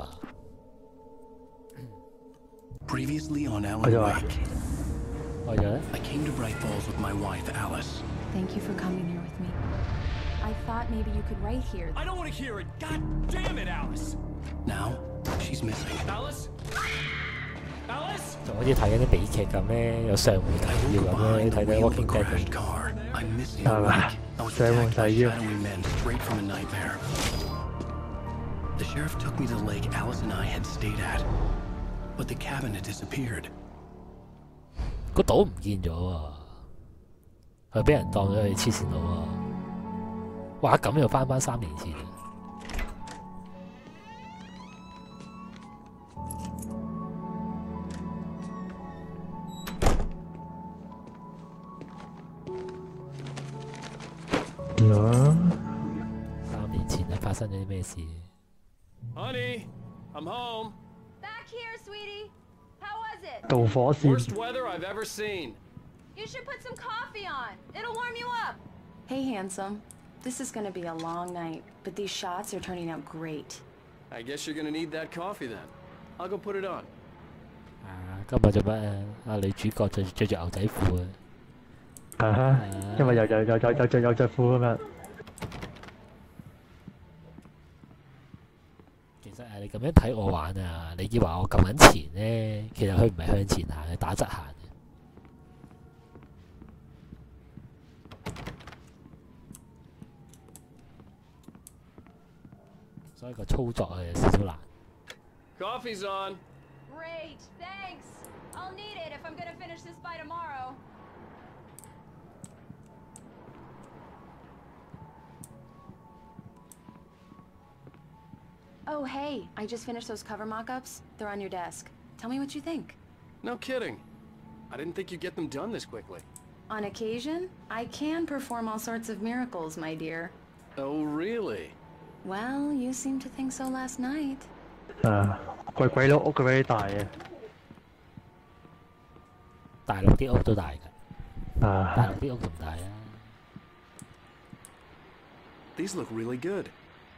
啊。Previously on Alan Wake. 開咗咧。I came to Bright Falls with my wife Alice. Thank you for coming here with me. I thought maybe you could write here. I don't want to hear it. God damn it, Alice. Now she's missing. Alice. Alice. 就好似睇緊啲美劇咁咧，有上回提要咁咧，睇緊 Walking Dead 咁。I'm missing a week. I was attacked by shadowy men straight from a nightmare. The sheriff took me to the lake Alice and I had stayed at, but the cabin had disappeared. 個島唔見咗喎，佢俾人當咗去黐線佬喎。哇！咁又翻3年前。3年前發生咗啲咩事 ？Honey, I'm home. Back here, sweetie. How was it? 導火線。Worst weather I've ever seen. You should put some coffee on. It'll warm you up. Hey, handsome. This is gonna be a long night, but these shots are turning out great. I guess you're gonna need that coffee then. I'll go put it on. 今日做乜啊？女主角着住牛仔褲啊！因為有着褲啊嘛。其實你咁樣睇我玩啊，你以為我撳緊前咧，其實佢唔係向前行，係打側行嘅。所以個操作係有少少難。Coffee's on. Great, thanks. I'll need it if I'm gonna finish this by tomorrow. Oh, hey, I just finished those cover mock-ups. They're on your desk. Tell me what you think. No kidding. I didn't think you'd get them done this quickly. On occasion, I can perform all sorts of miracles, my dear. Oh, really? Well, you seemed to think so last night. 鬼佬屋咁鬼大嘅。大陸啲屋都大㗎。大陸啲屋仲大啊。These look really good.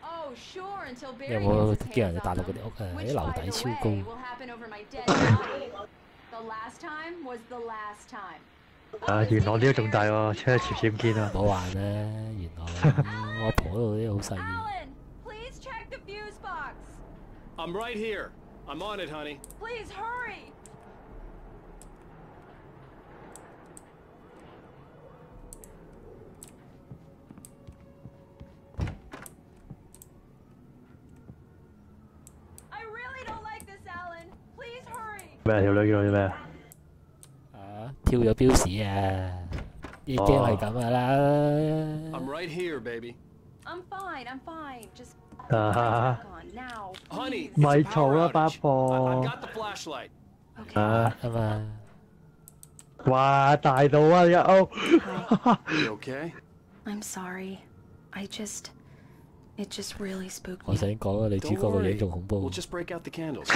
Oh, sure, until 有 Barry 冇 gets his 見人 hands 哋大 on 陸 them. 嗰啲屋啊？ Which, 啲樓 by 底 the 超 way, 高。will happen over my dead body. The last time was the last time. 元朗啲都仲大喎，出去潛見啊！唔好玩啦，元朗我婆嗰度啲好細。Alan, please check the fuse box. I'm right here. I'm on it, honey. Please hurry. I really don't like this, Alan. Please hurry. 咩條女叫做咩啊？跳咗標示啊！已經係咁噶啦。I'm right here, baby. I'm fine. Just 啊 on now. Honey, 咪 it's a 嘈 power 啦，八 outage. 婆 I've got the flashlight. 啊嘛。哇，大到啊！而家哦。You okay? I'm sorry. It just really spooked 我 me. 想講啊，女主 Don't 角個樣 worry. 仲恐怖。 We'll just break out the candles.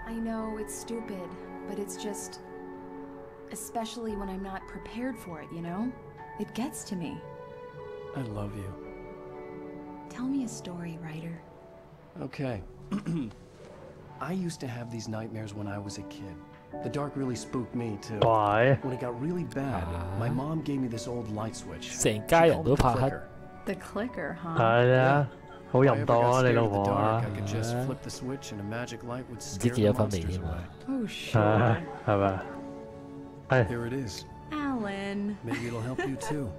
I know it's stupid, but it's just... Especially when I'm not prepared for it, you know? It gets to me. I love you. Tell me a story, writer. Okay. I used to have these nightmares when I was a kid. The dark really spooked me too. Why? When it got really bad, my mom gave me this old light switch. 成家人都怕黑。 The clicker, huh? 係啊，好淫蕩啊！你老 If I ever got scared of the 婆啊 dark, I could just flip the switch and a magic light would 唔知 scare 結 the 咗婚未 monsters 添 away. 喎。 Oh, 啊 sure. 係咪？係 Here it is. Alan. Maybe it'll help you too.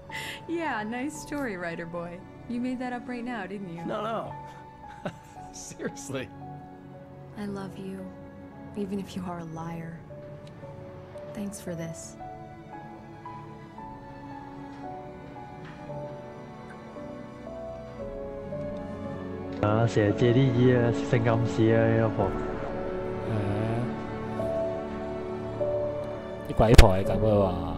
Yeah, nice story, writer boy. You made that up right now, didn't you? No. Seriously. I love you, even if you are a liar. Thanks for this. 啊，成日借啲意啊，性暗示啊，你老婆。啲鬼婆係咁嘅話。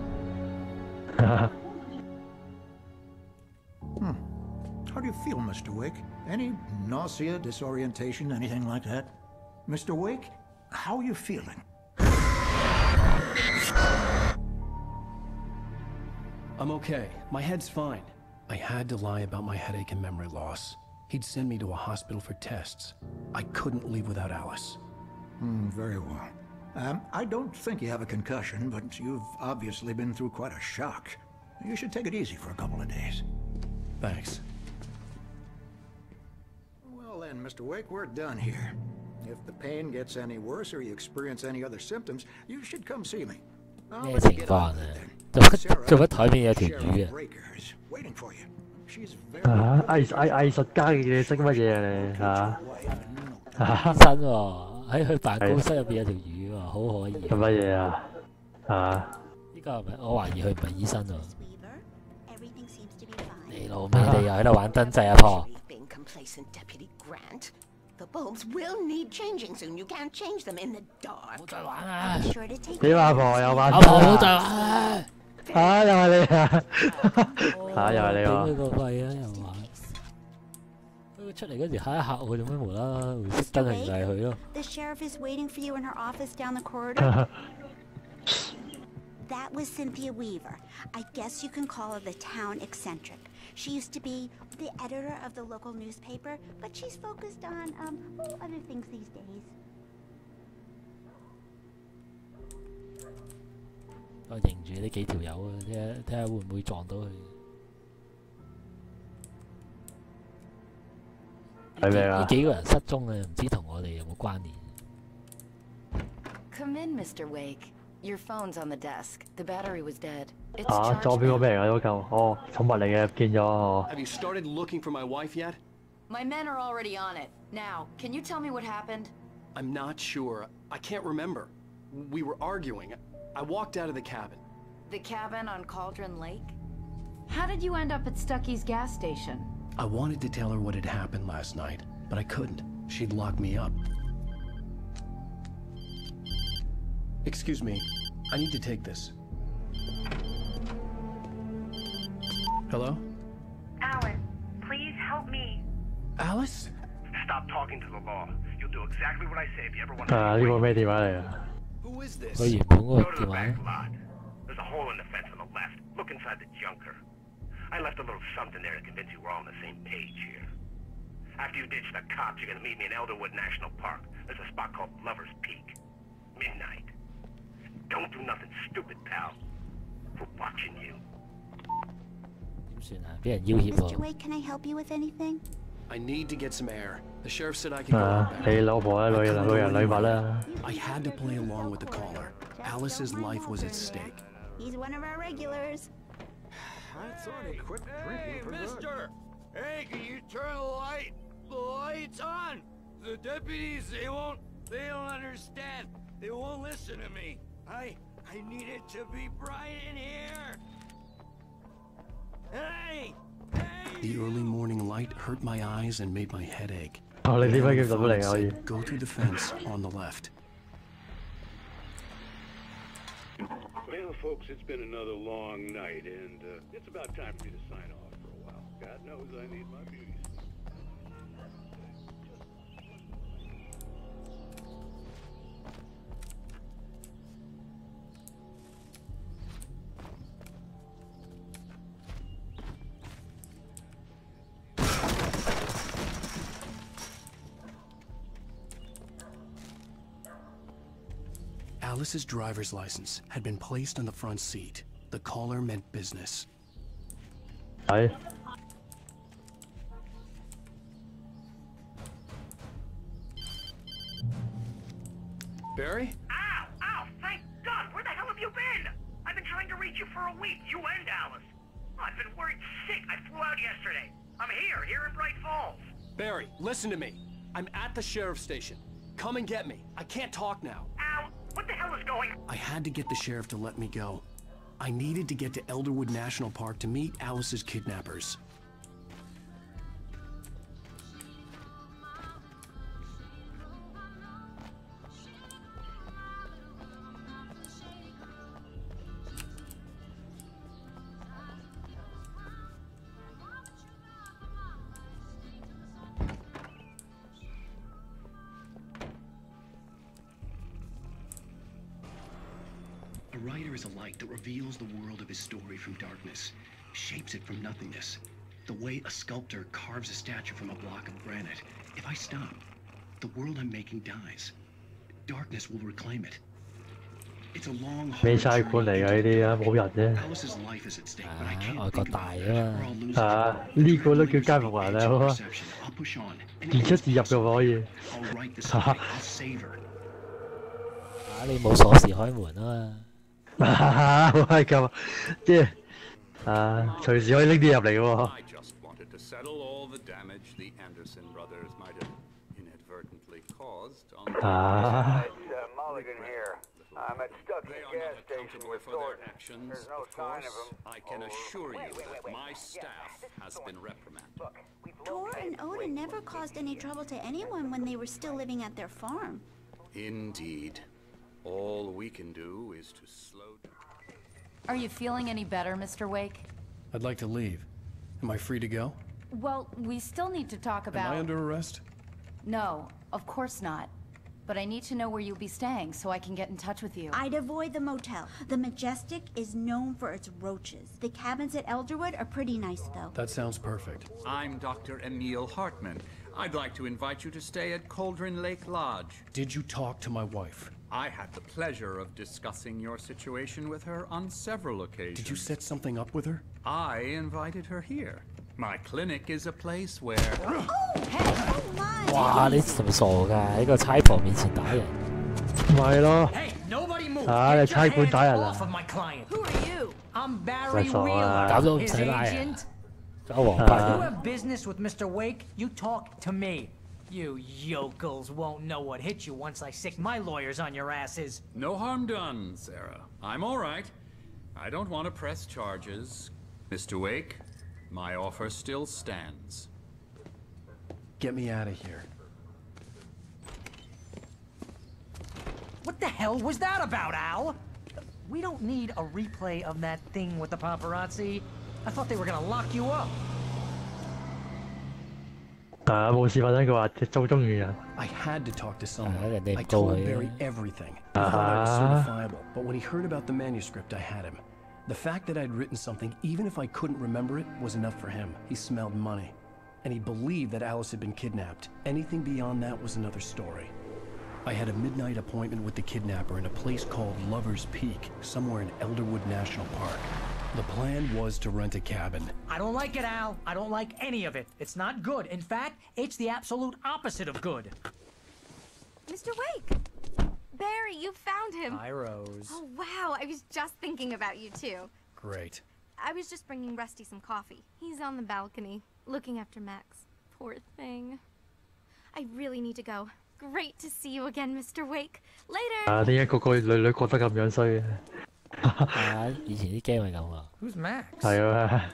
How do you feel, Mr. Wake? Any nausea, disorientation, anything like that? Mr. Wake, how are you feeling? I'm okay. My head's fine. I had to lie about my headache and memory loss. He'd send me to a hospital for tests. I couldn't leave without Alice. Very well. I don't think you have a concussion, but you've obviously been through quite a shock. You should take it easy for a couple of days. Thanks. Well then, Mr. Wake, we're done here. If the pain gets any worse or you experience any other symptoms, you should come see me. 咩情況啊？做乜台面有條魚啊？ Waiting for you. She's 藝術家嘅嘢識乜嘢啊你醫生喎，喺佢辦公室入邊有條魚喎，好可疑。做乜嘢啊？呢個係咪？我懷疑佢唔係醫生喎。你老味，你又喺度玩燈掣啊，婆！The bulbs will need changing soon. You can't change them in the dark. 冇再玩啦！你阿婆又玩？阿婆冇再玩啦！又係你啊！又係你啊！頂佢個肺啊！又玩。佢出嚟嗰時嚇一嚇我，做咩無啦啦會熄燈係就係佢咯？The sheriff is waiting for you in her office down the corridor. That was Cynthia Weaver. I guess you can call her the town eccentric. She used to be the editor of the local newspaper, but she's focused on, other things these days. 我認住呢幾條友啊，睇下會唔會撞到佢。係咪啊？呢幾個人失蹤啊，唔知同我哋有冇關聯 ？Come in, Mr. Wake. Your phone's on the desk. The battery was dead. It's 撞邊個咩嚟㗎？嗰嚿寵物嚟嘅，見咗。Have you started looking for my wife yet? My men are already on it. Now, can you tell me what happened? I'm not sure. I can't remember. We were arguing. I walked out of the cabin. The cabin on Cauldron Lake? How did you end up at Stucky's gas station? I wanted to tell her what had happened last night, but I couldn't. She'd lock me up. Excuse me. I need to take this. Hello? Alan, please help me. Alice? Stop talking to the law. You'll do exactly what I say if you ever want to. 呢個咩電話嚟啊 Who is this? 佢原本嗰個 Go to 電 the 話 back lot. There's a hole in the fence on the left. Look inside the junker. I left a little something there to convince you we're all on the same page here. After you ditch the cops, you're gonna meet me in Elderwood National Park. There's a spot called Lover's Peak. Midnight. Don't do nothing stupid, pal. We're watching you. 點算啊？俾人要挾 Mr. 喎。 Wake, can I help you with anything? I need to get some air. The sheriff said I could go out back. 你老婆啦，女人女物啦。I had to play along with the caller. Alice's life was at stake. He's one of our regulars. I thought he quit drinking for good. Mister! Hey, can you turn the light? The light's on! The deputies, they don't understand. They won't listen to me. I need it to be bright in here. Hey! The early morning light hurt my eyes and made my head ache. 你點解叫到嚟可以 Go through the fence on the left. Well, folks, it's been another long night, and it's about time for me to sign off for a while. God knows I need my beauty sleep. Alice's driver's license had been placed on the front seat. The caller meant business. 係。Barry? Ow! Ow! Thank God! Where the hell have you been? I've been trying to reach you for a week, you and Alice. I've been worried sick. I flew out yesterday. I'm here in Bright Falls. Barry, listen to me. I'm at the sheriff's station. Come and get me. I can't talk now. Ow! What the hell is going on? I had to get the sheriff to let me go. I needed to get to Elderwood National Park to meet Alice's kidnappers. A writer is a light that reveals the world of his story from darkness, shapes it from nothingness. The way a sculptor carves a statue from a block of granite. If I stop, the world I'm making dies. Darkness will reclaim it. It's a long, 美 hard 差館嚟 journey 㗎呢啲啊，冇人啫。 Alice's life is at stake, but I can't 外國 think 大 about 啊 it, or 嘛 I'll lose it. 呢個都叫街服環啊，好啊， Perception. I'll push on. 自出自入嘅可以。 I'll write the story. I'll save her. 你冇鎖匙開門啊好閪咁，即係隨時可以拎啲入嚟喎。 I just wanted to settle all the damage the Anderson brothers might have inadvertently caused on the Mulligan here. I'm at Stuckey They are gas not station accountable with for their Thornton. actions, There's no of sign course. of him. I can assure you that my staff has been reprimanded. Tor and Oda never caused any trouble to anyone when they were still living at their farm. Indeed. All we can do is to slow down. Are you feeling any better, Mr. Wake? I'd like to leave. Am I free to go? Well, we still need to talk about... Am I under arrest? No, of course not. But I need to know where you'll be staying so I can get in touch with you. I'd avoid the motel. The Majestic is known for its roaches. The cabins at Elderwood are pretty nice, though. That sounds perfect. I'm Dr. Emil Hartman. I'd like to invite you to stay at Cauldron Lake Lodge. Did you talk to my wife? I had the pleasure of discussing your situation with her on several occasions. Did you set something up with her? I invited her here. My clinic is a place where... Oh, hey, oh my! 哇！你係咪傻㗎？喺個差婆面前打人。咪咯。你差館打人啊？ Who are you? I'm 真 Barry 傻 Wheeler, 啊！搞到唔 his 使拉人， agent. 搞黃牌 You 人。 have business with Mr. Wake, you talk to me. You yokels won't know what hit you once I sick my lawyers on your asses. No harm done, Sarah. I'm all right. I don't want to press charges. Mr. Wake, my offer still stands. Get me out of here. What the hell was that about, Al? We don't need a replay of that thing with the paparazzi. I thought they were gonna lock you up. 冇事發生，佢話做中意人。 I had to talk to someone. they I go told away. Barry everything. He thought I was certifiable, but when he heard about the manuscript, I had him. The fact that I'd written something, even if I couldn't remember it, was enough for him. He smelled money. And he believed that Alice had been kidnapped. Anything beyond that was another story. I had a midnight appointment with the kidnapper in a place called Lover's Peak, somewhere in Elderwood National Park. The plan was to rent a cabin. I don't like it, Al. I don't like any of it. It's not good. In fact, it's the absolute opposite of good. Mr. Wake! Barry, you found him! Hi, Rose. Oh, wow. I was just thinking about you, too. Great. I was just bringing Rusty some coffee. He's on the balcony, looking after Max. Poor thing. I really need to go. Great to see you again, Mr. Wake. Later! 點解個個女覺得咁樣衰嘅？以前啲 game 係咁啊。 Who's Max? 係啊。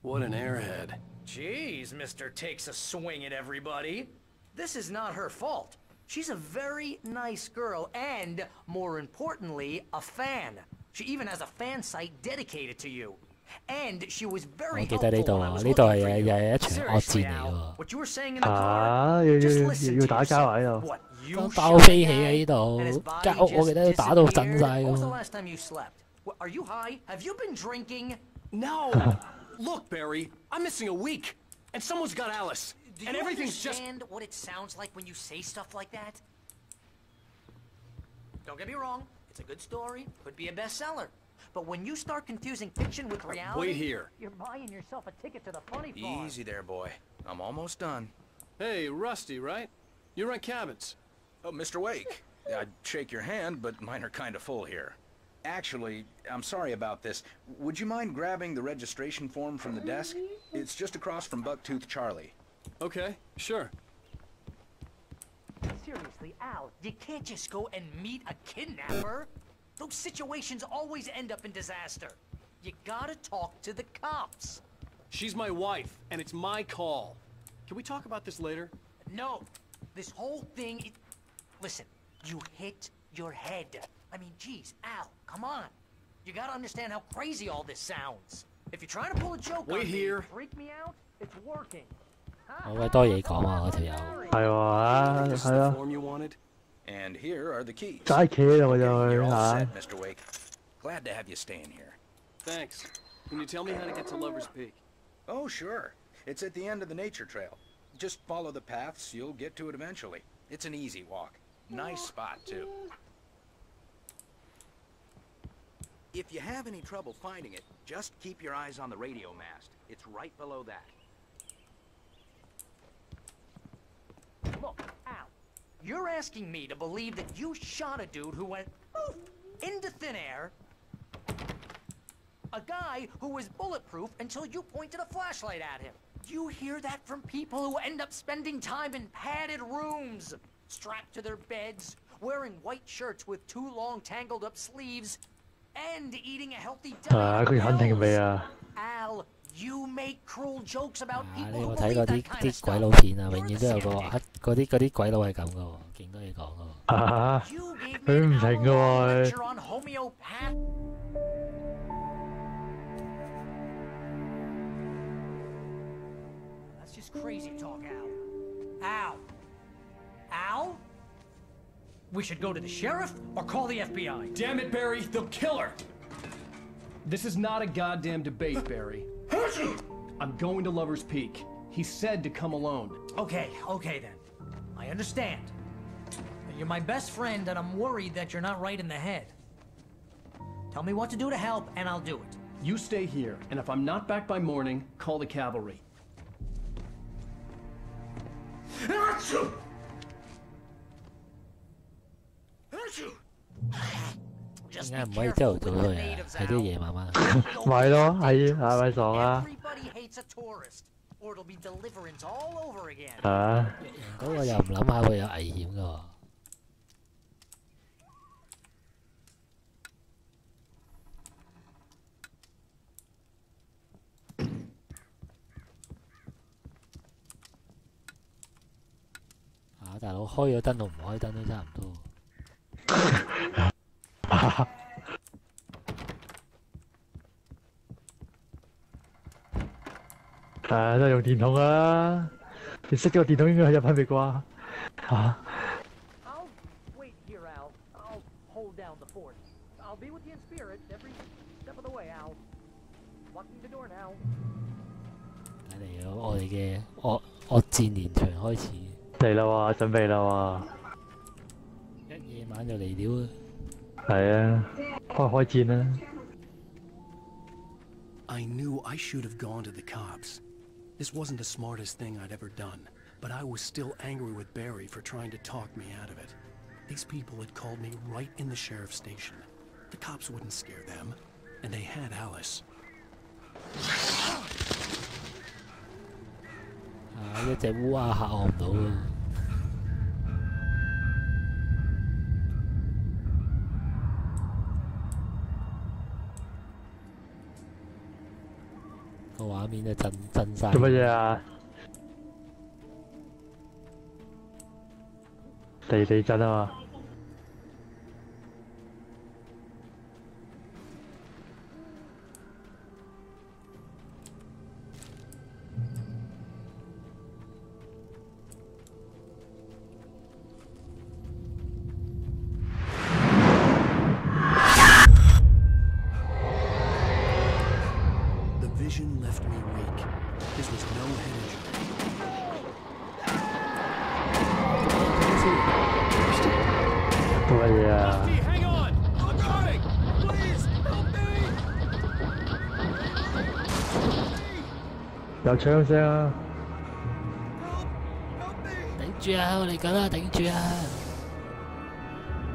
What an airhead. Jeez, Mr. Takes a swing at everybody. This is not her fault. She's a very nice girl and, more importantly, a fan. She even has a fan site dedicated to you. And she was 我 very 記得呢 helpful 度 when I 啊， was 呢度 looking 係 for 又 you. 係一場惡戰 Seriously, 嚟 Al, 喎。 what you were saying in the car, 要 just listen to 打交啊喺 yourself. 度。 What, you 當 shot 爆飛起 the 喺 guy 呢度 and his body 間屋，我記 just 得打到震 disappeared? 晒 When was the 咁。 last time you slept? What, are you high? Have you been drinking? No! Look, Barry, I'm missing a week. And someone's got Alice. Do And you everything's just... understand what it sounds like when you say stuff like that? Don't get me wrong, it's a good story, could be a bestseller. But when you start confusing fiction with reality, Wait here. you're buying yourself a ticket to the funny farm. Easy there, boy. I'm almost done. Hey, Rusty, right? You rent cabins. Oh, Mr. Wake. I'd shake your hand, but mine are kind of full here. Actually, I'm sorry about this. Would you mind grabbing the registration form from the desk? It's just across from Bucktooth Charlie. Okay, sure. Seriously, Al, you can't just go and meet a kidnapper. Those situations always end up in disaster. You gotta talk to the cops. She's my wife, and it's my call. Can we talk about this later? No, this whole thing, listen, you hit your head. I mean, geez, Al, come on. You gotta understand how crazy all this sounds. If you're trying to pull a joke Wait on here. me, freak me out, it's working. 好鬼多嘢講啊！嗰條友。係喎， This is 係 the 啊， form you wanted? And here are the keys. 齋企喺度 Okay, 就 you're 去 all 嚇。 set, Mr. Wake. Glad to have you staying here. Thanks. Can you tell me how to get to Lover's Peak? Oh, sure. It's at the end of the nature trail. Just follow the paths, you'll get to it eventually. It's an easy walk. Nice spot, too. If you have any trouble finding it, just keep your eyes on the radio mast. It's right below that. Look, Al, you're asking me to believe that you shot a dude who went poof into thin air, a guy who was bulletproof until you pointed a flashlight at him. You hear that from people who end up spending time in padded rooms, strapped to their beds, wearing white shirts with too long tangled up sleeves, and eating a healthy diet. 佢肯定未啊？ Al, you make cruel jokes about 你 people 有 who 冇睇過 believe 啲 that kind of 啲鬼 stuff. 佬片啊？永遠都有個嗰啲鬼佬係咁噶喎，見到你講噶喎。啊！佢唔停噶喎。 Lecture on homeopath. That's just crazy talk, Al. Al. Al? We should go to the sheriff or call the FBI. Damn it, Barry, they'll kill her! This is not a goddamn debate, Barry. I'm going to Lover's Peak. He said to come alone. Okay then. I understand. You're my best friend and I'm worried that you're not right in the head. Tell me what to do to help and I'll do it. You stay here, and if I'm not back by morning, call the cavalry. Achoo! 點解唔可以朝頭早去啊？喺啲夜晚晚。咪咯，係咪爽啊？ Everybody hates a tourist, or it'll be deliverance all over again. 啊！嗰個又唔諗下會有危險噶喎。大佬開咗燈同唔開燈都差唔多。都係用電筒啊！你熄咗個電筒應該係入翻未啩？嚇！ I'll wait here, Al. I'll hold down the fort. I'll be with you in spirit every step of the way, Al. Locking the door now. 睇嚟我哋嘅惡戰連場開始。嚟啦喎，準備啦喎！一夜晚就嚟了啊！係啊，開戰啦！ I knew I should have gone to the cops. This wasn't the smartest thing I'd ever done, but I was still angry with Barry for trying to talk me out of it. These people had called me right in the sheriff's station. The cops wouldn't scare them, and they had Alice. 一隻烏鴉嚇我唔到啊！個畫面就震晒。做乜嘢啊？地震啊嘛！ Vision left me weak. This was no head injury. Hang on! I'm coming! Please, help me! 有槍聲啊！頂住啊！我嚟緊啦，頂住啊！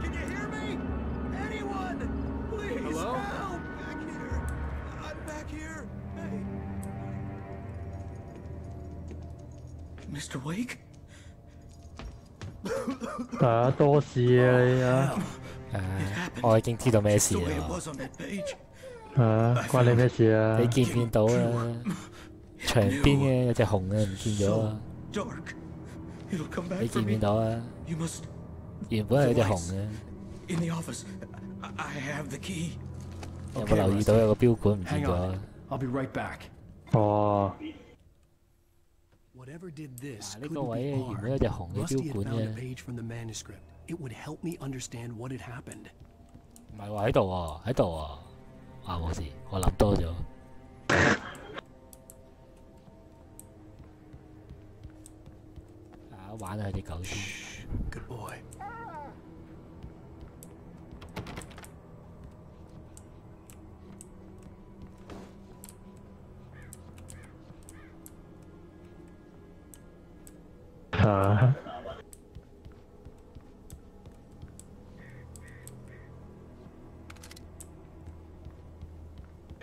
Can you hear me? Anyone? Please, Hello? help! Back here. I'm back here. Hey. Mr. Wake? 多事啊你啊！我已經知道咩事啦。關你咩事啊？你見唔見到啊？牆邊嘅有隻熊啊，唔見咗啊！你見唔見到啊？原本係有隻熊嘅。有冇留意到有個標管唔見咗？ I'll be right back. 哦。 Whatever did this 呢 couldn't 個位 be 原本有隻熊 hard. 嘅 Rusty 標 had 管 found a 嘅。 page from the manuscript. It would help me understand what had happened. 唔係喎，喺度喎，喺度喎。啊冇事，我諗多咗。玩下隻狗先。Good boy. 嚇！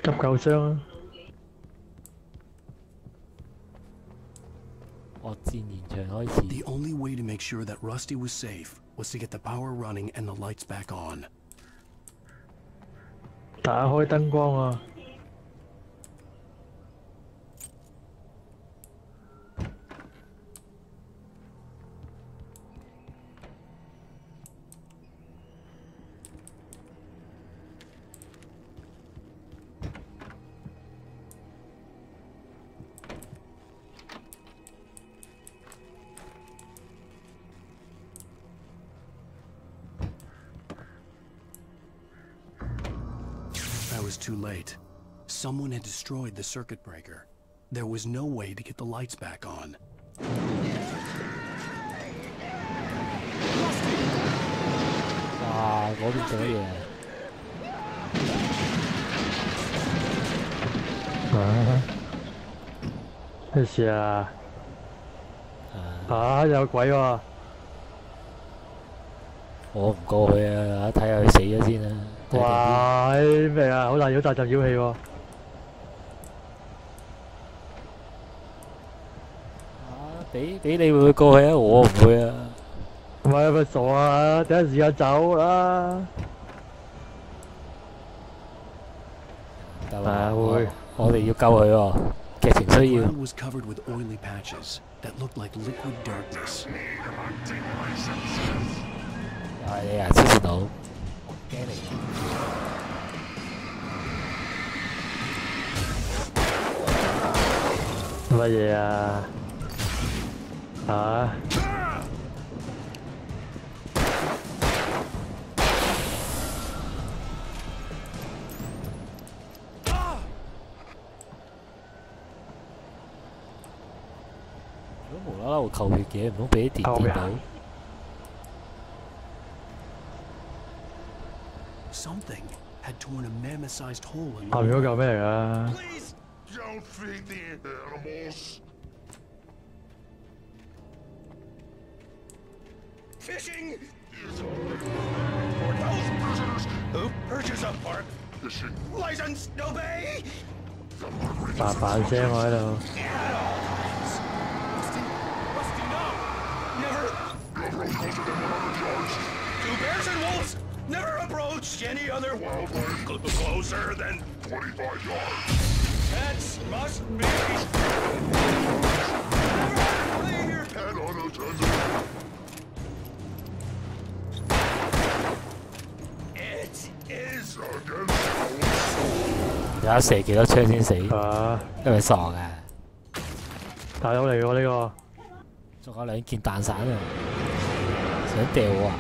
急救箱啊！惡戰現場開始。 The only way to make sure that Rusty was safe was to get the power running and the lights back on. 打開燈光啊！I was too late. Someone had destroyed the circuit breaker. There was no way to get the lights back on. 哇！嗰邊做乜嘢？啊！咩事啊？啊！有鬼喎！我唔過去啊！睇下佢死咗先啦。哇！咩啊？好大陣妖氣喎！俾你會唔會過去啊？我唔會啊！唔係咪傻啊？第一時間走啦！得啦，我哋要救佢喎，劇情 The 需要。 ground was covered with oily patches that looked like liquid darkness. 又係你啊！黐線佬，驚你！乜嘢啊？啊！如果無啦啦會扣血嘅，唔通俾啲電電到？ Something had torn a mammoth-sized hole in 下面嗰嚿咩嚟㗎？ Don't feed the animals. Fishing! For those prisoners who purchase a park license, obey! 叭聲我喺度。 Two bears and wolves never approach any other wildlife closer than 25 yards. Pets must be never and unattended. It is against 有得射幾多槍先死？啊！係咪傻㗎？大佬嚟喎呢個。仲有兩件彈散啊！想掉我啊！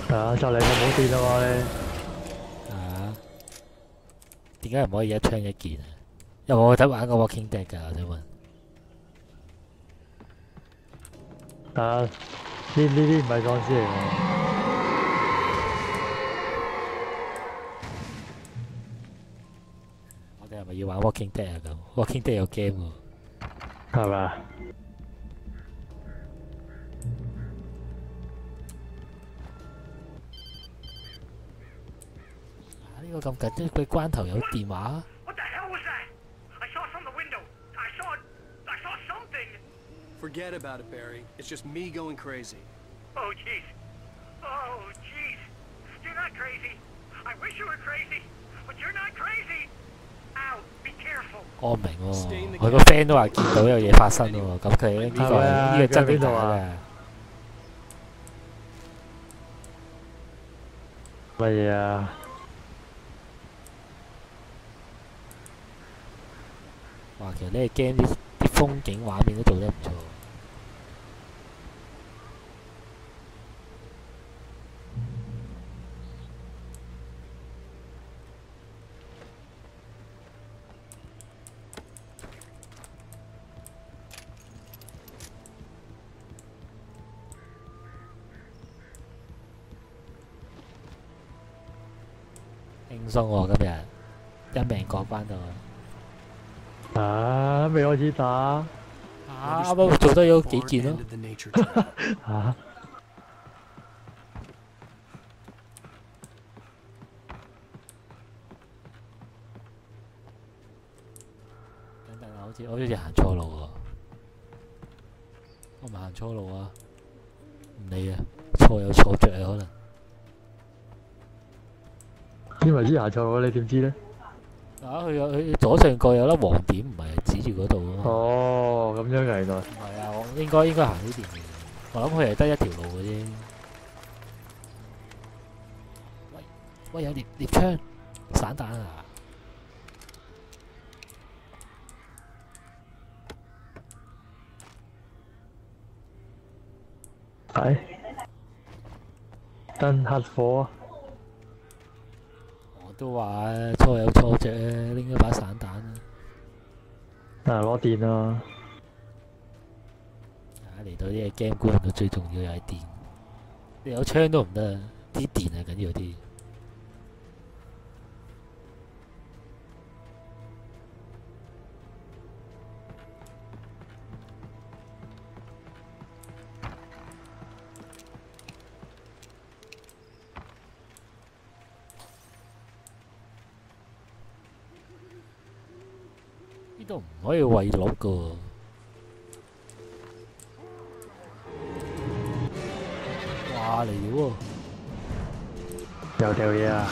啊！就嚟就冇電啦喎你。啊？點解唔可以一槍一件啊？有冇得玩個 Walking Dead 㗎？我想問。啊！呢啲唔係喪屍嚟㗎。 我哋係咪要玩 Walking Dead 啊？咁 Walking Dead 有 game 喎，係咪啊？呢個咁緊張嘅關頭有電話。 What the hell was that? I saw from the window. I saw something. Forget about it, Barry. It's just me going crazy. Oh, jeez. Oh, jeez. You're not crazy. I wish you were crazy, but you're not crazy. Ow, be careful. 我唔明喎，佢個 friend 都話見到有嘢發生喎，咁佢呢個真定假嘅？乜嘢啊？ 哇！其實你係驚啲風景畫面都做得唔錯。輕鬆喎，今日一命過關到。未開始打。啱啱做得咗幾件咯。等等啊，好似行錯路喎。我唔係行錯路啊，唔理啊，錯有錯着啊可能。點為之行錯路？你點知咧？佢左上角有粒黃點，唔係指住嗰度啊嘛。哦，咁樣嘅原來。係啊，我應該行呢邊嘅。我諗佢係得一條路嘅啫。喂，有獵槍，散彈啊！係。燈黑火啊！都話錯有錯着，拎咗把散彈啊！攞電啊！嚟到呢個 game 估唔到最重要又係電，你有槍都唔得，啲電係緊要啲。呢度唔可以餵鹿噶喎。哇，嚟了喎！又掉嘢啊！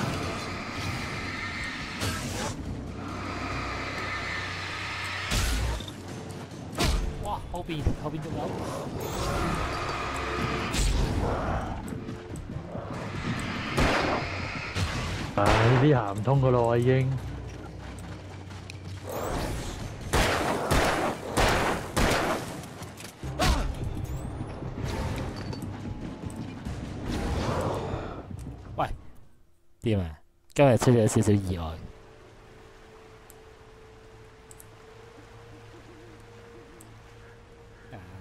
哇，後邊仲有。呢啲行唔通噶咯喎，已經。點啊？今日出咗少少意外。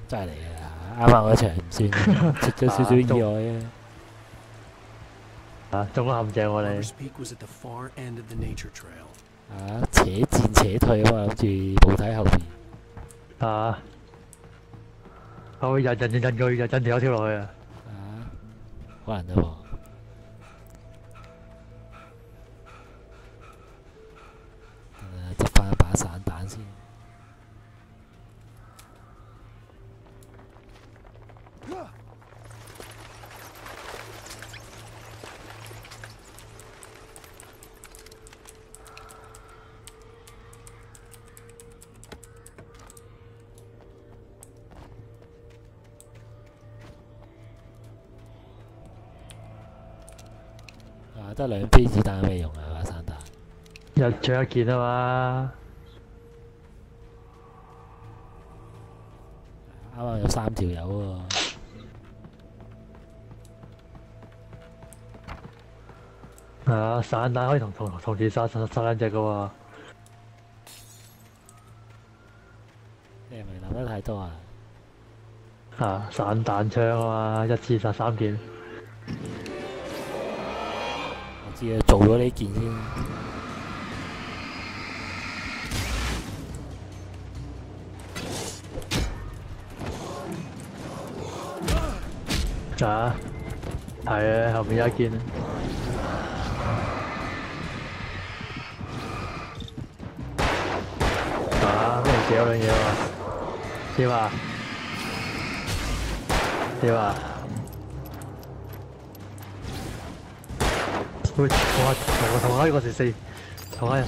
真係嚟嘅，啱啱嗰場唔算，出咗少少意外啊！中咗陷阱喎你。且戰且退啊嘛，諗住補睇後邊。我會引條跳落去啊！可能啫喎。執翻一把散彈先。得兩飛子彈有咩用啊？把散彈。一張一件啊嘛。啱啱有3條友喎。散彈可以同時殺2隻噶喎。你係咪諗得太多啊？散彈槍啊嘛，一次殺3件。我知啊，做咗呢件先。係啊，後面有一件。咩掉兩嘢喎？點啊？點啊？喂，同開個14，同開。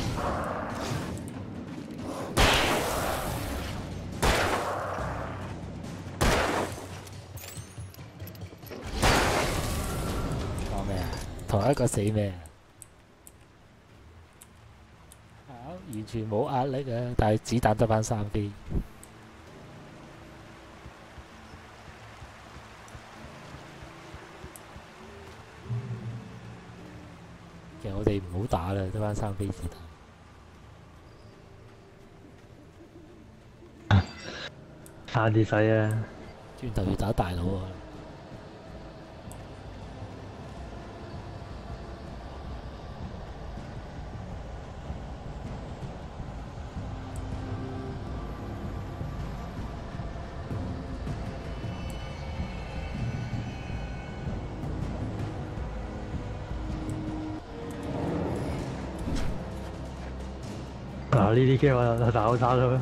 同一個死咩？完全冇壓力啊！但係子彈得返3飛。好打啦，得翻3飛子彈。慳啲使啊！轉頭要打大佬啊！呢啲機我打好打啦。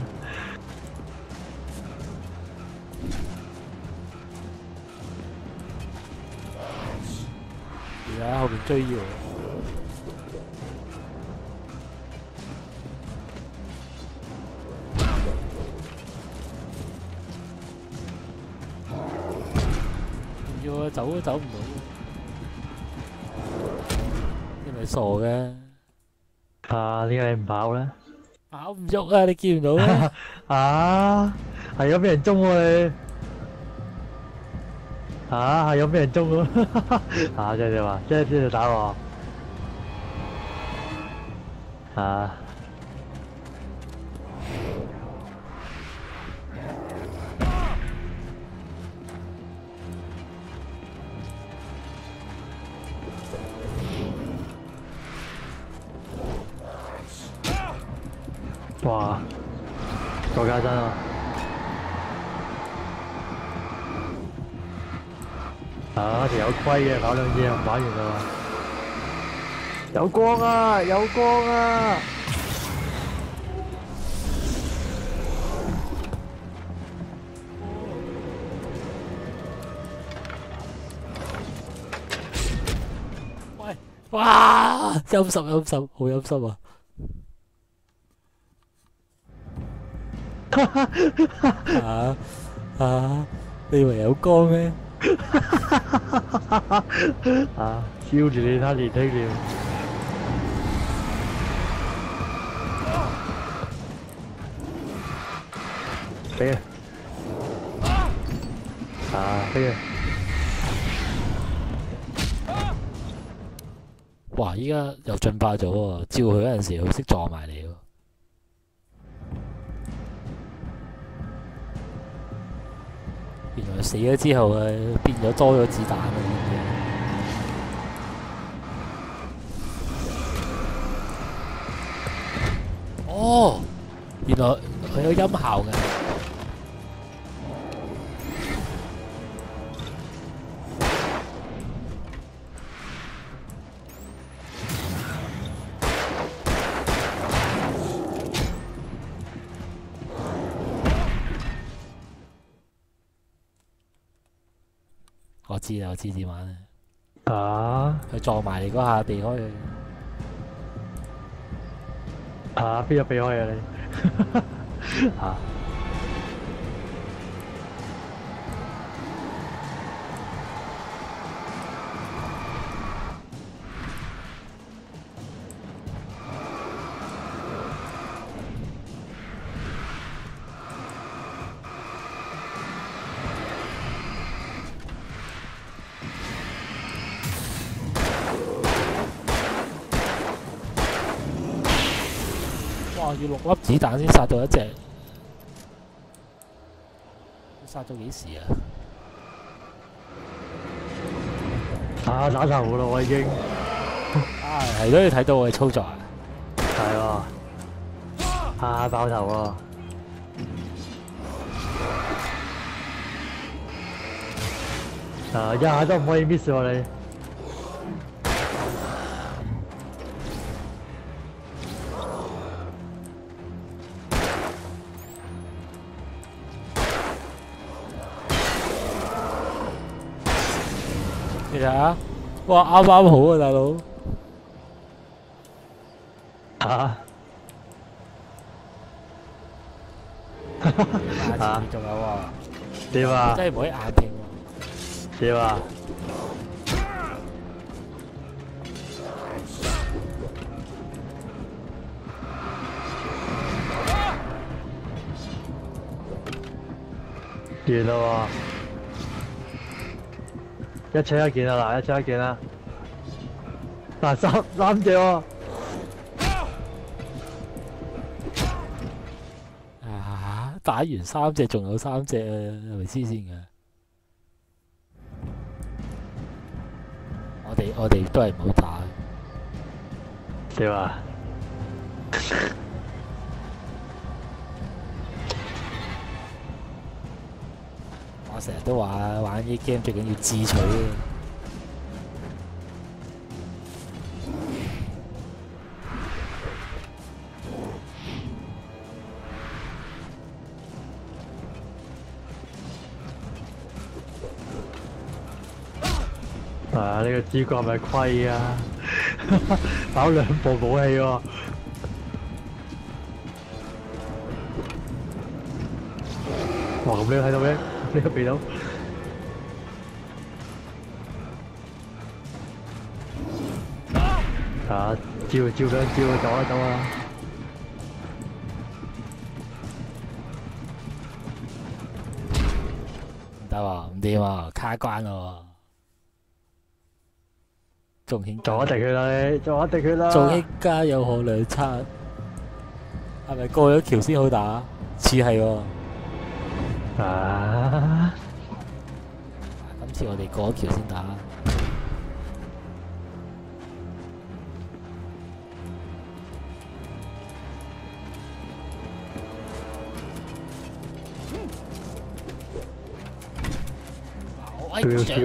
而家後面追我，要我走都走唔到，你咪傻嘅？點解你唔跑咧？跑唔喐啊！你見唔到咩？係咁俾人中喎你！係咁俾人中喎！即係你話，即係打我！哇！過家真啊！條有龜嘅跑兩次玩完啦嘛！有光啊！有光啊！喂！哇！陰濕，好陰濕啊！你以為有光咩？燒住你睇年輕了。俾啊！俾啊！哇！依家又進化咗喎，照佢嗰陣時，佢識撞埋你喎。原來死咗之後變咗多咗子彈啦。哦，原來佢有音效嘅。我知點玩啦。佢撞埋你嗰下避開佢。邊有避開啊你？哇！要6粒子彈先殺到一隻，殺到幾時啊？打頭噶啦我已經。係都要睇到我嘅操作啊！係喎。爆頭喎。一下都唔可以 miss 喎你。其實哇啱啱好啊，大佬。仲有喎。點啊？真係唔可以硬拼喎。點啊？完啦喎！一槍一件啊嗱，一槍一件啦。嗱三隻喎。打完3隻，仲有3隻啊，係咪黐線㗎？我哋都係唔好打。點啊？我成日都話玩啲 game 最緊要智取啊！呢個主角係咪虧啊？跑2部武器喎。哇！咁你睇到咩？呢個避到。啊！照2招，走啊走啊！唔得喎，唔掂喎，卡關喎。仲興做一滴血啦你，做一滴血啦！仲興加有可兩餐，係咪過咗橋先好打？似係喎。啊！今次我哋過咗橋先打。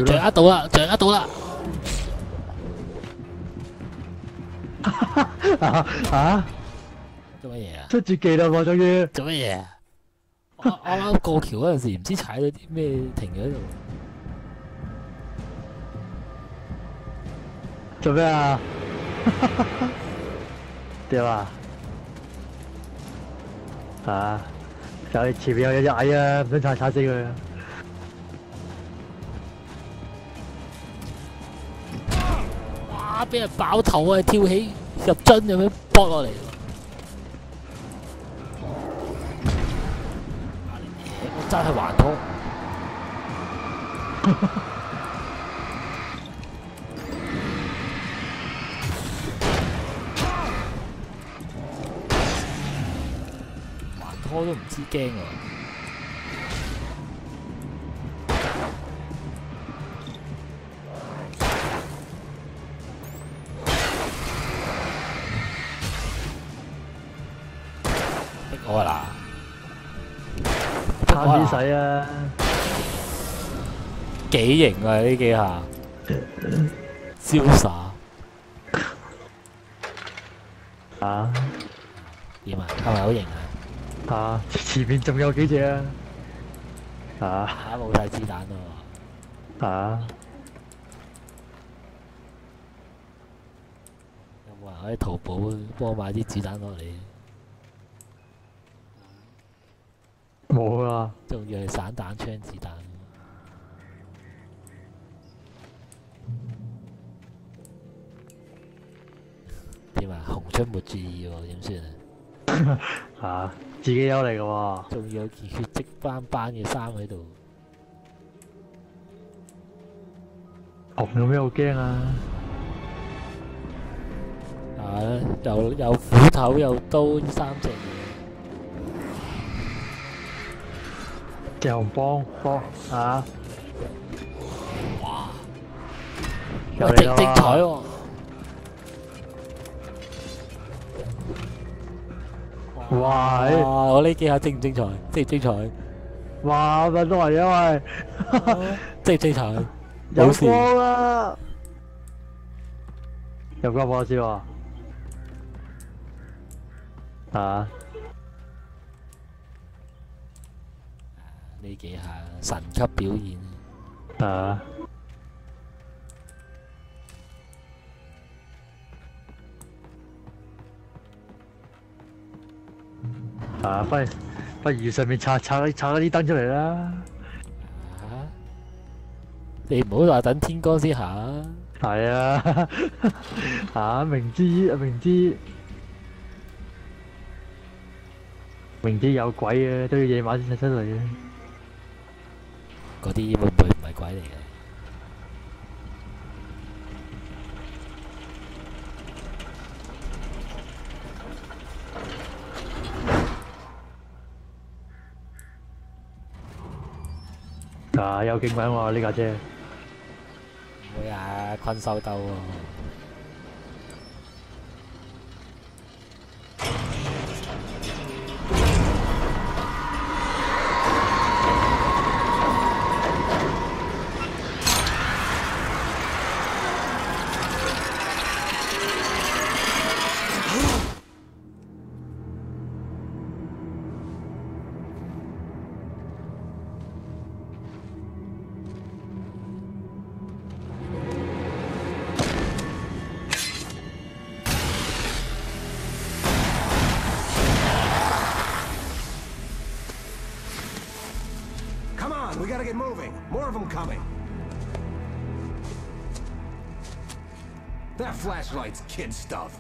掌握到啦，掌握到啦！啊！做乜嘢啊？出絕技啦喎，終於！做乜嘢啊？我啱啱過橋嗰陣時，唔知踩到啲咩停咗喺度。做咩啊？點啊？啊！就係前面有隻蟻啊，唔想踩死佢啊！哇！俾人爆頭啊！跳起入樽咁樣搏落嚟。我真係還拖。還拖都唔知驚喎。我啦，差啲使啊！幾型啊呢幾下，瀟灑啊！點啊？係咪好型啊？啊！前面仲有幾隻啊！啊！冇晒子彈咯！啊！有冇人可以淘寶幫我買啲子彈落嚟？冇啊！仲要係散彈槍子彈。點啊？紅出沒注意喎，點算啊？啊！自己友嚟嘅喎。仲要有件血跡斑斑嘅衫喺度。紅有咩好驚啊？啊！有斧頭有刀3隻嘢。隻紅幫啊！哇！精彩喎！哇！我呢幾下精唔精彩？精唔精彩？哇！咁都係因為精唔精彩？有光啦！有光幫我先喎。啊！呢幾下神級表演啊！啊！不如上面拆嗰啲燈出嚟啦！啊！你唔好話等天光先行。係啊！啊！明知有鬼啊，都要夜晚先出嚟嘅。嗰啲會唔會唔係鬼嚟嘅？啊，有勁滾喎呢架車。唔會啊，困獸鬥喎。We gotta get moving. More of them coming. That flashlight's kid stuff.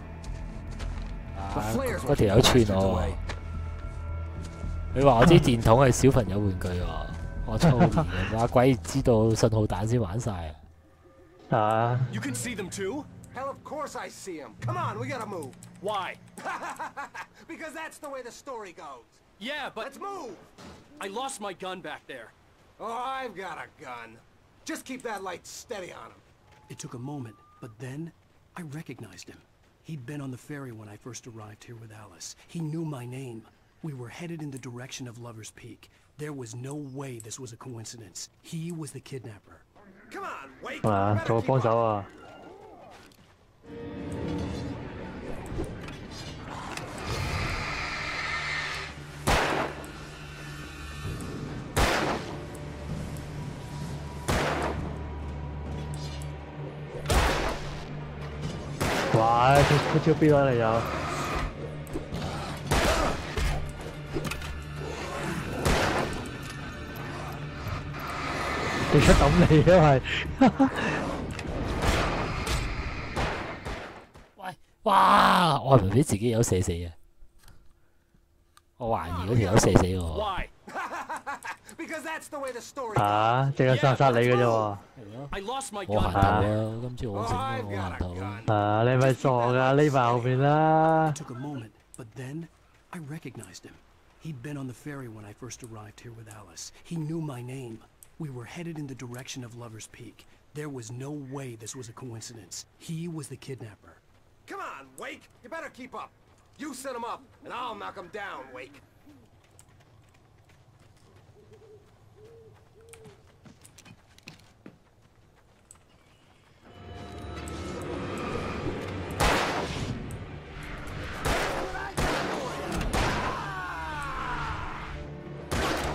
The flares 嗰條友串我喎，佢話我啲電筒係小朋友玩具喎，我粗年嘅，話鬼知道信號彈先玩晒啊！ You can see them too? Hell, of course I see them. Come on, we gotta move. Why? Because that's the way the story goes. Yeah, but... Let's move! I lost my gun back there. Oh, I've got a gun. Just keep that light steady on him. It took a moment, but then I recognized him. He'd been on the ferry when I first arrived here with Alice. He knew my name. We were headed in the direction of Lover's Peak. There was no way this was a coincidence. He was the kidnapper. Come on, wait! 啊，同我幫手啊！哇！佢超標啦你又，點解抌你因為？喂，哇！我係咪俾自己有射死啊？我懷疑嗰條友射死我。啊！淨係殺你嘅啫喎。我行頭啊！今朝我醒我行頭。啊！你咪傻㗎，匿埋後邊啦。 Took a moment, but then I recognized him. He'd been on the ferry when I first arrived here with Alice. He knew my name. We were headed in the direction of Lover's Peak. There was no way this was a coincidence. He was the kidnapper. Come on, Wake! You better keep up. You set him up, and I'll knock him down, Wake.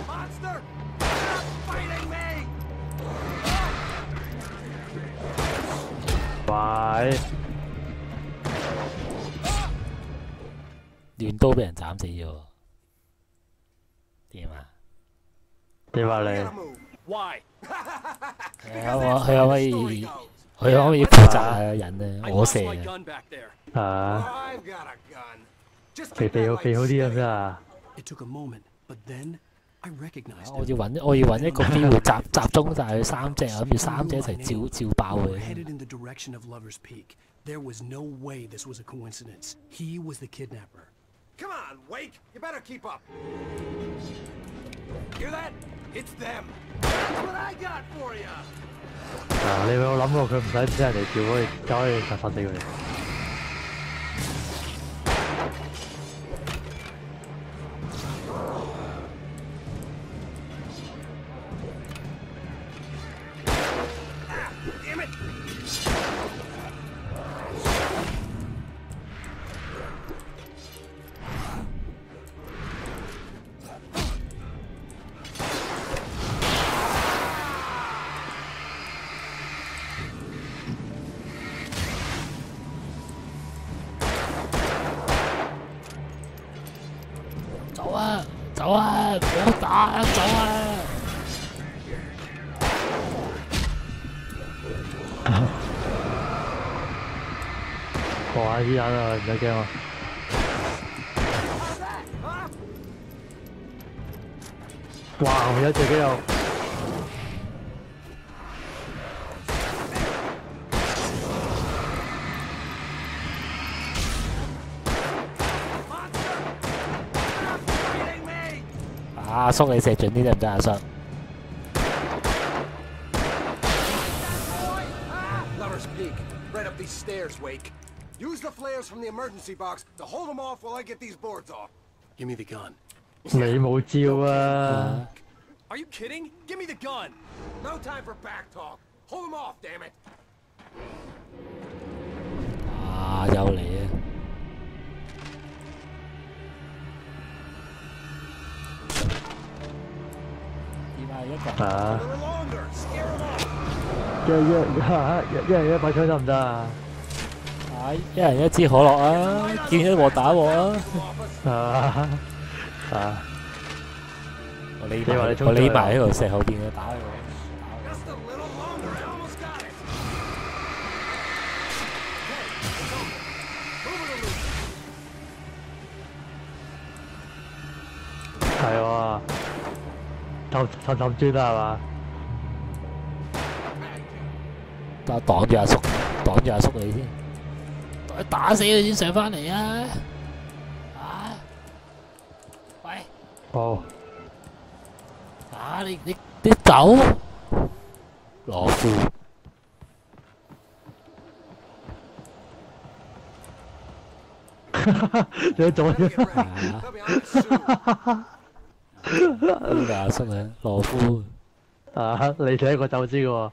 Monster! Stop fighting me! 喂！亂刀俾人斬死咗，點啊？點啊你？佢可唔可以負責人咧？我射嘅。啊！避好啲咁啊！我要揾一個機會集中晒佢三隻，諗住三隻一齊照爆佢。There was no way this was a coincidence. He was the kidnapper. Come on, Wake! You better keep up. Hear that? It's them. That's what I got for you. 啊！你有冇諗過佢唔使俾人哋叫可以殺死佢哋？走啊！唔好打，走啊！放下啲人啊，唔使驚啊！哇！後面有隻機又〜阿叔你射準啲得唔得？阿叔， stairs, Wake. Use the flares from the emergency box to hold them off while I get these boards off. Give me the gun. 你冇招啊！ Are you kidding? Give me the gun. No time for back talk. Hold them off, damn it. 啊，又嚟啊！點啊？一個啊！ Longer. Scare them off. 一人一把槍得唔得啊？啊！一人一支可樂啊！見一鑊打鑊啊！啊！我匿埋喺度石後邊嘅打佢。 係喎，氹轉啦係嘛？但擋住阿叔，擋住阿叔你先，打死佢先上翻嚟啊！啊！喂！哦！啊！你走，羅夫。 你做咩？呢個阿叔啊，羅夫。啊！你第一個走先喎。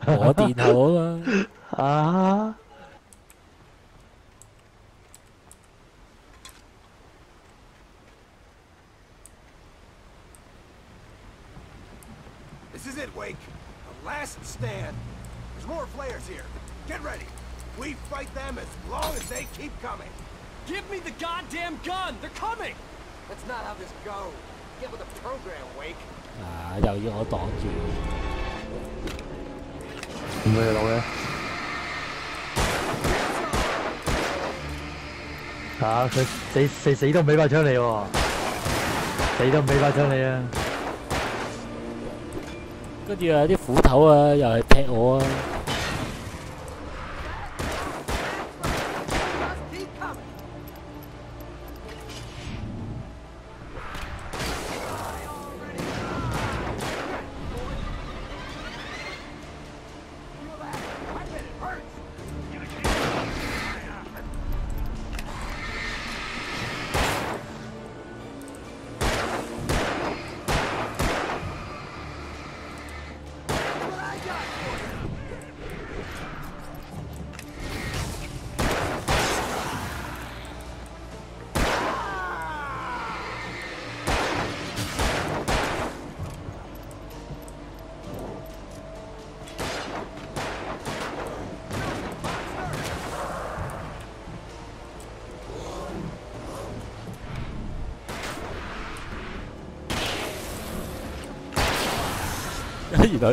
我電後啊嘛。啊！ This is it, Wake. The last stand. There's more flares here. Get ready. We fight them as long as they keep coming. Give me the goddamn gun! They're coming! That's not how this goes. Get with the program, Wake. 啊！又要我擋住。唔會攞嘅。啊！佢死都唔俾把槍你喎，死都唔俾把槍你啊！跟住有啲斧頭啊，又係劈我啊！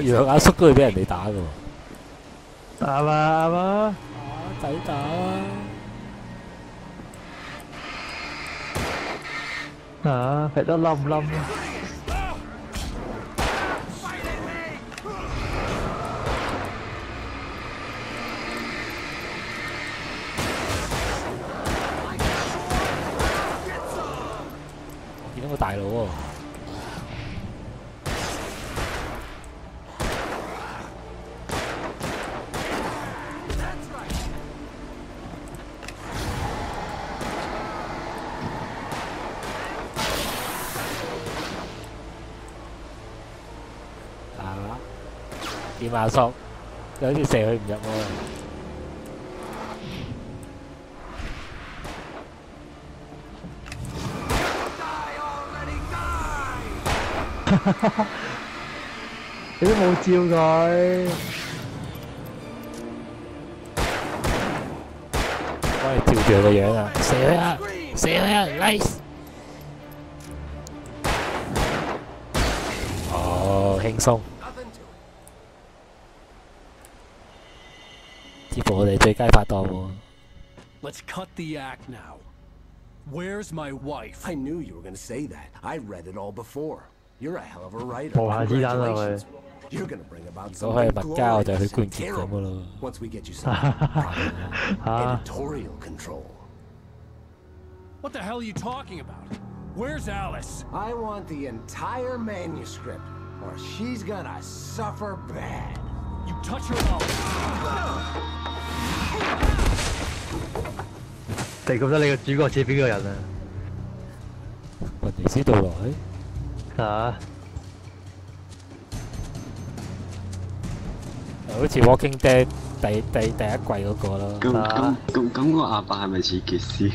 原來阿叔都會俾人哋打㗎喎。啱啊啱啊！抵打啊！啊，劈得冧唔冧啊？我見到個大佬喎。 點啊，叔？有啲射佢唔入喎。你都冇照佢。幫你照住佢個樣啊！射佢啊！射佢啊 ！Nice！ 哦，輕鬆。 似乎我哋最佳拍檔喎。 Let's cut the act now. Where's my wife? I knew you were going to say that. I read it all before. You're a hell of a writer. 無限子彈啦佢。 You're going to bring about 如果係 something 物家，我就去 glorious 觀 and 結咁噶咯。 Once we get you some editorial control. What the hell are you talking about? Where's Alice? I want the entire manuscript, or she's gonna suffer bad. You touch her mouth. 你覺得你個主角似邊個人啊？雲尼斯道來啊？好似 Walking Dead 第一季嗰個咯。咁個阿伯係咪似傑斯？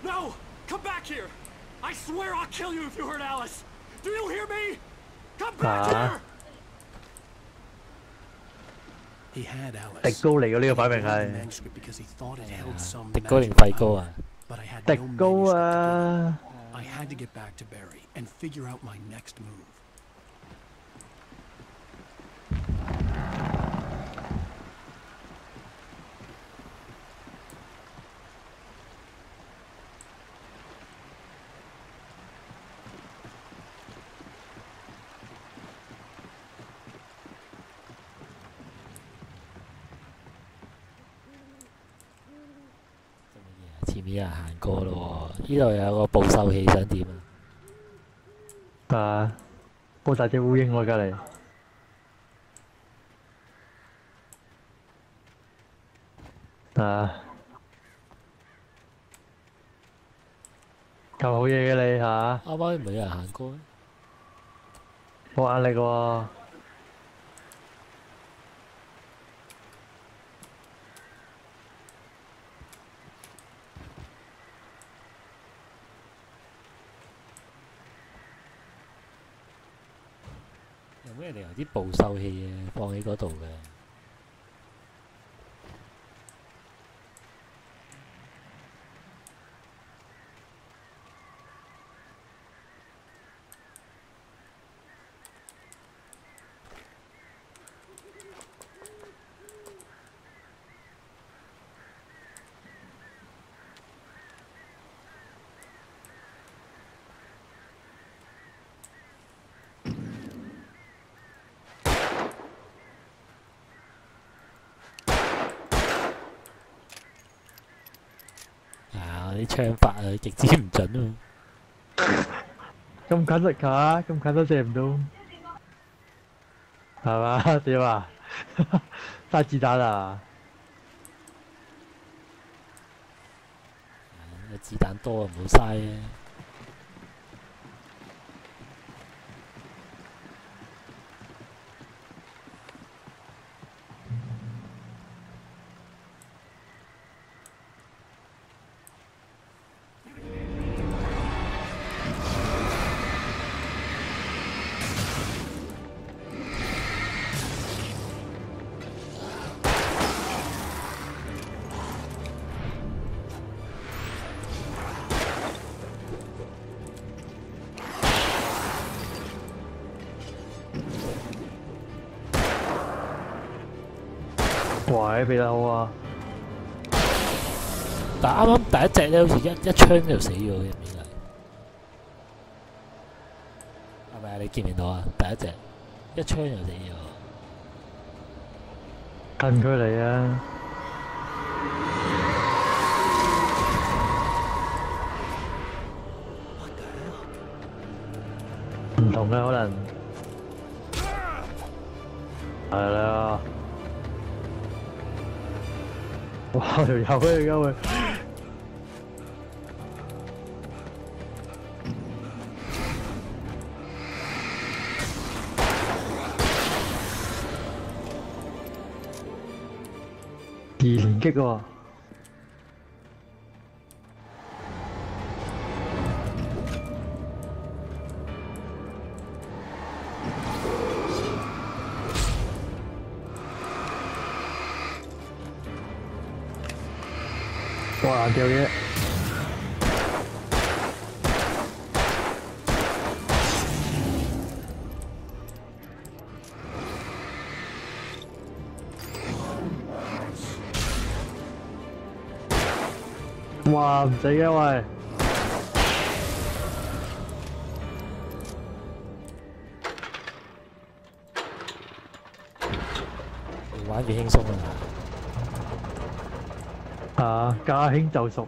No! Come back here! I swear I'll kill you if you hurt Alice! Do you hear me? Come back here! He had Alice. 迪高嚟嘅呢個擺明係。迪高定費高啊？迪高啊！ I had to get back to Barry and figure out my next move. 前面有人行過咯喎，呢度有個捕獸器，想點啊？啊！播晒隻烏蠅喎，隔離。啊！咁好嘢嘅你嚇？啱啱唔係有人行過咩？冇壓力喎。 有咩理由啲捕獸器放喺嗰度嘅？啲槍法啊，極之唔準啊！咁近力㗎，咁近都射唔到，係嘛？點啊？嘥子彈啊！子彈多啊，唔好嘥啊！喂，避得好啊！但啱啱第一隻咧，好似一槍就死咗入面係，係咪啊？你見唔見到啊？第一隻一槍就死咗。近距離啊！唔同嘅可能。係啦。 哇！條友嘅而家會，二連擊喎！哇！掉嘢。哇！唔死嘅喂。玩越輕鬆啊！ 啊！駕輕就熟。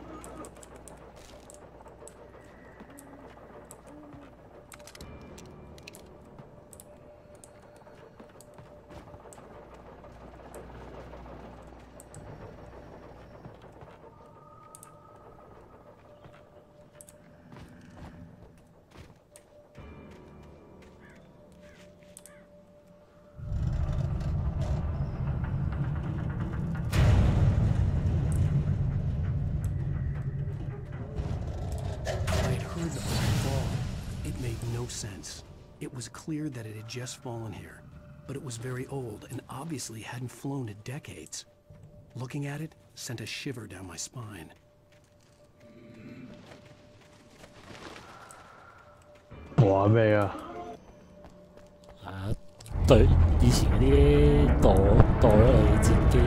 made no sense. It was clear that it had just fallen here, but it was very old and obviously hadn't flown in decades. Looking at it sent a shiver down my spine. 玩咩啊？對，以前嗰啲墮咗落去戰機。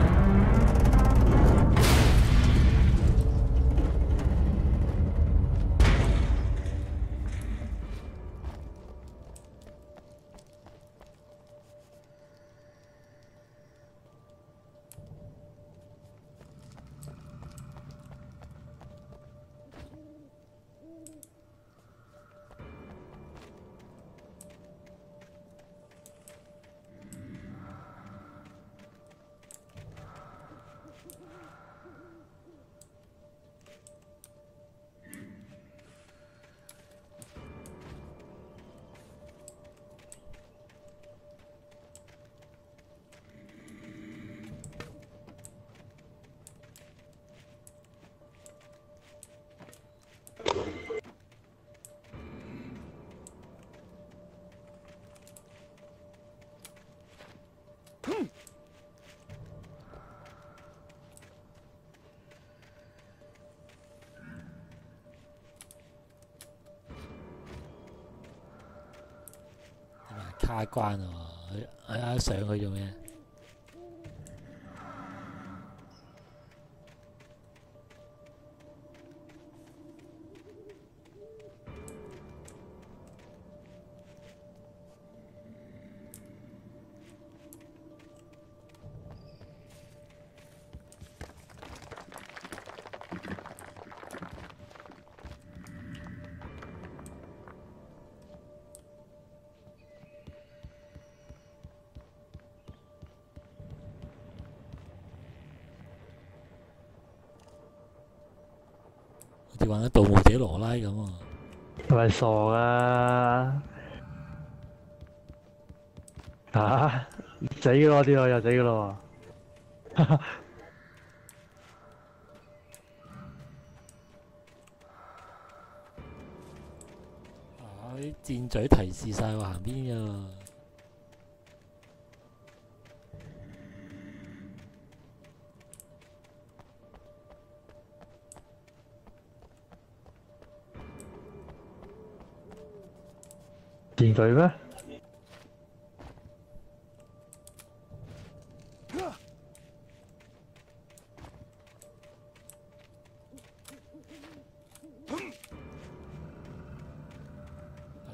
卡關啊！上去做咩？好似玩緊盜墓者羅拉咁啊！係咪傻啊？嚇！死嘅咯，啲又死嘅咯喎！啲箭嘴提示晒我行邊㗎。箭嘴咩？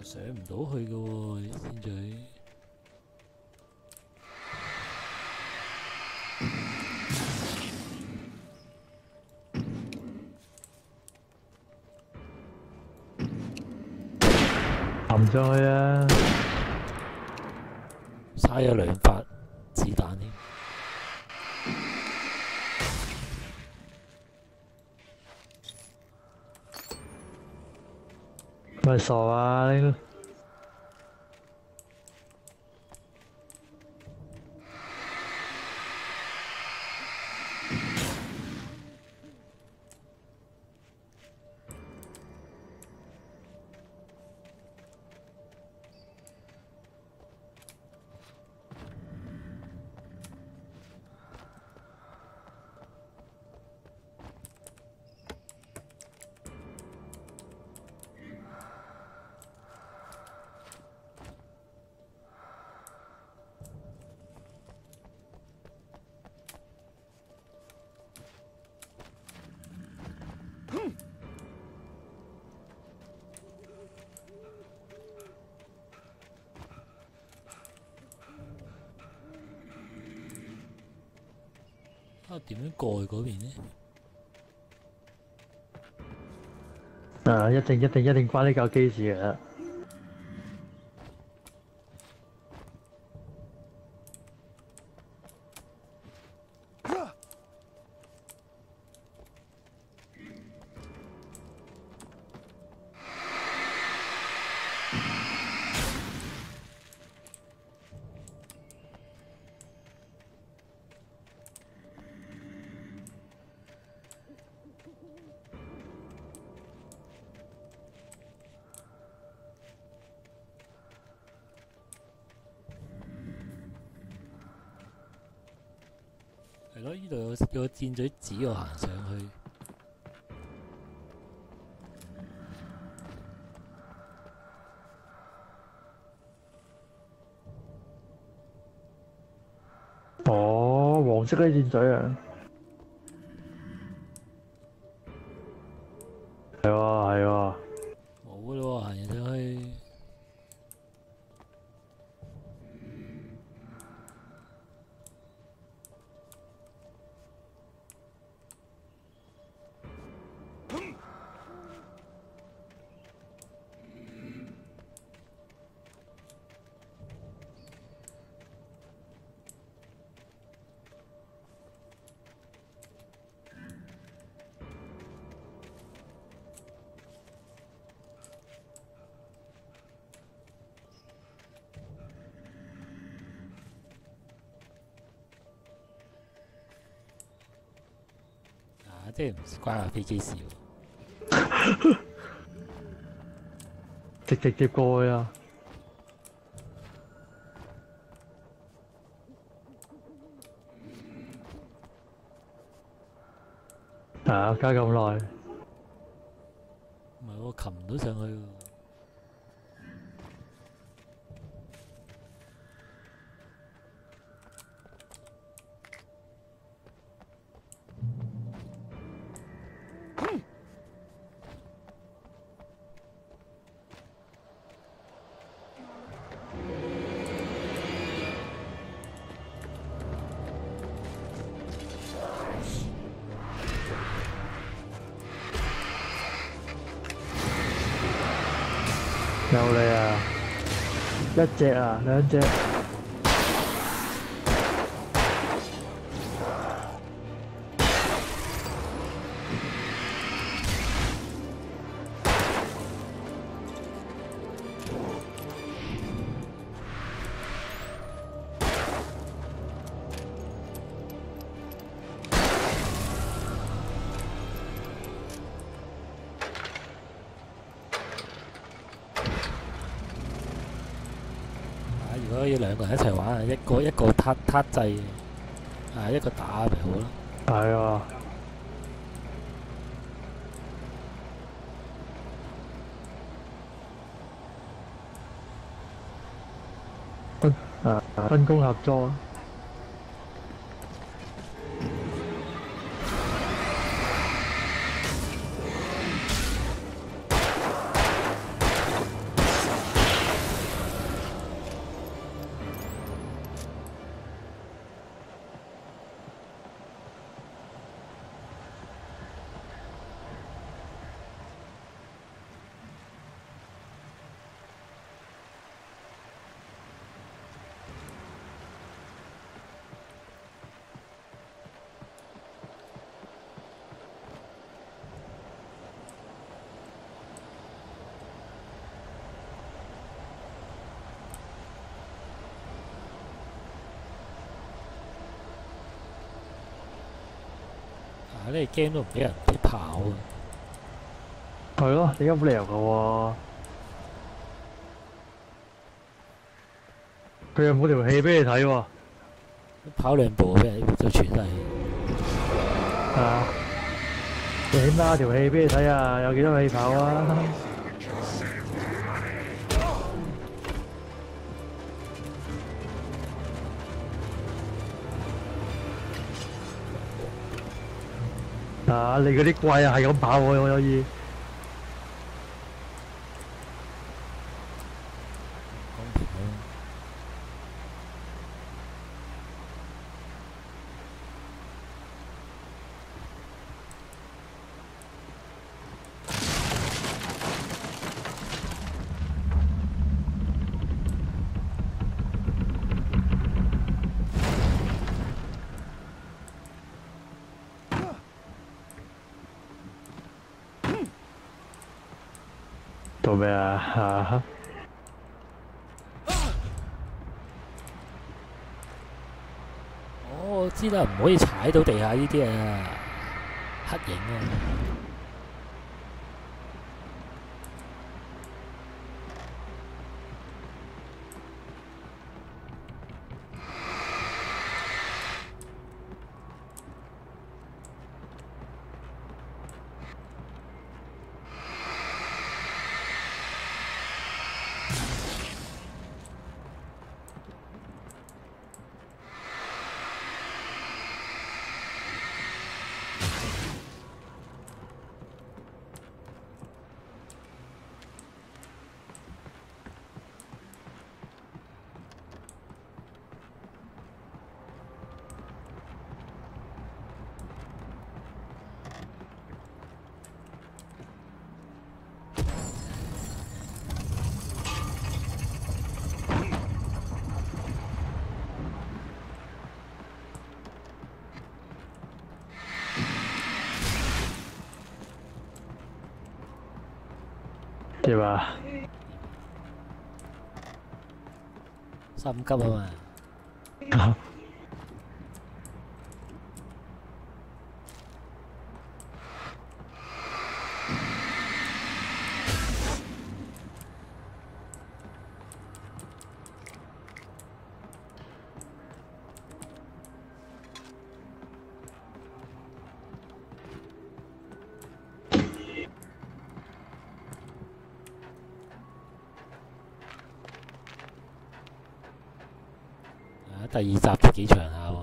上唔到去嘅喎，箭嘴。撳上去啊！嘥咗2發子彈添。咪傻啊！你點樣過去嗰邊呢？一定關呢架機事嘅。咯，呢度有個箭嘴指我行上去。哦，黃色嗰啲箭嘴啊！係喎係喎。冇噶咯喎，行上去。即係唔關下飛機事喎，直接過去啊！加咁耐，唔係我擒唔到上去喎。有你啊！一隻啊，兩隻。如果要兩個人一齊玩啊，一個撻掣，一個打咪好咯。係啊。分工合作。呢個 game 都唔俾人哋跑啊！係咯，點解冇理由嘅喎？佢又冇條氣俾你睇喎。跑兩步俾人就全晒氣。係啊，你起碼條氣俾你睇啊，有幾多氣跑啊？你嗰啲怪啊係咁跑喎，我可以。做咩啊？我知啦，唔可以踩到地下呢啲啊，黑影啊。點啊？心急啊嘛。第二集都幾長下喎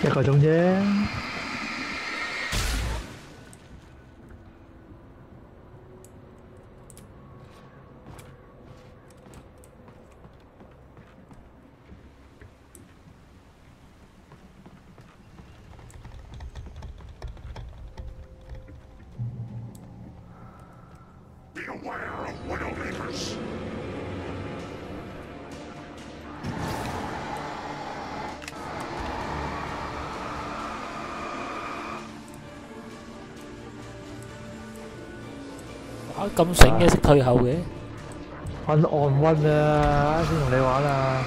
，1個鐘啫。咁醒嘅識退後嘅，on one 啊，啱先同你玩啊。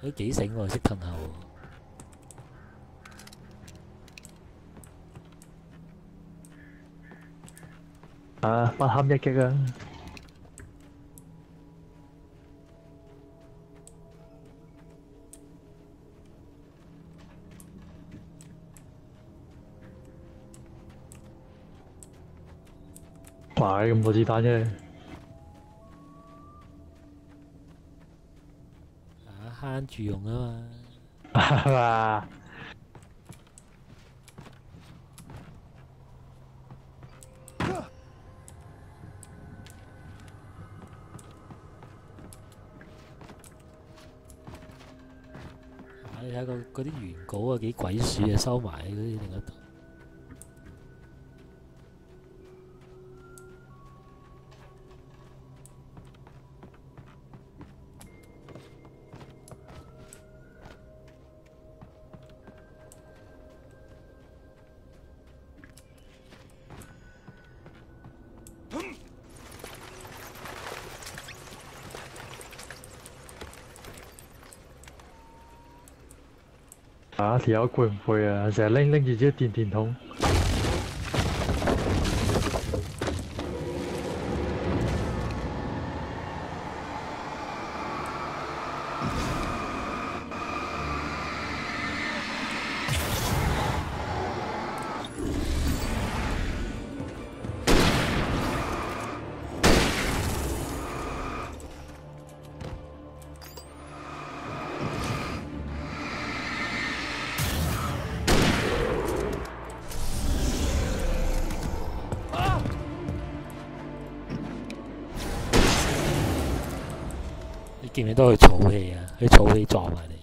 都幾醒喎，識退後。啊，不堪一擊啊！哇！咁多子彈啫，慳住用啊嘛，係嘛？你睇嗰啲原稿啊，幾鬼鼠啊，收埋喺嗰啲另一度。啊！條友攰唔攰啊？成日拎住支電筒。見唔見到佢儲氣啊？佢儲氣撞埋你。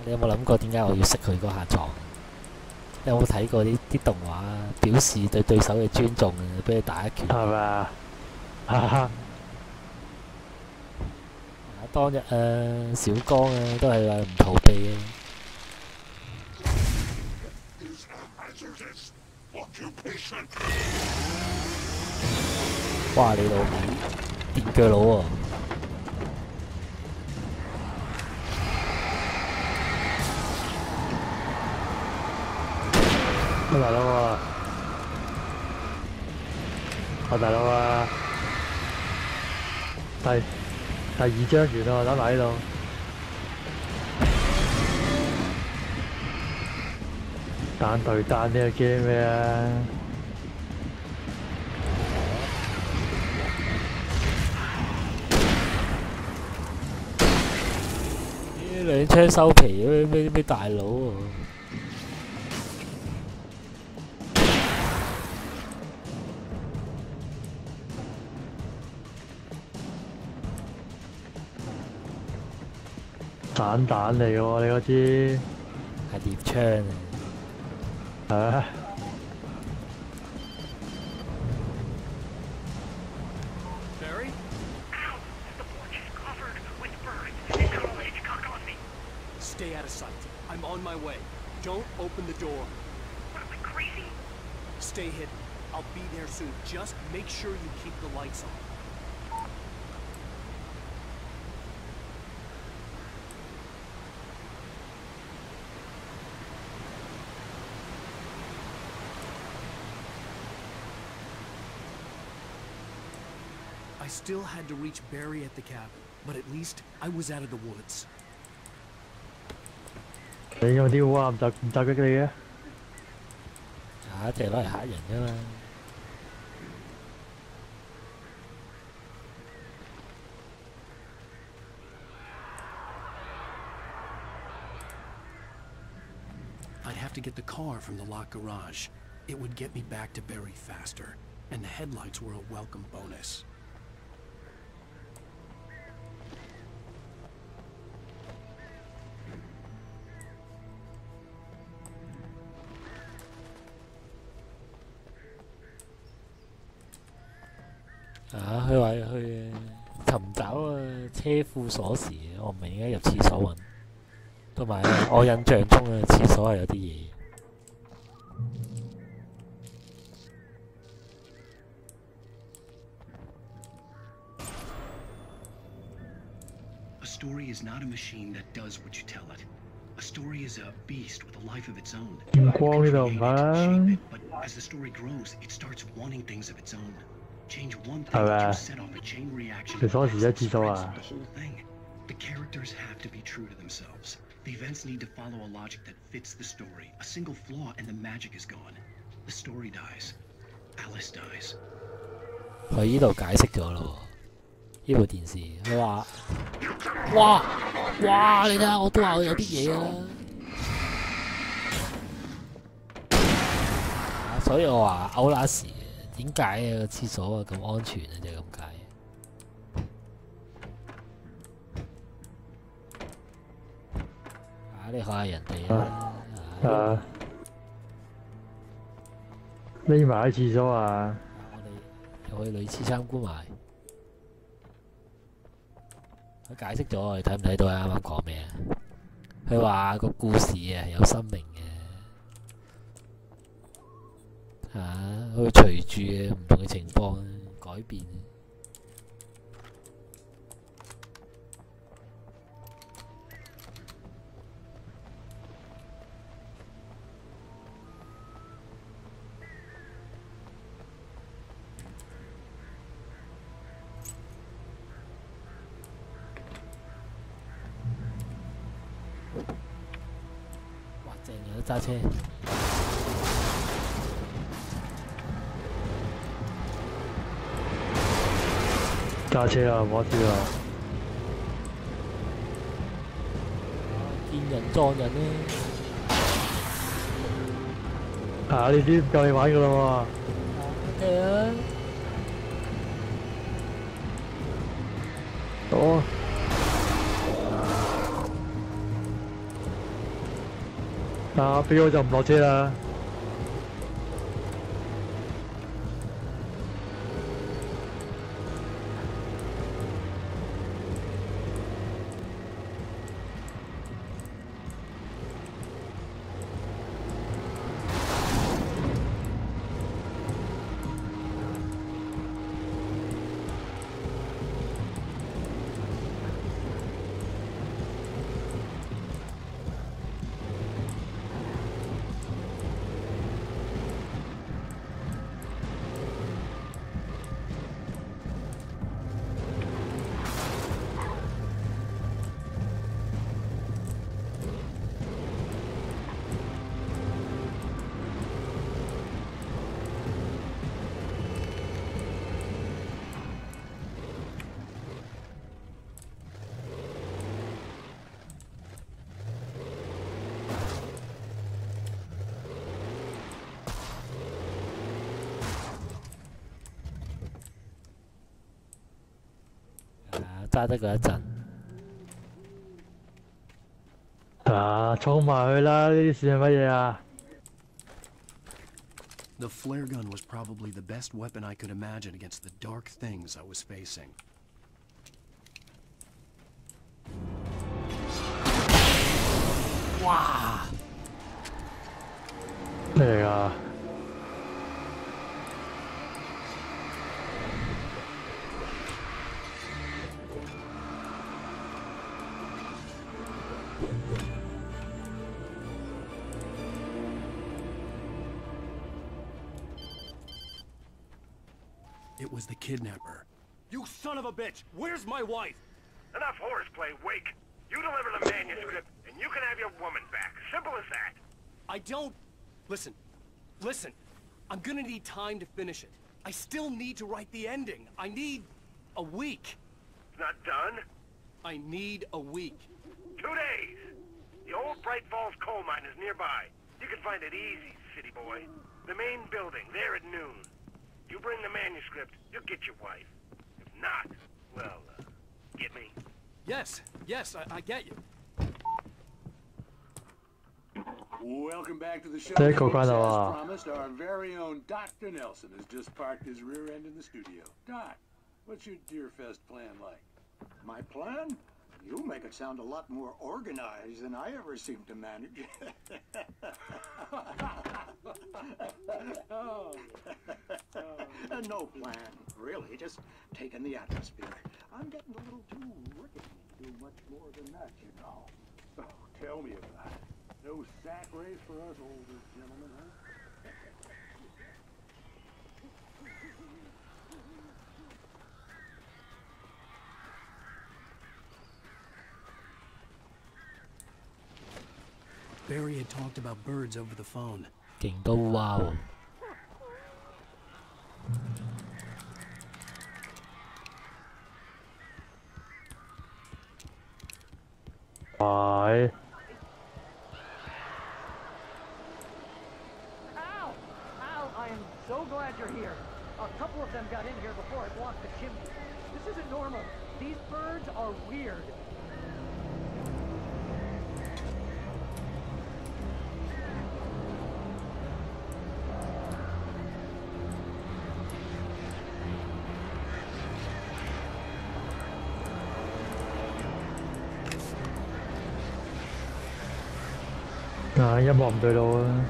你有冇諗過點解我要食佢嗰下撞？你有冇睇過啲動畫表示對對手嘅尊重啊？俾佢打一拳。係咪啊？哈哈。當日小江啊，都係話唔逃避啊。哇！你老味電鋸佬喎！我大佬啊！我大佬啊！第二張完啦，打埋喺度。單對單呢個 game 咩啊？呢兩槍收皮咩大佬喎！散彈嚟嘅喎，你嗰支係獵槍嚟。啊！ Stay out of sight. I'm on my way. Don't open the door. What am I, crazy? Stay hidden. I'll be there soon. Just make sure you keep the lights on. I still had to reach Barry at the cabin, but at least I was out of the woods. 你有啲烏鴉唔襲擊你嘅？啊，淨係攞嚟嚇人㗎嘛。I'd have to get the car from the locked garage. It would get me back to Barry faster, and the headlights were a welcome bonus.啊！佢話去尋找車庫鎖匙，我唔明點解入廁所揾。同埋我印象中嘅廁所係有啲嘢。A story is not a machine that does what you tell it. A story is a beast with a life of its own. 天光呢度唔係。 But as the story grows, it starts wanting things of its own. Change one thing to set off a chain reaction. 佢鎖匙喺廁所啊！ The whole thing. The characters have to be true to themselves. The events need to follow a logic that fits the story. A single flaw and the magic is gone. The story dies. Alice dies. 佢呢度解釋咗咯喎，呢部電視佢話：哇！你睇下，我都話我有啲嘢啊！所以我話歐拉士點解啊個廁所啊咁安全啊？就係咁解。你學下人哋啊！匿埋喺廁所啊！我哋又去女廁參觀埋。佢解釋咗，你睇唔睇到啊？啱啱講咩啊？佢話個故事啊有生命嘅，佢會隨住唔同嘅情況改變。哇！正有得揸車。揸車啊！我知啊！見人撞人咧！呢啲唔夠你玩噶啦喎！係啊！哦！俾我就唔落車啦。揸得佢一陣。啊，衝埋去啦！呢啲事係乜嘢啊？ The flare gun was probably the best weapon I could imagine against the dark things I was facing. Wow! 咩嚟㗎？ It was the kidnapper. You son of a bitch! Where's my wife? Enough horseplay, Wake. You deliver the manuscript, and you can have your woman back. Simple as that. I don't... Listen. Listen. I'm gonna need time to finish it. I still need to write the ending. I need... a week. It's not done? I need a week. 2 days. The old Bright Falls coal mine is nearby. You can find it easy, city boy. The main building, there at noon. You bring the manuscript, you'll get your wife. If not, well, get me? Yes, I get you. Welcome back to the show. Take a As look. promised, our very own Dr. Nelson has just parked his rear end in the studio. Doc, what's your Deerfest plan like? My plan? You make it sound a lot more organized than I ever seem to manage. No plan, really. Just taking the atmosphere. I'm getting a little too rickety to do much more than that, you know. Oh, tell me about it. No sack race for us older gentlemen, huh? Barry had talked about birds over the phone. 勁到哇喎！ 係。 Ow! Ow! I am so glad you're here. A couple of them got in here before I blocked the chimney. This isn't normal. These birds are weird.啊，音樂唔對路啊！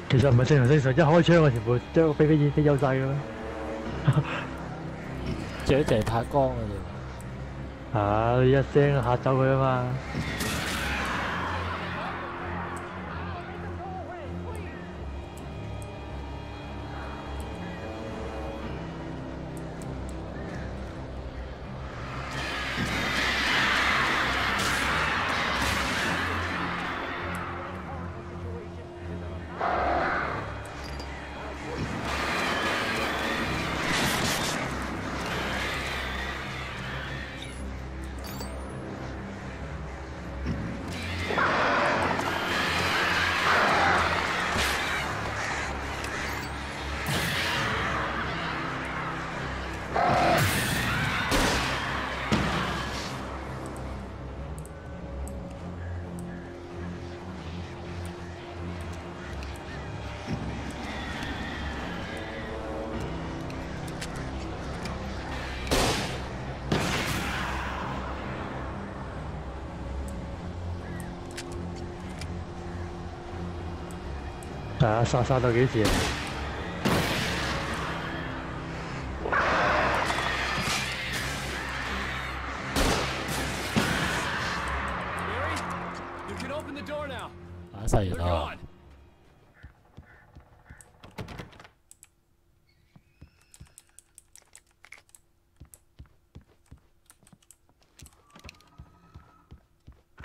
其實唔係正常，一開槍我全部將飛飛走晒嘅咩？最淨係拍光嘅啫。啊！一聲嚇走佢啊嘛！啊！殺到幾時啊？ 打晒完啦！ Barry,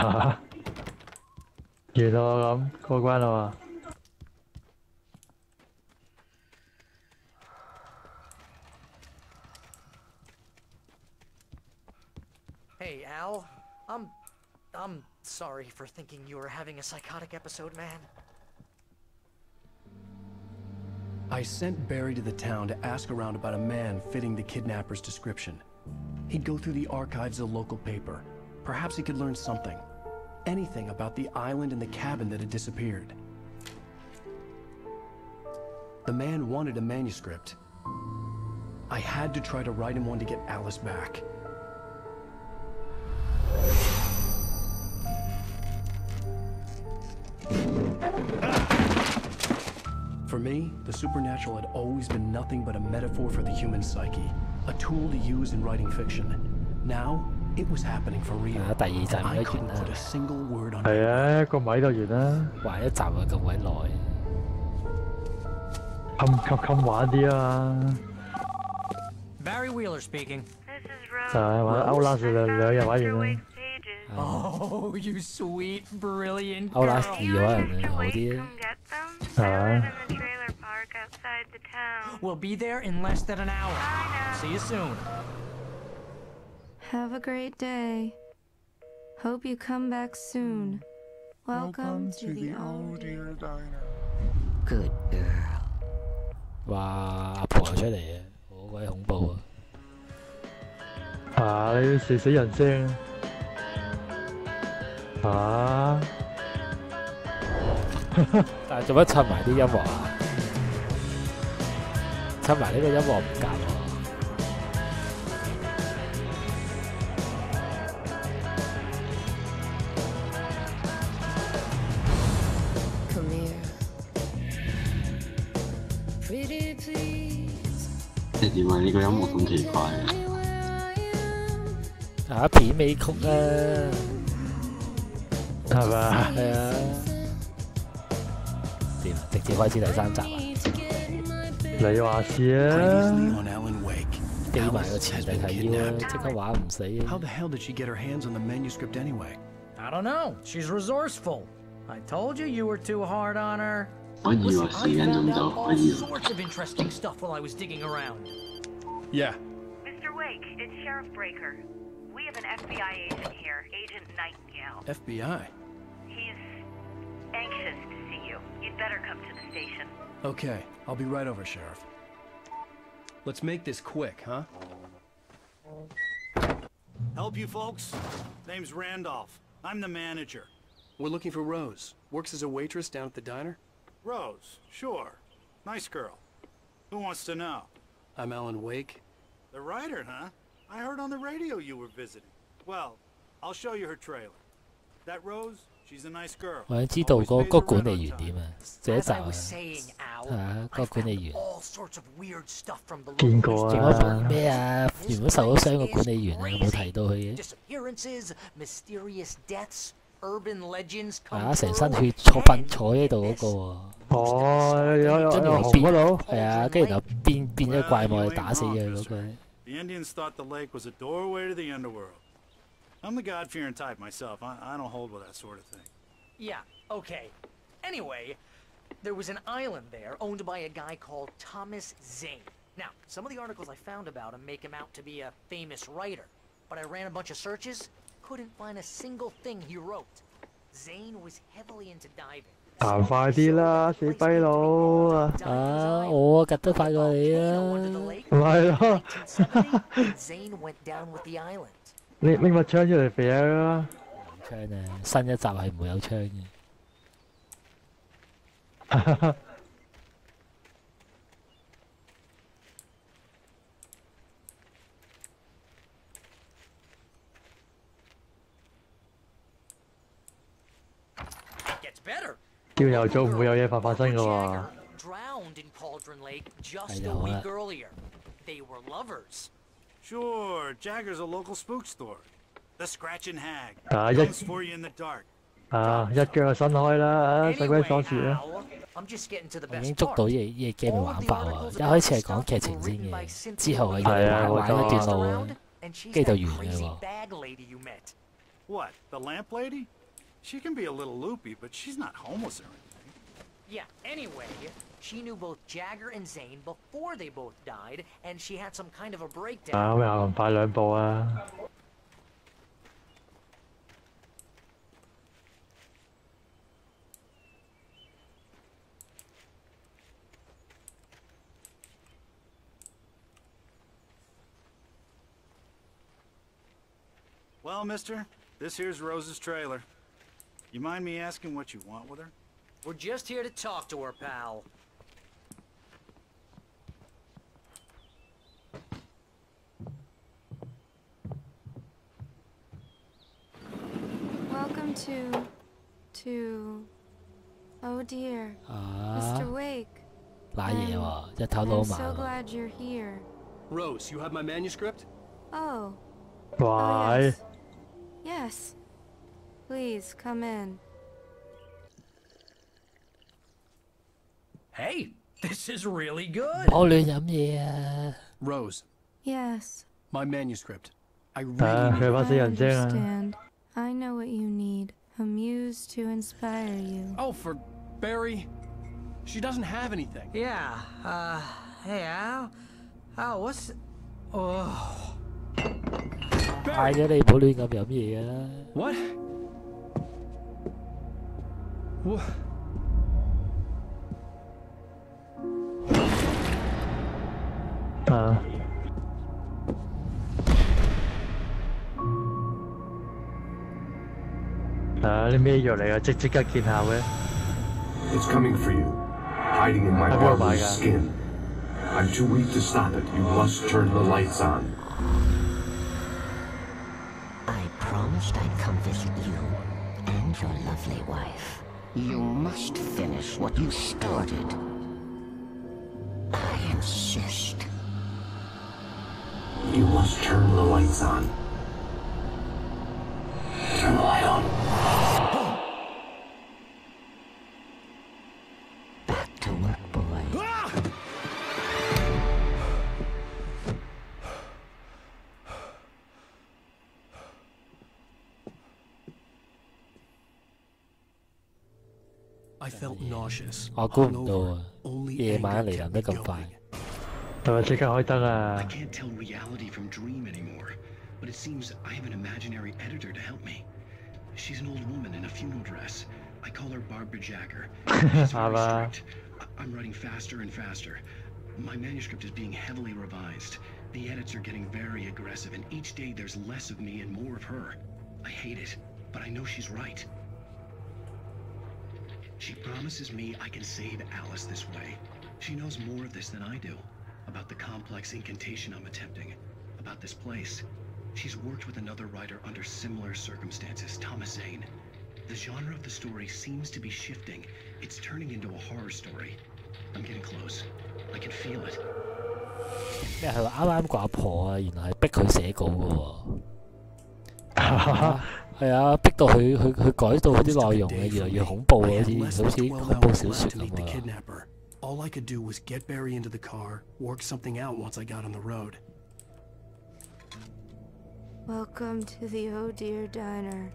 完啦咁過關啦嘛。Hey, Al. I'm sorry for thinking you were having a psychotic episode, man. I sent Barry to the town to ask around about a man fitting the kidnapper's description. He'd go through the archives of the local paper. Perhaps he could learn something. Anything about the island and the cabin that had disappeared. The man wanted a manuscript. I had to try to write him one to get Alice back. For me, the supernatural had always been nothing but a metaphor for the human psyche, a tool to use in writing fiction. Now, it was happening for real. I couldn't put a single word on it. 係啊，個咪就完啦。話一集啊咁鬼耐。冚玩啲啊嘛。Barry Wheeler speaking. 就係玩歐拉士兩日玩完啦。Oh, you sweet, brilliant girl. 歐拉士可能好啲啊。係啊。We'll be there in less than an hour. See you soon. Have a great day. Hope you come back soon. Welcome to the old dear diner. Good girl. 哇！阿婆出嚟啊，好鬼恐怖啊！啊！你死人聲啊！但係做乜襯埋啲音樂啊？襯埋呢個音樂唔夾喎。即係點啊？呢個音樂咁奇怪啊！片尾曲啊，係嘛？係啊。點啊？直接開始第3集啊？你話事啊？記埋個前定係要啊？即刻玩唔死啊 How the hell did she get her hands on the manuscript anyway? I don't know. She's resourceful. I told you you were too hard on her. 我以為時間用到可以。 All sorts of interesting stuff while I was digging around. Yeah. Mr. Wake, it's Sheriff Breaker. We have an FBI agent here, Agent Nightingale. FBI? He's anxious to see you. You'd better come to the station. Okay, I'll be right over, Sheriff. Let's make this quick, huh? Help you folks? Name's Randolph. I'm the manager. We're looking for Rose. Works as a waitress down at the diner? Rose, sure. Nice girl. Who wants to know? I'm Alan Wake. The writer, huh? I heard on the radio you were visiting. Well, I'll show you her trailer. That Rose, she's a nice girl. 我想知道個管理員點啊？這一集啊，係啊，個管理員見過啊？咩啊？原本受咗傷個管理員啊，有冇提到佢嘅？ Disappearances, mysterious deaths, urban legends. 係啊，成身血坐喺度嗰個喎。哦，有跟住紅變嗰度。係啊，跟住就變咗怪物去打死佢嗰個。 The Indians thought the lake was a doorway to the underworld. I'm the God-fearing type myself. I don't hold with that sort of thing. Yeah, okay. Anyway, there was an island there owned by a guy called Thomas Zane. Now, some of the articles I found about him make him out to be a famous writer, but I ran a bunch of searches, couldn't find a single thing he wrote. Zane was heavily into diving. 行快啲啦，死跛佬啊！啊，我趌得快過你啊！唔係咯， Zane went down with the island. 拎把槍出嚟射佢啦！槍啊，新一集係唔會有槍嘅。朝頭早唔會有嘢發生㗎喎。 Drowned in Cauldron Lake just a week earlier. They were lovers. Sure, Jagger's a local spook store. The Scratchin' Hag. 啊 Comes for you in the dark. 啊，一腳就伸開啦，使鬼鎖匙啊！ I'm just getting to the 已 best 經捉到嘢 game 嘅玩法喎，一開始係講劇情先嘅，之後係玩一段路啊，跟住就完嘅喎。What, the lamp lady? She can be a little loopy, but she's not homeless or anything. Yeah, anyway, she knew both Jagger and Zane before they both died, and she had some kind of a breakdown. 咁又快兩步啊！ Well, mister, this here's Rose's trailer. You mind me asking what you want with her? We're just here to talk to her, pal. Welcome to... Oh dear. Mr. Wake. 瀨嘢喎，一頭老 I'm 馬 so 喎。 glad you're here. Rose, you have my manuscript? Oh. 喂， Yes. Please, come in. Hey, this is really good. 我亂飲嘢啊！ Rose, Yes. my manuscript. I 佢 really 把死人精啊！ understand. I know what you need. A muse to inspire you. Oh, for Barry? She doesn't have anything. Yeah, hey, Al, what's... Oh... 嗌咗你唔好亂咁飲嘢啊！ What? What? 啊！啲咩藥嚟㗎？即刻見效嘅。 It's coming for you, hiding in my barber's skin. I'm too weak to stop it. You must turn the lights on. I promised I'd come visit you and your lovely wife. You must finish what you started. I insist. You must turn the lights on. Turn the light on. Back to work, boy. I felt nauseous. 我估唔到啊！夜晚嚟臨得咁快。係咪即刻開燈啊 I can't tell reality from dream anymore, but it seems I have an imaginary editor to help me. She's an old woman in a funeral dress. I call her Barbara Jagger. She's very strict. I'm writing faster and faster. My manuscript is being heavily revised. The edits are getting very aggressive, and each day there's less of me and more of her. I hate it, but I know she's right. She promises me I can save Alice this way. She knows more of this than I do. About the complex incantation I'm attempting. About this place. She's worked with another writer under similar circumstances, Thomas Zane. The genre of the story seems to be shifting. It's turning into a horror story. I'm getting close. I can feel it. 咩係話啱啱個阿婆啊？原來係逼佢寫稿嘅喎。係啊，逼到佢改到佢啲內容啊，越嚟越恐怖啊，好似恐怖小説咁啊。All I could do was get Barry into the car, work something out once I got on the road. Welcome to the Oh Dear Diner.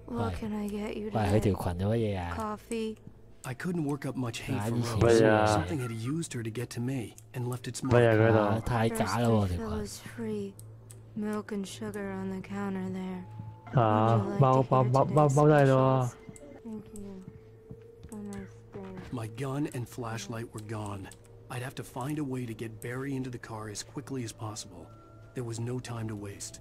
What can I get you 喂，佢條 today? 裙有乜嘢啊？ Coffee? I couldn't work up much hate for Nice. Rose. Yeah. Something had used her to get to me and left its mark. 太假啦喎 First 條 refill 裙。 is free. Milk and sugar on the counter there. 啊！踎低喺度啊！ Thank you. A nice day. My gun and flashlight were gone. I'd have to find a way to get Barry into the car as quickly as possible. There was no time to waste.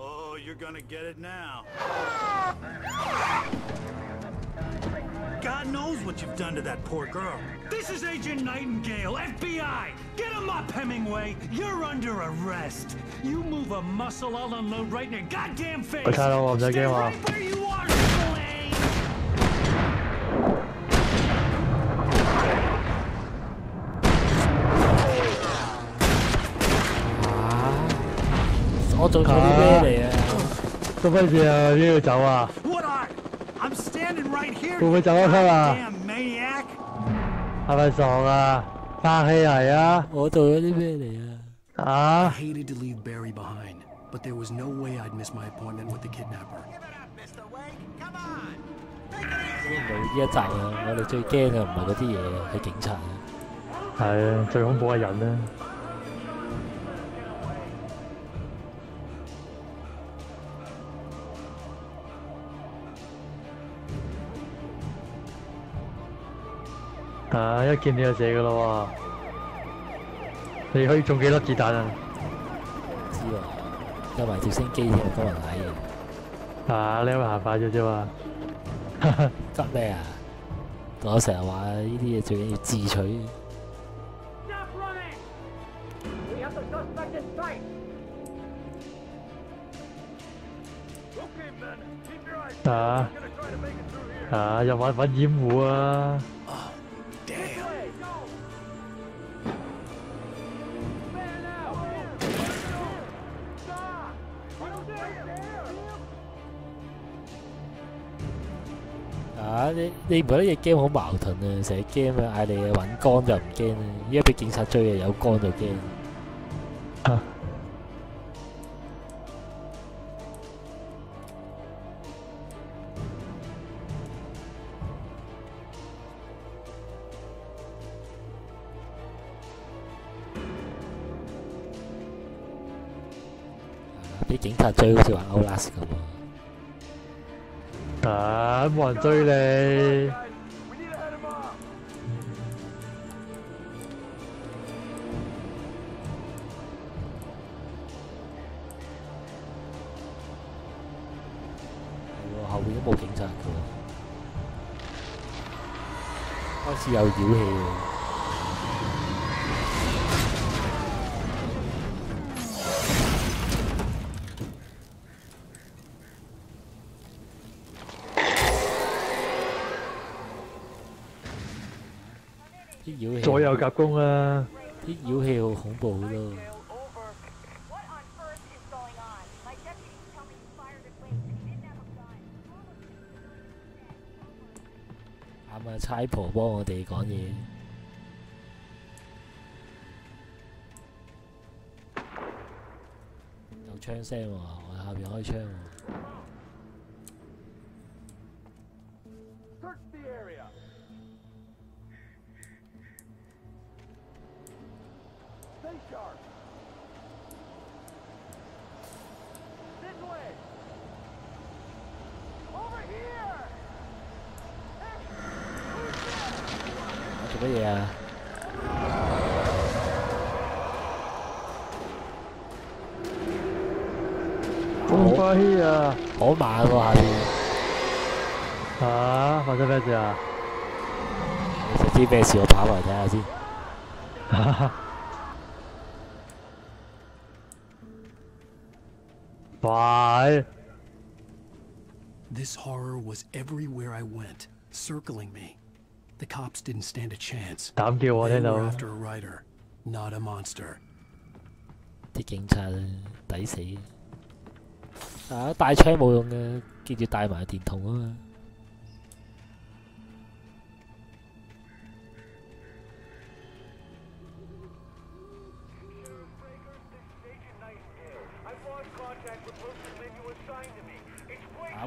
Oh, you're gonna get it now. God knows what you've done to that poor girl. This is Agent Nightingale, FBI! Get him up, Hemingway! You're under arrest! You move a muscle, I'll unload right in your goddamn face! 我睇到我唔使驚喎。 Stay right where you are, Slade! 我做咗啲咩嚟啊？都費事啊！邊度走啊？ I'm standing right here. 會唔會走得出啊？ Damn maniac! 係咪傻啊？拍戲嚟啊！我做咗啲咩嚟啊？啊 I hated to leave Barry behind, but there was no way I'd miss my appointment with the kidnapper. 冇呢一集啊！我哋最驚嘅唔係嗰啲嘢，係警察。係啊，最恐怖嘅人啦。啊！一見你就射噶咯喎，你可以中幾粒子彈啊？知喎，有埋直升機添，今日睇嘢。啊！你因為行快咗啫嘛。急咩啊？我成日話呢啲嘢最緊要自取。又揾掩護啊！你唔覺得隻 game 好矛盾啊？成日 game 嗌你揾杆就唔驚啊，依家俾警察追啊，有杆就驚。俾警察追好似玩 Outlast 咁喎。冇人追你。後邊都冇警察嘅喎，開始有妖氣喎。左右夾攻啊！啲妖氣好恐怖好多。啱啊！差婆幫我哋講嘢。有槍聲喎，我下邊開槍喎。做乜嘢啊？咁快啊！好慢喎下邊。嚇！發生咩事啊？你就知咩事？我跑埋睇下先。快 This horror was everywhere I went, circling me. The cops didn't stand a chance. 膽叫我聽到。They were after a writer, not a monster. 啲警察抵死。帶槍冇用嘅，記住帶埋電筒啊嘛。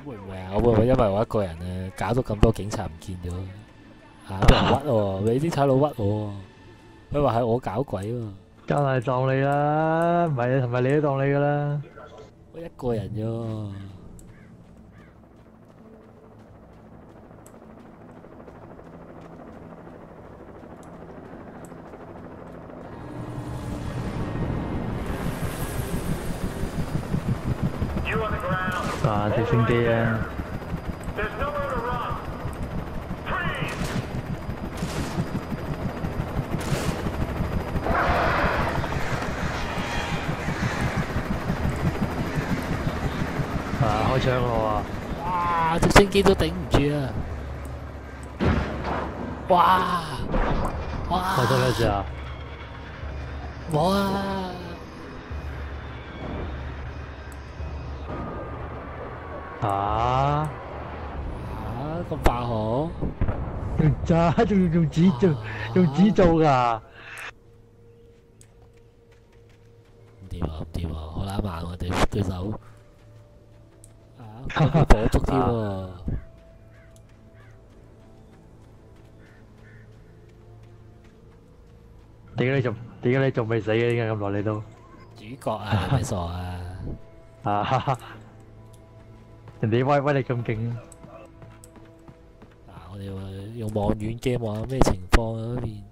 會唔會啊？會唔會因為我一個人啊，搞到咁多警察唔見咗？俾人屈喎，俾啲差佬屈我喎。佢話係我搞鬼喎。梗係當你啦，唔係同埋你都當你噶啦。我一個人啫喎。直升機啊！開槍咯喎！哇！直升機都頂唔住啊！哇！發生咩事啊？冇啊！咁爆好？用渣，仲用紙做㗎？唔掂啊！唔掂啊！好撚慢喎，對手。火燭添喎。點解你仲未死嘅？點解咁耐你都？主角啊，你咪傻啊！人哋威力咁勁。我哋話用望遠鏡望下咩情況啊嗰邊。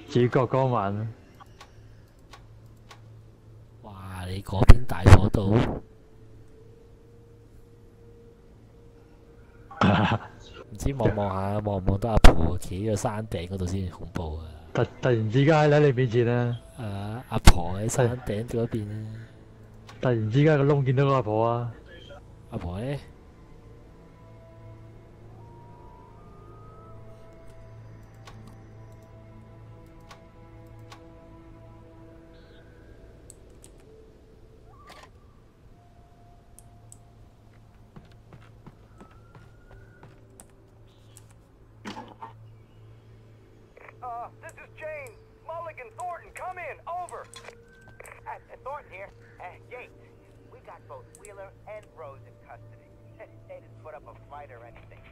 主角光環啊！哇！你嗰邊大火島。唔知望下，望唔望到阿婆企喺個山頂嗰度先恐怖啊！突然之間喺你面前啊！阿婆喺山頂嗰邊啊！突然之間個窿見到個阿婆啊！阿婆咧？This is James. Mulligan, Thornton, come in. Over. Thornton here. James, we got both Wheeler and Rose in custody. They didn't put up a fight or anything.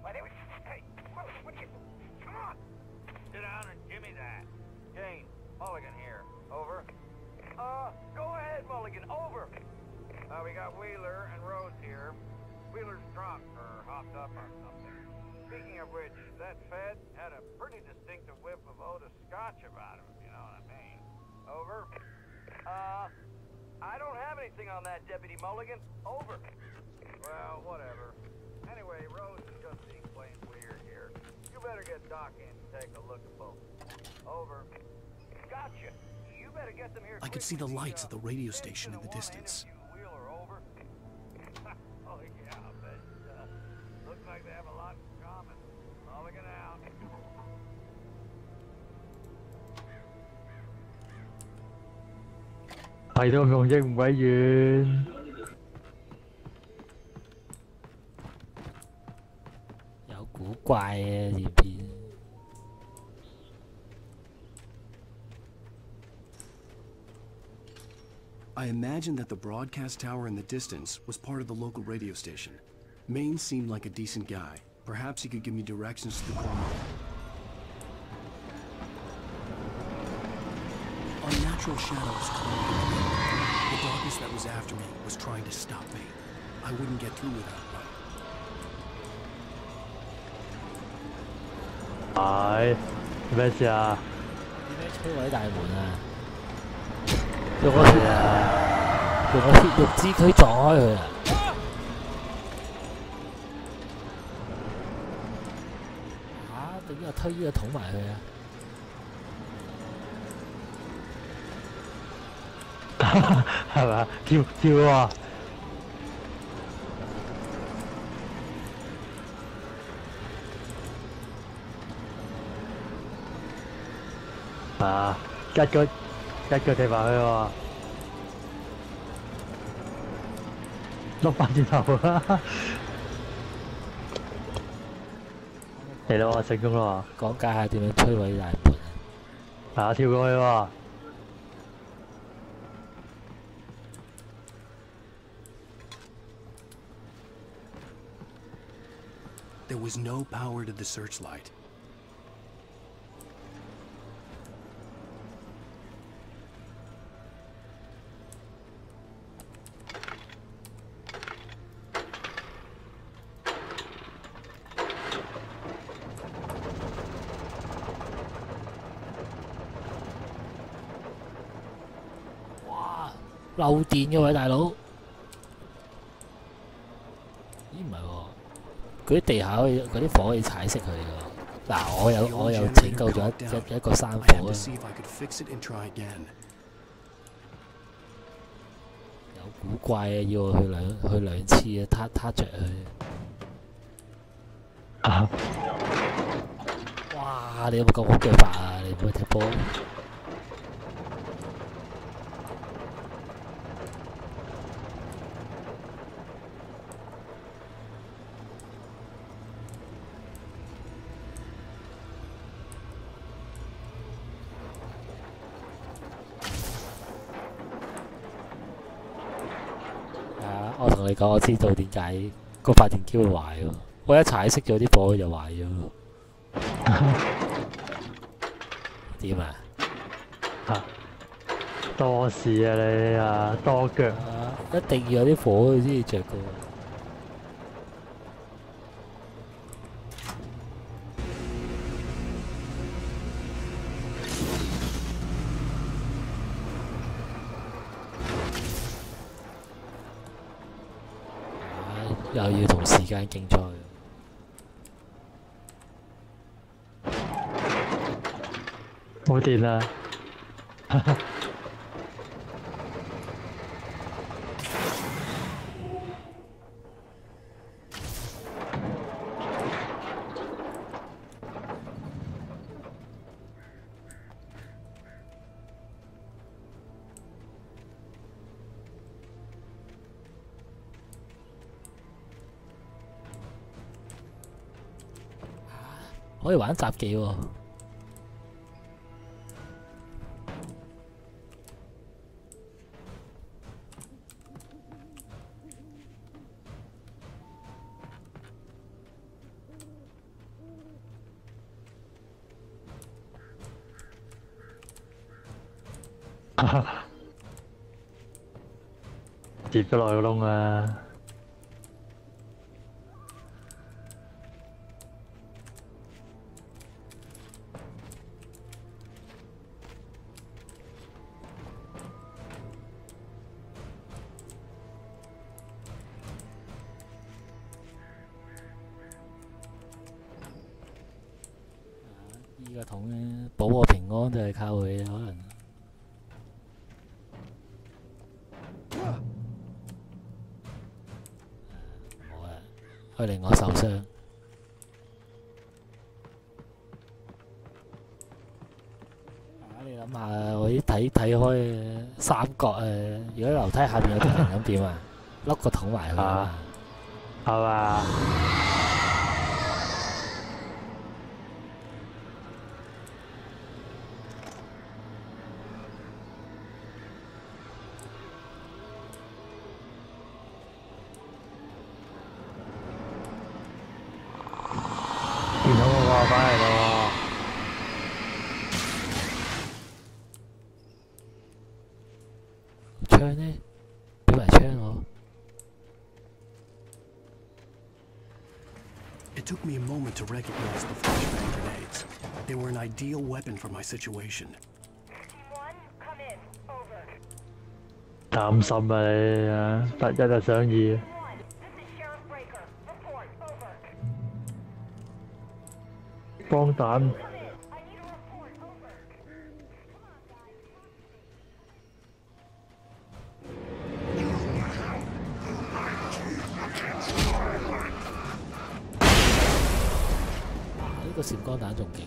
Why, they were... Hey, what are you... Come on. Sit down and give me that. James, Mulligan here. Over. Go ahead, Mulligan. Over. We got Wheeler and Rose here. Wheeler's drunk or hopped up or something. Speaking of which, that Fed had a pretty distinctive whiff of Otis Scotch about him, if you know what I mean. Over. I don't have anything on that, Deputy Mulligan. Over. Well, whatever. Anyway, Rose is just being plain weird here. You better get Doc in and take a look at both. Over. Gotcha. You better get them here. I could see the lights at the radio station in the distance. Over. Oh, yeah, but looks like they have a lot in common. Mulligan out. 係都用益唔鬼遠。有古怪嘅條片。I imagined that the broadcast tower in the distance was part of the local radio station. Maine seemed like a decent guy. Perhaps he could give me directions to the corner. Our natural shadow was calling me. The darkness that was after me was trying to stop me. I wouldn't get through without light. 係咩事啊？點解摧毀大門啊？用個血肉之軀撞開佢啊！點解推呢個桶埋佢啊？係咪啊？跳啊！一腳踢埋佢喎，碌翻轉頭啦！嚟咯，成功咯！講解下點樣摧毀大門啊！跳過去喎！ There was no power to the searchlight. Wow, 漏電嘅位大佬，咦唔係喎？ 嗰啲地下可以，嗰啲火可以踩熄佢㗎。嗱，我又拯救咗一個山火啊！有古怪啊，要我去兩次啊，撻着佢。啊！哇！你有冇咁好腳法啊？你唔會踢波？ Hey, 同你講，我知道點解個發電機會壞喎。我一踩熄咗啲火，佢就壞咗。點啊？嚇！多事啊你啊，多腳啊！一定要有啲火佢先至着嘅。又要同時間競賽。冇電啦！可以玩雜技喎。跌咗落個窿啊！依個桶咧，保我平安就係靠佢可能。冇啊，佢令我受傷。你諗下，我啲睇開三角如果樓梯下面有啲人咁點啊？笠個桶埋佢啊！係嘛？見到我話翻嚟咯喎！槍呢？俾埋槍我。It took me a moment to recognize the flashbang grenades. They were an ideal weapon for my situation. 擔心啊你啊，得一就想二。光彈。呢個閃光彈仲勁喎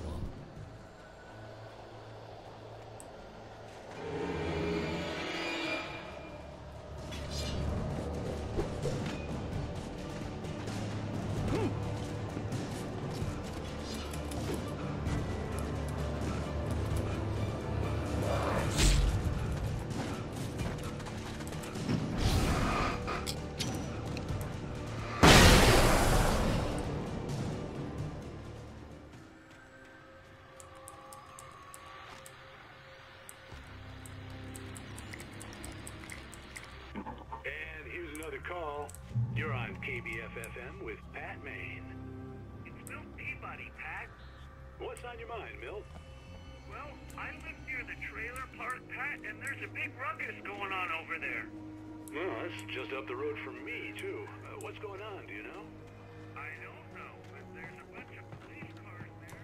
！Call. You're on KBF-FM with Pat Maine. It's Milt Peabody, Pat. What's on your mind, Milt? Well, I live near the trailer park, Pat, and there's a big ruckus going on over there. Well, that's just up the road from me, too. What's going on, do you know? I don't know, but there's a bunch of police cars there.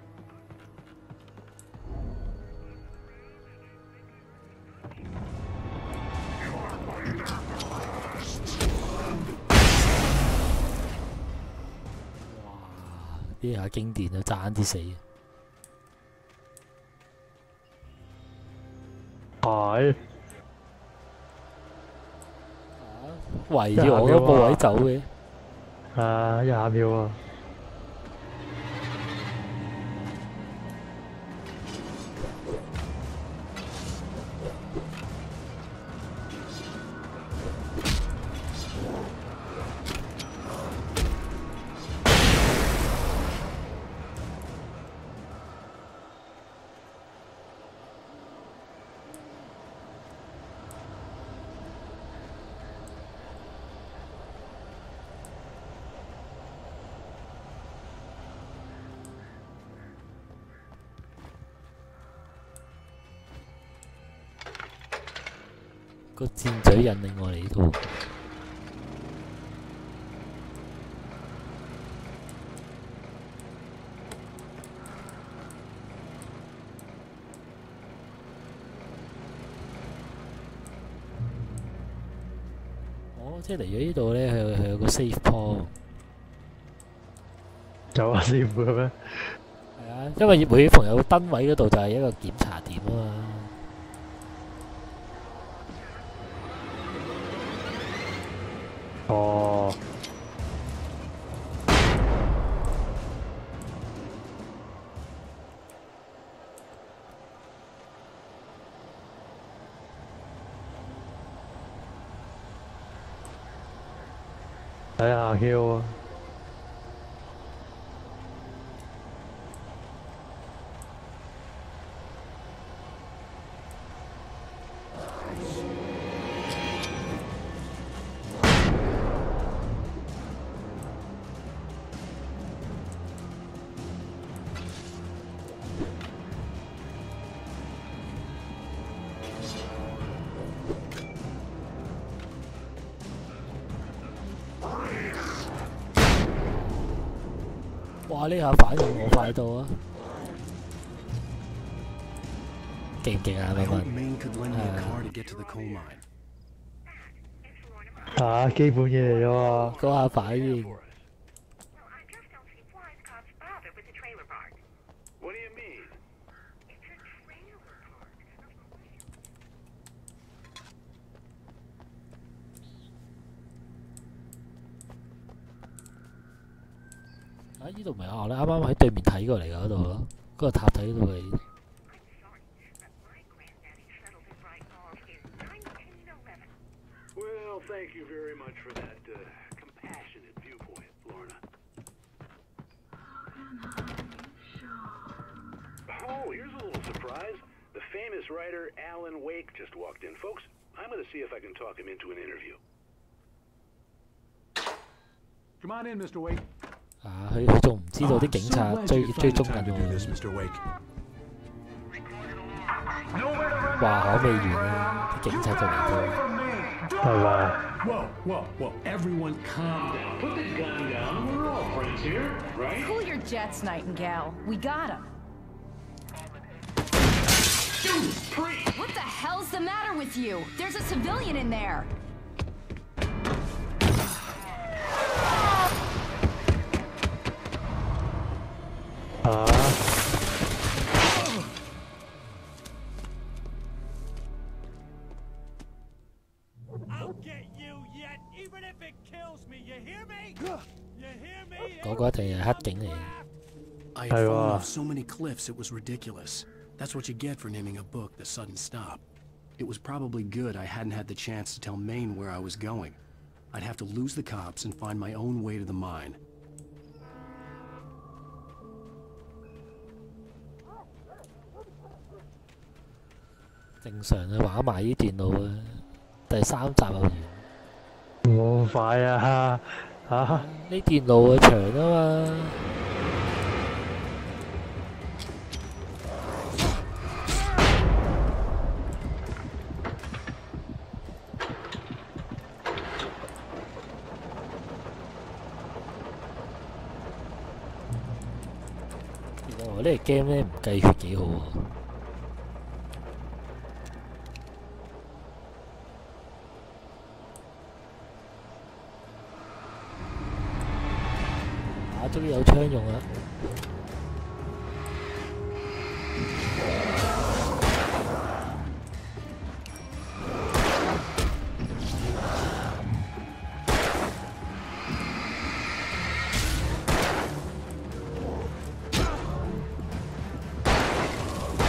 呢下經典啊，爭啲死。係。圍住我都冇位走嘅。20秒啊！個箭嘴引領我嚟呢度。即係嚟咗呢度咧，係有個 save point。有啊，save 嘅咩？係啊，因為每逢有燈位嗰度就係一個檢查點啊嘛。哦。睇下 Q 啊！哇！呢下反應我快到啊！勁唔勁啊？問問。基本嘢嚟啫嘛。嗰下反應。呢度唔係我咧，啱啱喺對面睇過嚟㗎嗰度咯，嗰個塔睇到嚟。Well, thank you very much for that compassionate viewpoint, Lorna. Oh, here's a little surprise. The famous writer Alan Wake just walked in. Folks, I'm going to see if I can talk him into an interview. Come on in, Mr. Wake. 佢仲唔知道啲警察追蹤緊我。話口未完啊，啲警察就嚟到。係咪？ Whoa, everyone calm down. Put the gun down. We're all friends here, right? Cool your jets, Nightingale. We got him. What the hell's the matter with you? There's a civilian in there. I'll get you yet, even if it kills me. You hear me? You hear me? 嗰個一定係黑警嚟。I had fallen off so many cliffs it was ridiculous. That's what you get for naming a book The Sudden Stop. It was probably good I hadn't had the chance to tell Maine where I was going. I'd have to lose the cops and find my own way to the mine. 正常啊，玩埋呢段路啊，第3集就完。冇咁快啊！呢段路啊長啊嘛。其實我呢個 game 咧唔計血幾好喎。終於有槍用啦！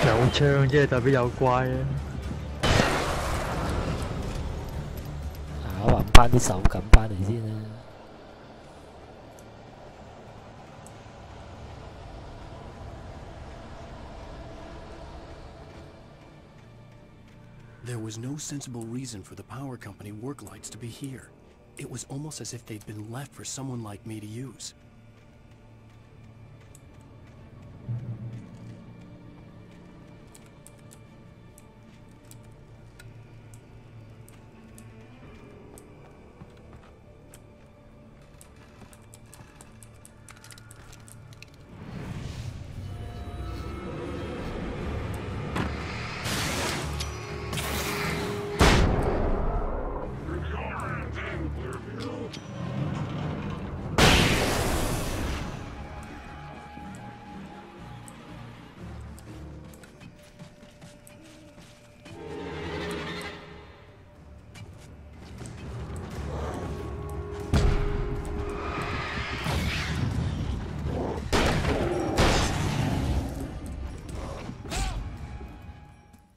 有槍即係代表有怪啊！我揾翻啲手感翻嚟先啦。There was no sensible reason for the power company work lights to be here. It was almost as if they'd been left for someone like me to use.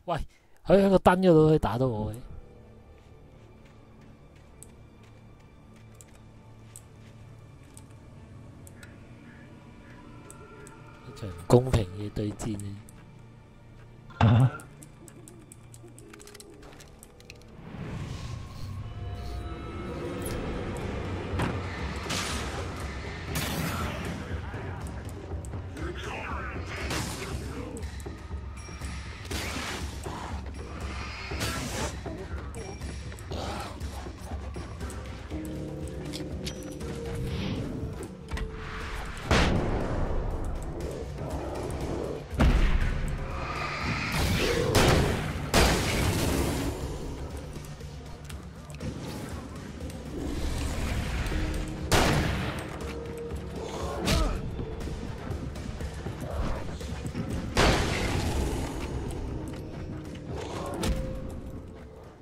喂，喺個燈嗰度可以打到我嘅。一場公平嘅對戰呢。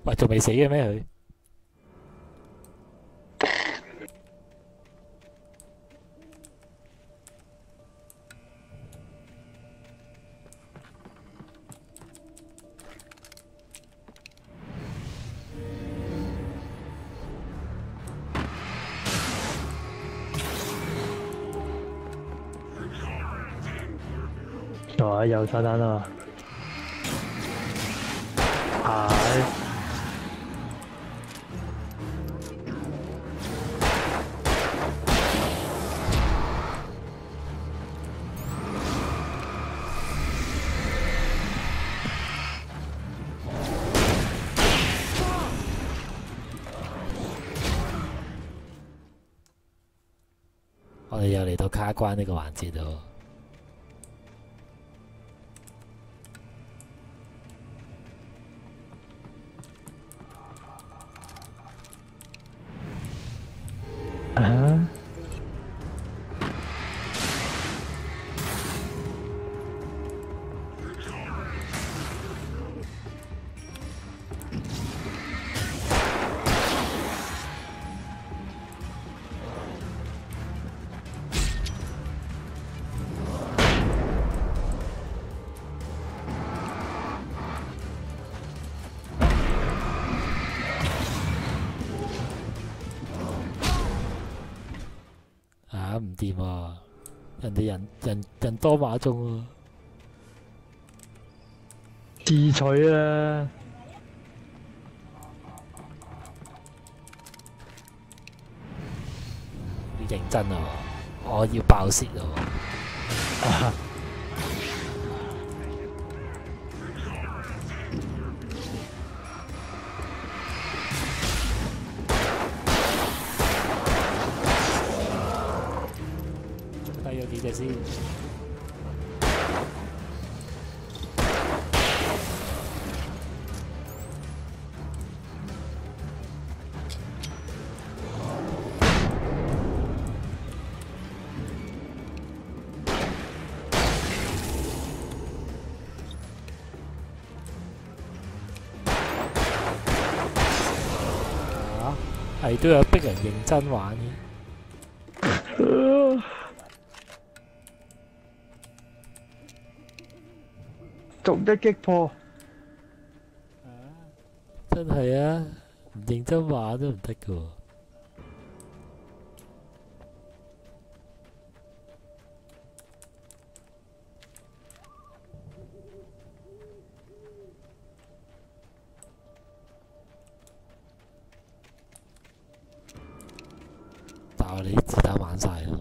喂，仲未死嘅咩佢？哇！又炸彈啦！係。我哋又嚟到卡關呢個環節咯。唔掂啊！人哋人多馬眾啊！自取啊！要認真啊！我要爆蝕啊！有幾隻先？啊，係都有逼人認真玩嘅。逐一擊破，真係啊！唔認真玩都唔得㗎喎。但係我哋啲子彈玩晒啦。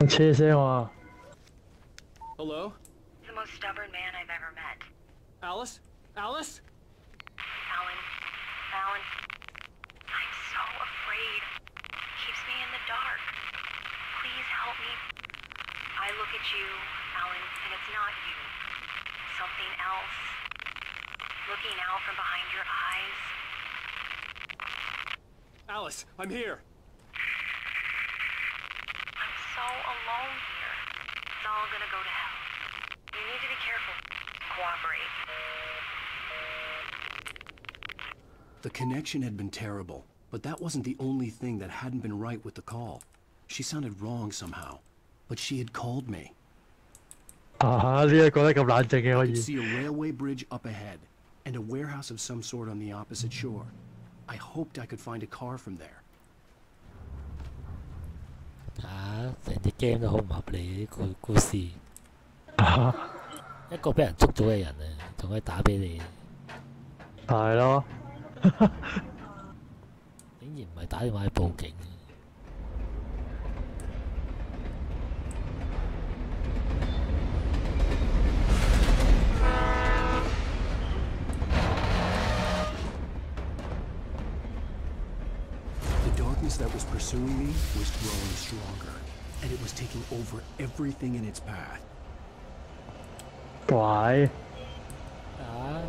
車聲啊 Hello? The most stubborn man I've ever met. Alice? Alice? Alan. I'm so afraid. Keeps me in the dark. Please help me. I look at you, Alan, and it's not you. Something else. Looking out from behind your eyes. Alice, I'm here. I'm so alone here. It's all gonna go to hell. You need to be careful. Cooperate. The connection had been terrible, but that wasn't the only thing that hadn't been right with the call. She sounded wrong somehow, but she had called me. I could see a railway bridge up ahead, and a warehouse of some sort on the opposite shore. I hoped I could find a car from there. 成隻 game 都好唔合理故事。一個俾人捉咗嘅人啊，仲可以打俾你。係咯。竟然唔係打電話去報警。That was pursuing me was growing stronger, and it was taking over everything in its path. 怪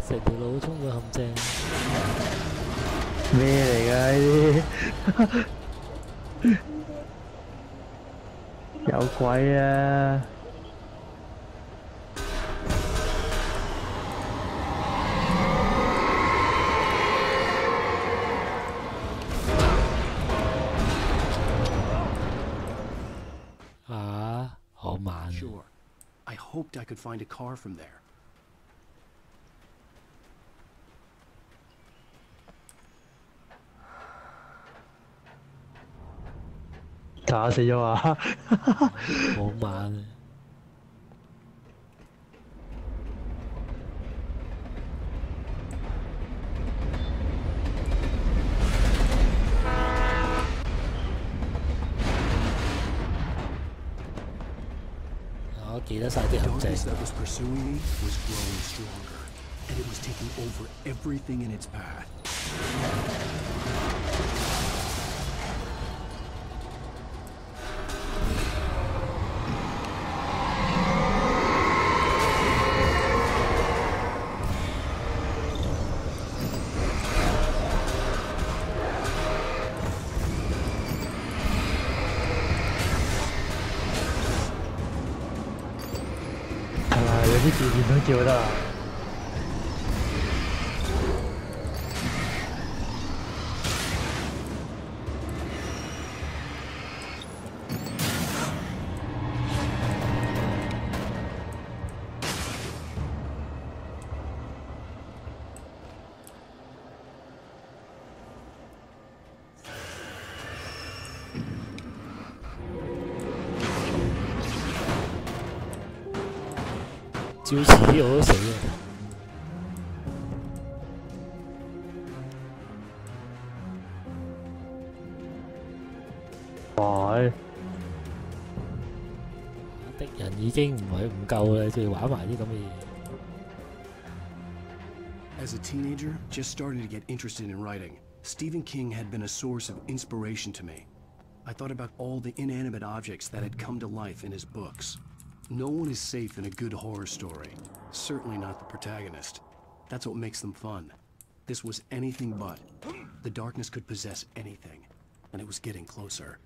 成條路衝咗陷阱。咩嚟㗎呢啲？有鬼啊！好慢。Sure, I hoped I could find a car from there. 打死咗啊！好慢。我記得晒啲陷阱。That was pursuing me was growing stronger, and it was taking over everything in its path. 啲字電筒照得啦。照遲啲我都死啊！敵人已經唔夠啦，仲要玩埋啲咁嘅嘢。As a teenager, just starting to get interested in writing, Stephen King had been a source of inspiration to me. I thought about all the inanimate objects that had come to life in his books. No one is safe in a good horror story. Certainly not the protagonist. That's what makes them fun. This was anything but. The darkness could possess anything, and it was getting closer.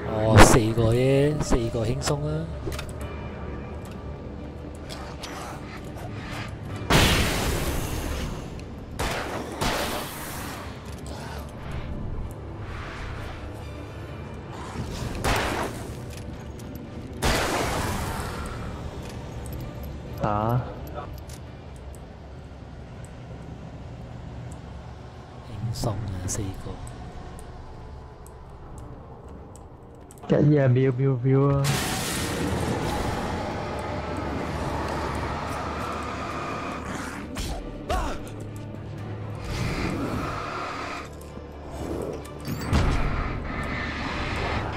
Oh, 4個啫，4個輕鬆啦。輕鬆啊，4個。一嘢秒秒秒啊！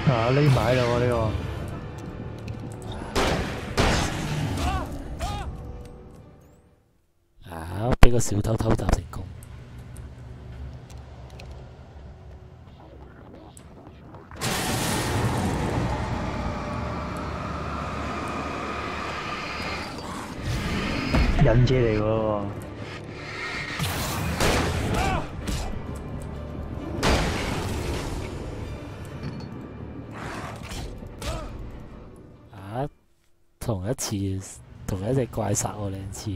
啊，匿埋啦喎呢個。啊！俾個小偷偷襲成功。忍者嚟喎。啊！同一隻怪殺我2次。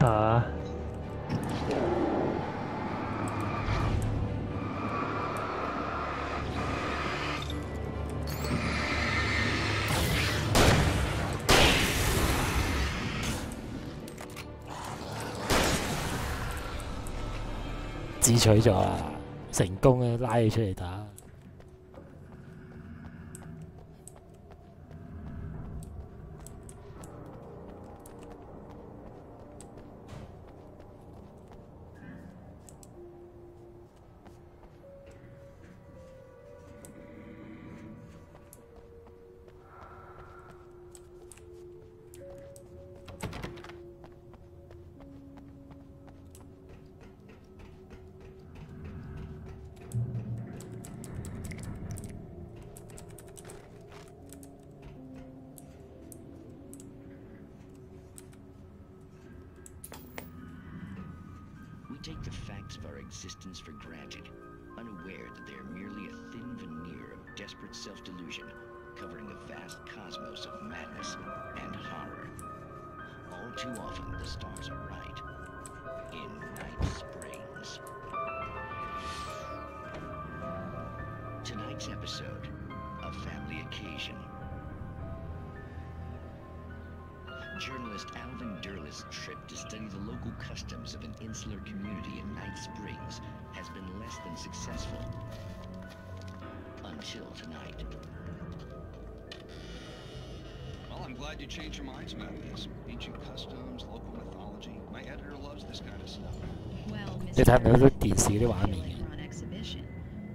啊！智取咗啦，成功啊！拉佢出嚟打。Take the facts of our existence for granted, unaware that they are merely a thin veneer of desperate self-delusion, covering a vast cosmos of madness and horror. All too often, the stars are right. In Night Springs. Tonight's episode, a family occasion. Journalist Alvin Durl's trip to study the local customs of an insular community in Night Springs has been less than successful. Until tonight. Well, I'm glad you changed your minds about this. Ancient customs, local mythology. My editor loves this kind of stuff. Well, 你睇唔睇到電視嗰啲畫面嘅？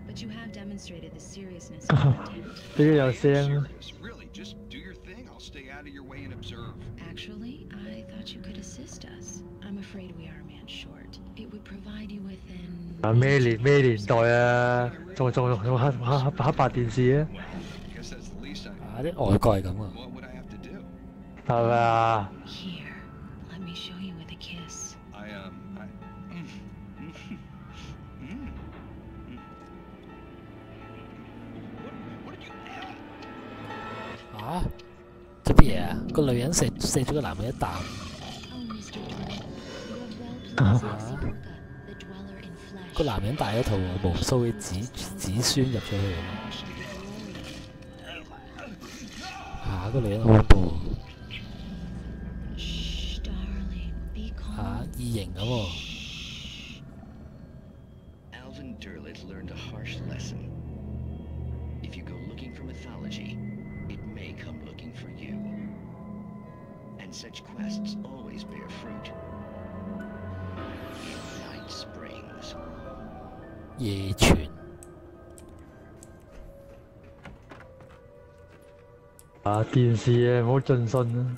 But you have demonstrated the seriousness of content. 呢個有聲。 Really, just do your thing. I'll stay out of your way and observe. Actually, I thought you could assist us. I'm afraid we are a man short. It would provide you with an... 啊咩年代啊？仲用黑白電視啊？啊啲外國係咁啊。係咪啊？ Here, let me show you with a kiss. 啊！做乜嘢啊？個女人射咗個男人一啖。個男人戴咗套無數嘅子孫入咗去。啊！個女人好恐怖。啊！異形咁喎。Alvin Durlett learned a harsh lesson. If you go looking for mythology, it may come looking for you. And such quests always bear fruit. Night Springs. 夜傳。啊！電視啊，唔好盡信啊！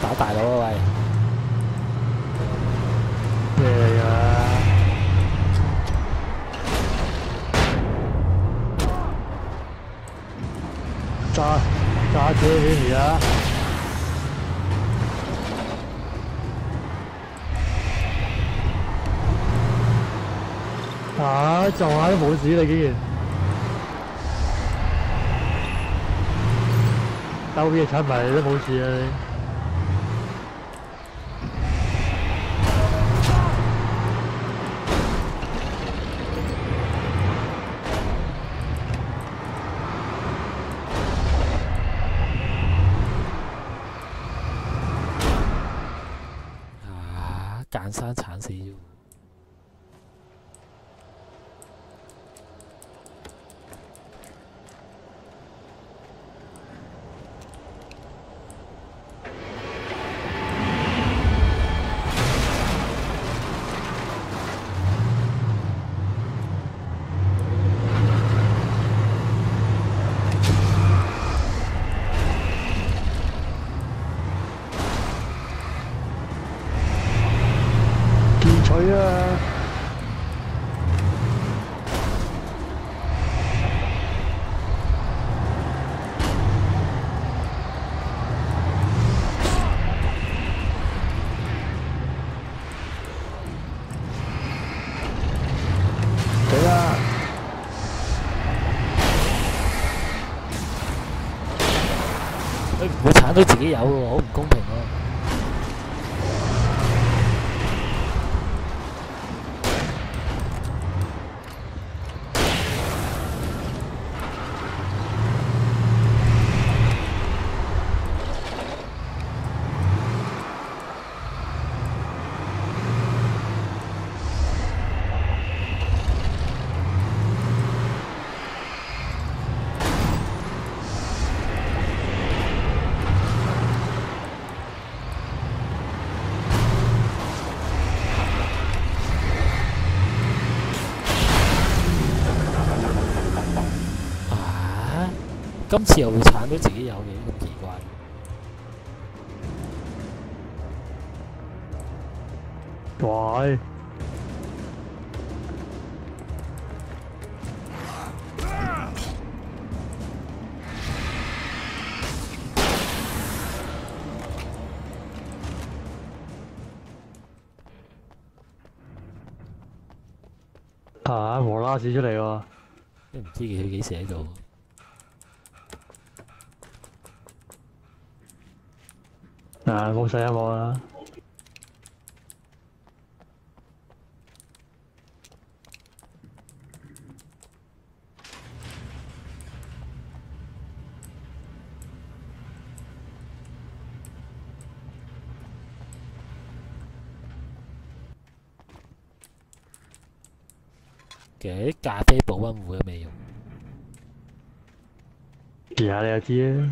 打大佬啊喂！咩嚟㗎？揸車先而家。啊！撞下都冇事啦，竟然。兜嘢踩埋都冇事啊你。鏟山鏟死咗。佢啊！死啦！佢唔會鏟到自己有喎，好唔公平喎。今次又會鏟到自己有嘅，咁奇怪。喂！無啦啦指出嚟喎，都唔知佢幾時喺度。冇細音樂啦。其實啲咖啡保溫壺都未用。試下你就知啦。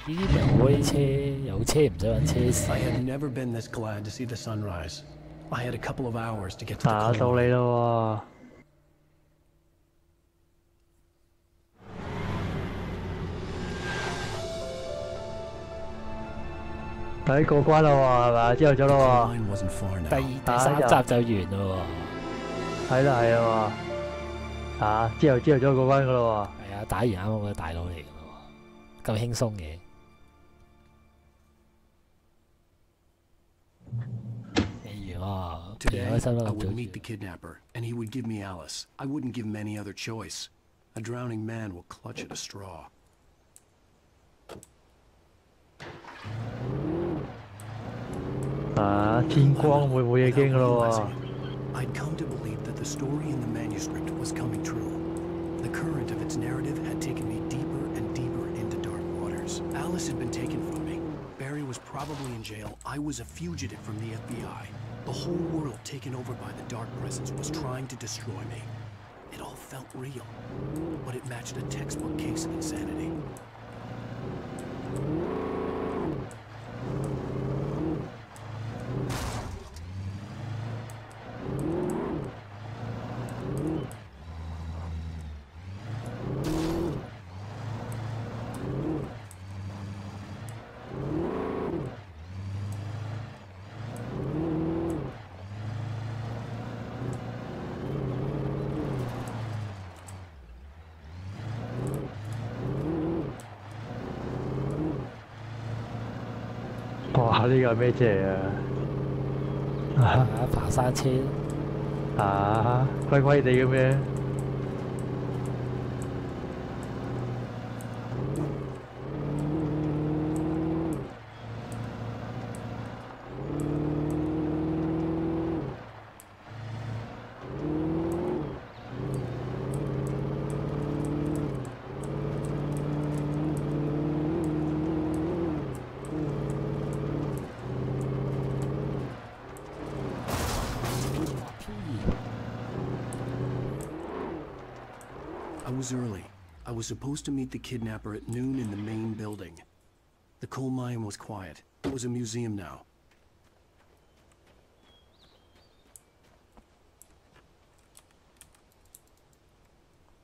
呢啲咪可以車，有車唔使揾車匙。I had never been this glad to see the sunrise. I had a couple of hours to get to the 打到你啦喎！睇過關啦喎，係咪？朝頭早啦喎。第三集就完啦喎。係啦係啦喎。朝頭早過關噶啦喎。係啊，打完啱啱嗰個大佬嚟噶啦喎，咁輕鬆嘅。Today, I would meet the kidnapper, and he would give me Alice. I wouldn't give him any other choice. A drowning man will clutch at a straw. 天光會冇嘢驚噶咯喎。I'd come to believe that the story in the manuscript was coming true. The current of its narrative had taken me deeper and deeper into dark waters. Alice had been taken from me. Barry was probably in jail. I was a fugitive from the FBI. The whole world taken over by the Dark Presence was trying to destroy me. It all felt real, but it matched a textbook case of insanity.哇！呢個係咩車啊？爬山車。灰灰地咁樣。I was early. I was supposed to meet the kidnapper at noon in the main building. The coal mine was quiet. It was a museum now.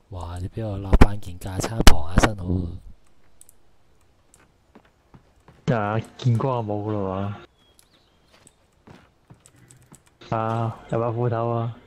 哇！你俾我立翻件架撐傍下身好喎。啊，見光就冇啦嘛。啊，有把斧頭啊！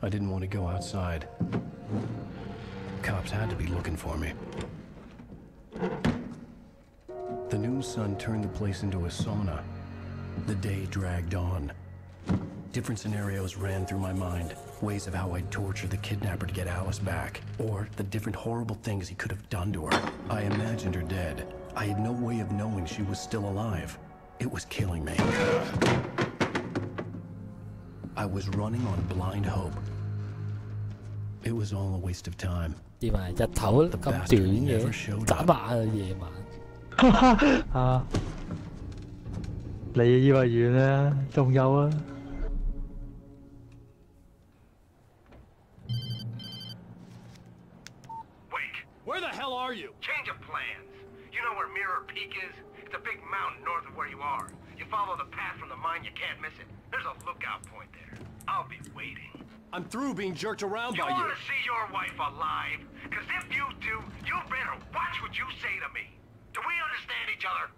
I didn't want to go outside. Cops had to be looking for me. The noon sun turned the place into a sauna. The day dragged on. Different scenarios ran through my mind. Ways of how I'd torture the kidnapper to get Alice back. Or the different horrible things he could have done to her. I imagined her dead. I had no way of knowing she was still alive. It was killing me. I was running on blind hope. It was all a waste of time. 點啊？日頭咁短嘅，眨下啊夜晚。啊！你以為遠咧？仲有啊！ Wake! Where the hell are you? Change of plans. You know where Mirror Peak is? It's a big mountain north of where you are. You follow the path from the mine, you can't miss it. There's a lookout point there. I'll be waiting. I'm through being jerked around by you. You want to see your wife alive? Because if you do, you better watch what you say to me. Do we understand each other?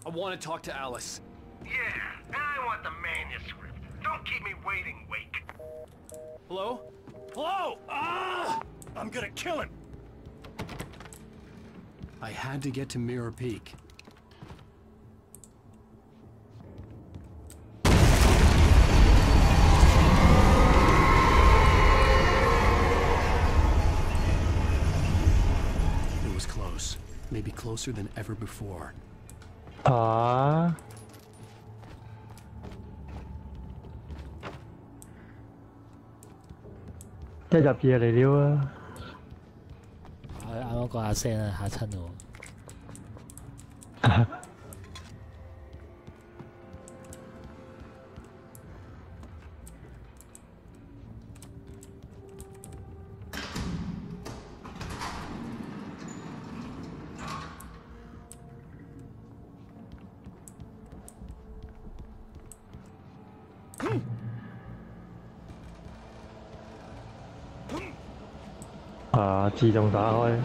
I want to talk to Alice. Yeah, and I want the manuscript. Don't keep me waiting, Wake. Hello? Hello! Ah! I'm gonna kill him! I had to get to Mirror Peak. It was close. Maybe closer than ever before. 啊！一入夜嚟了啊！啱啱嗰下聲啊，嚇親我。啊！自動打開。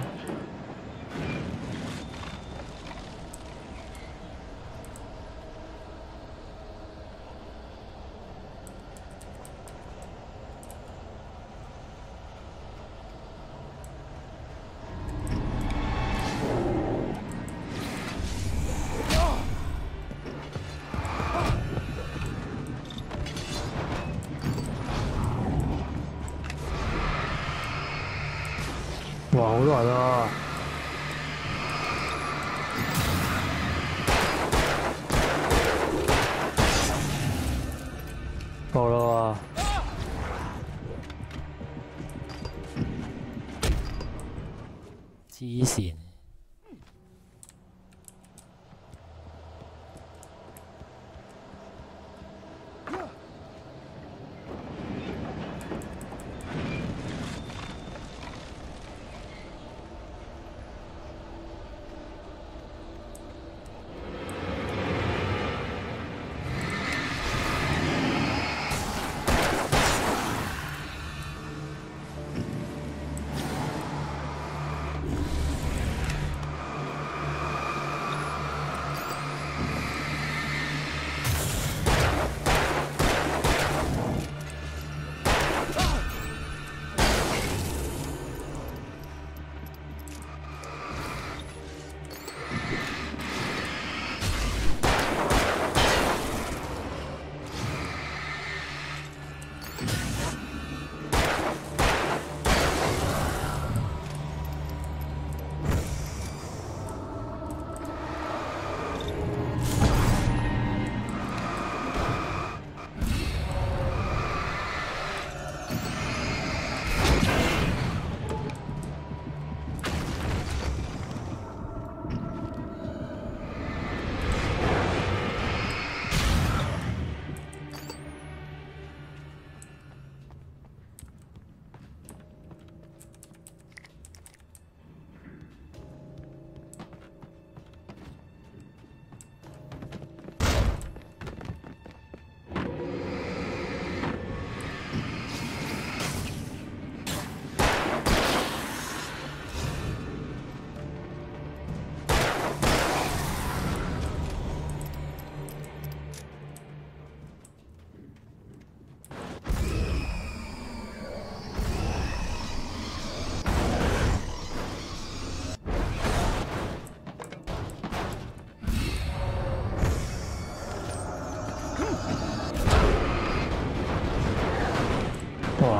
哇！好多人啊！冇啦喎！黐線！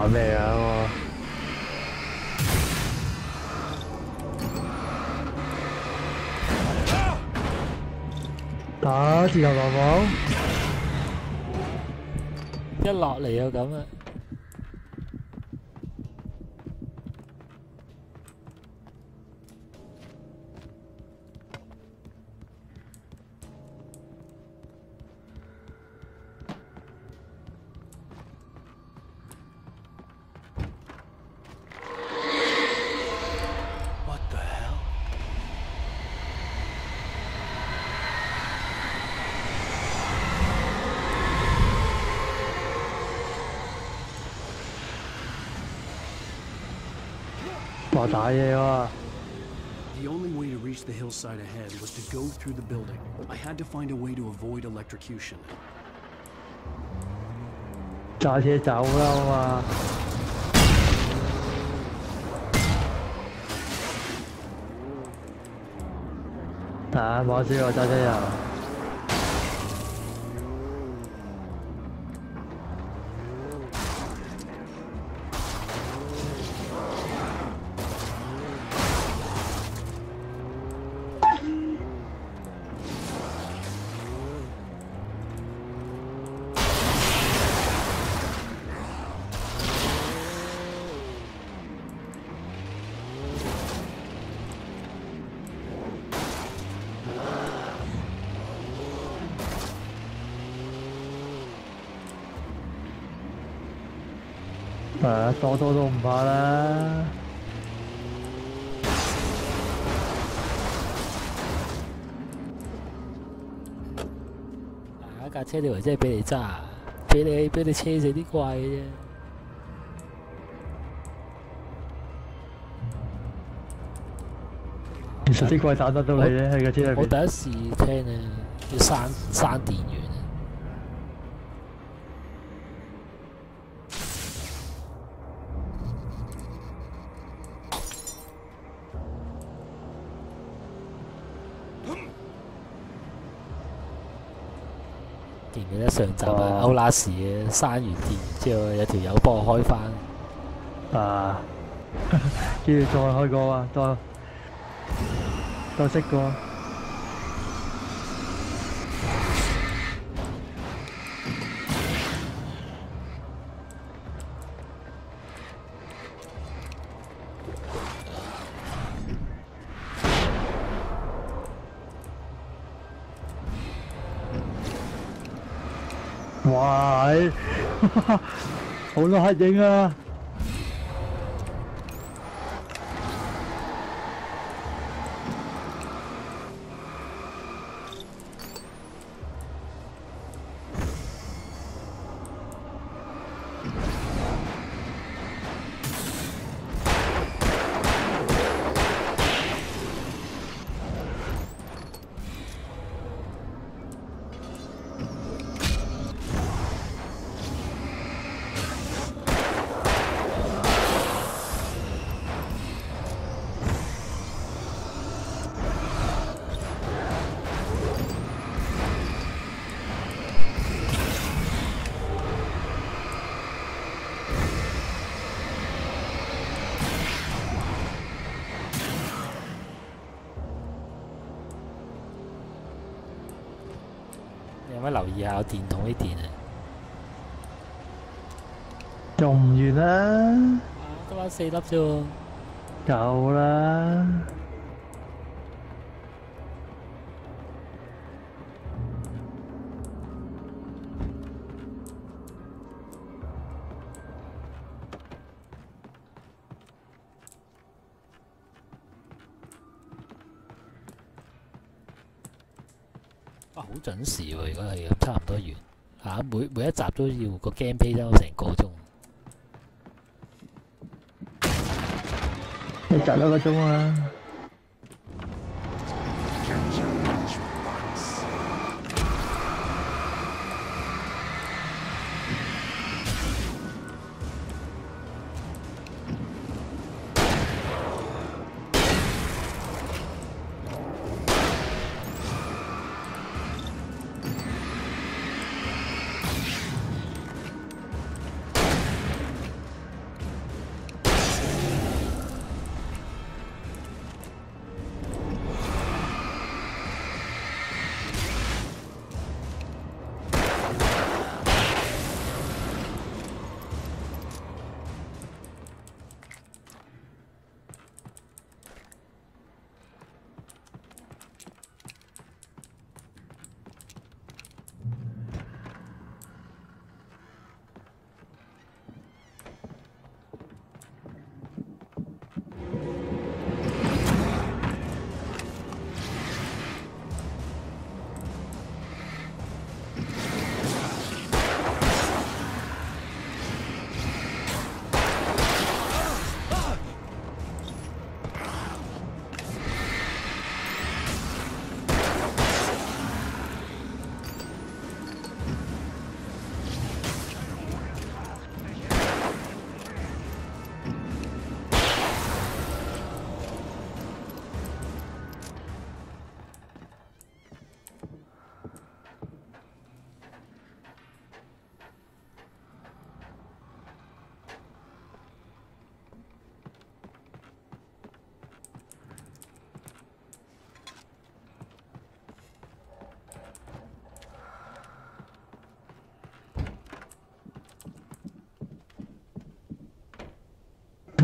打咩啊我？打自由落網，一落嚟就咁啊！話打嘢喎。 The only way to reach the hillside ahead was to go through the building. I had to find a way to avoid electrocution. 揸車走啦嘛！啊，冇事我揸車遊。 多都唔怕啦。架車你以為真係俾你揸，俾你車死啲怪嘅啫。其實啲怪打得到你咧喺架車入邊。我第一次聽咧，要閂電源。 記唔記得上集啊？歐拉士嘅閂完電之後，有條友幫我開翻。啊！跟住再開過啊，再熄過。哇！好多黑影啊！有冇留意下我電筒啲電啊？用唔完啦，得返4粒啫喎。夠啦。好準時喎！如果係咁，差唔多完嚇，每一集都要個 gameplay 都成個鐘。一集1個鐘啊！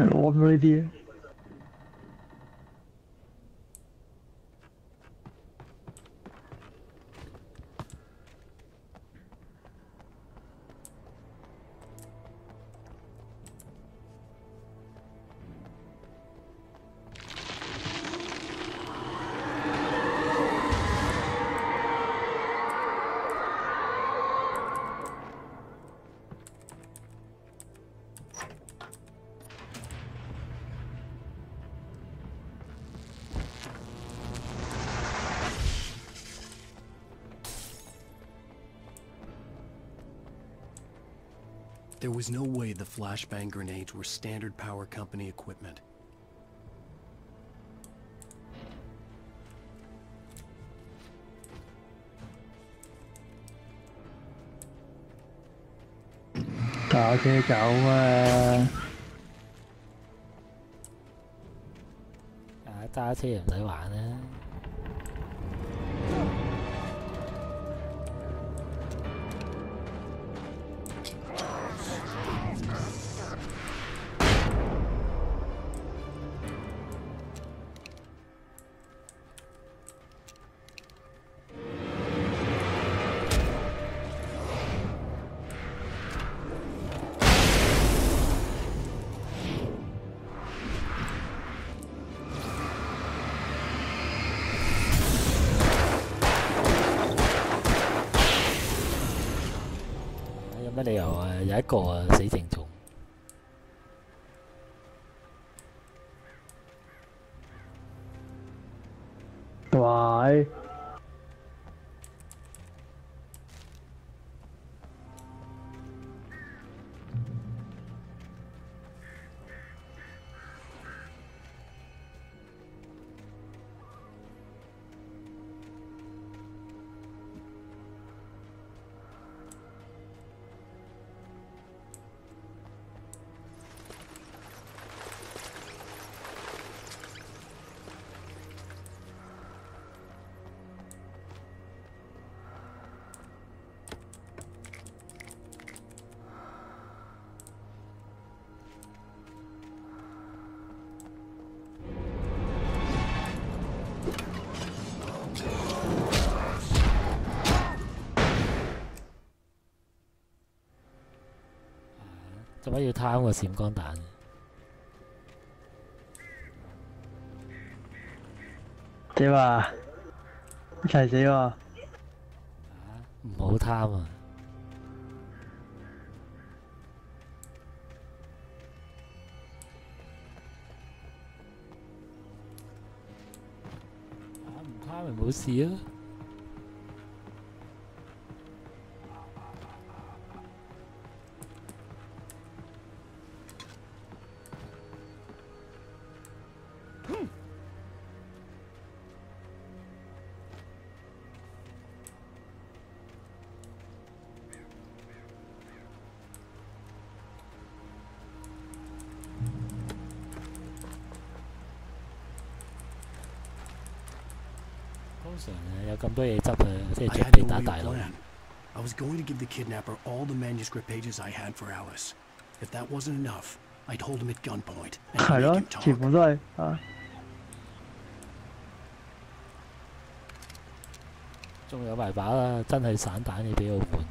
攞唔到呢啲。There was no way the flashbang grenades were standard power company equipment.打車走啊！揸車唔使玩啦。乜理由啊？有一個啊死剩種。喂。做乜要貪個閃光彈？點啊？一齊死喎！唔好貪啊！唔貪咪冇事啊！有咁多嘢執啊，即係準備打大佬。I was going to give the kidnapper all the manuscript pages I had for Alice. If that wasn't enough, I'd hold him at gunpoint and make him talk. 全部都係啊。仲有埋把啦，真係散彈嘅俾我換。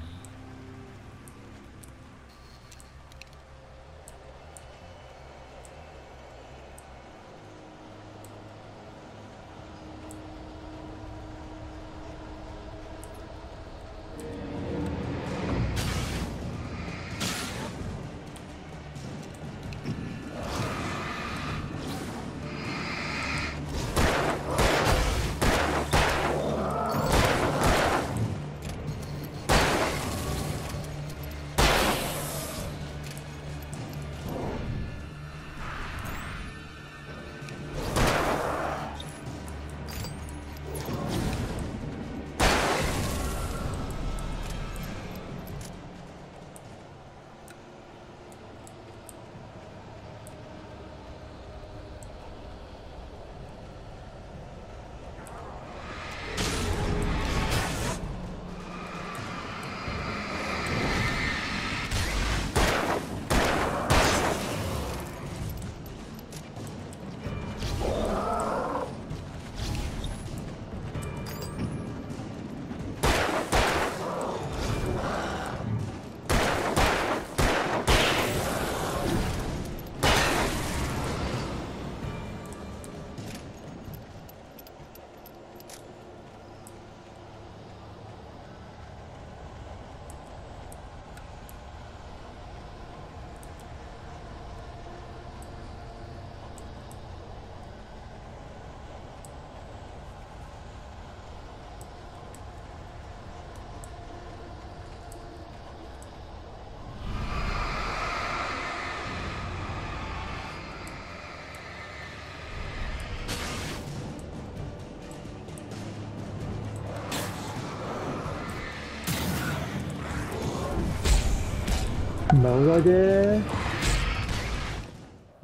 唔係好多啫。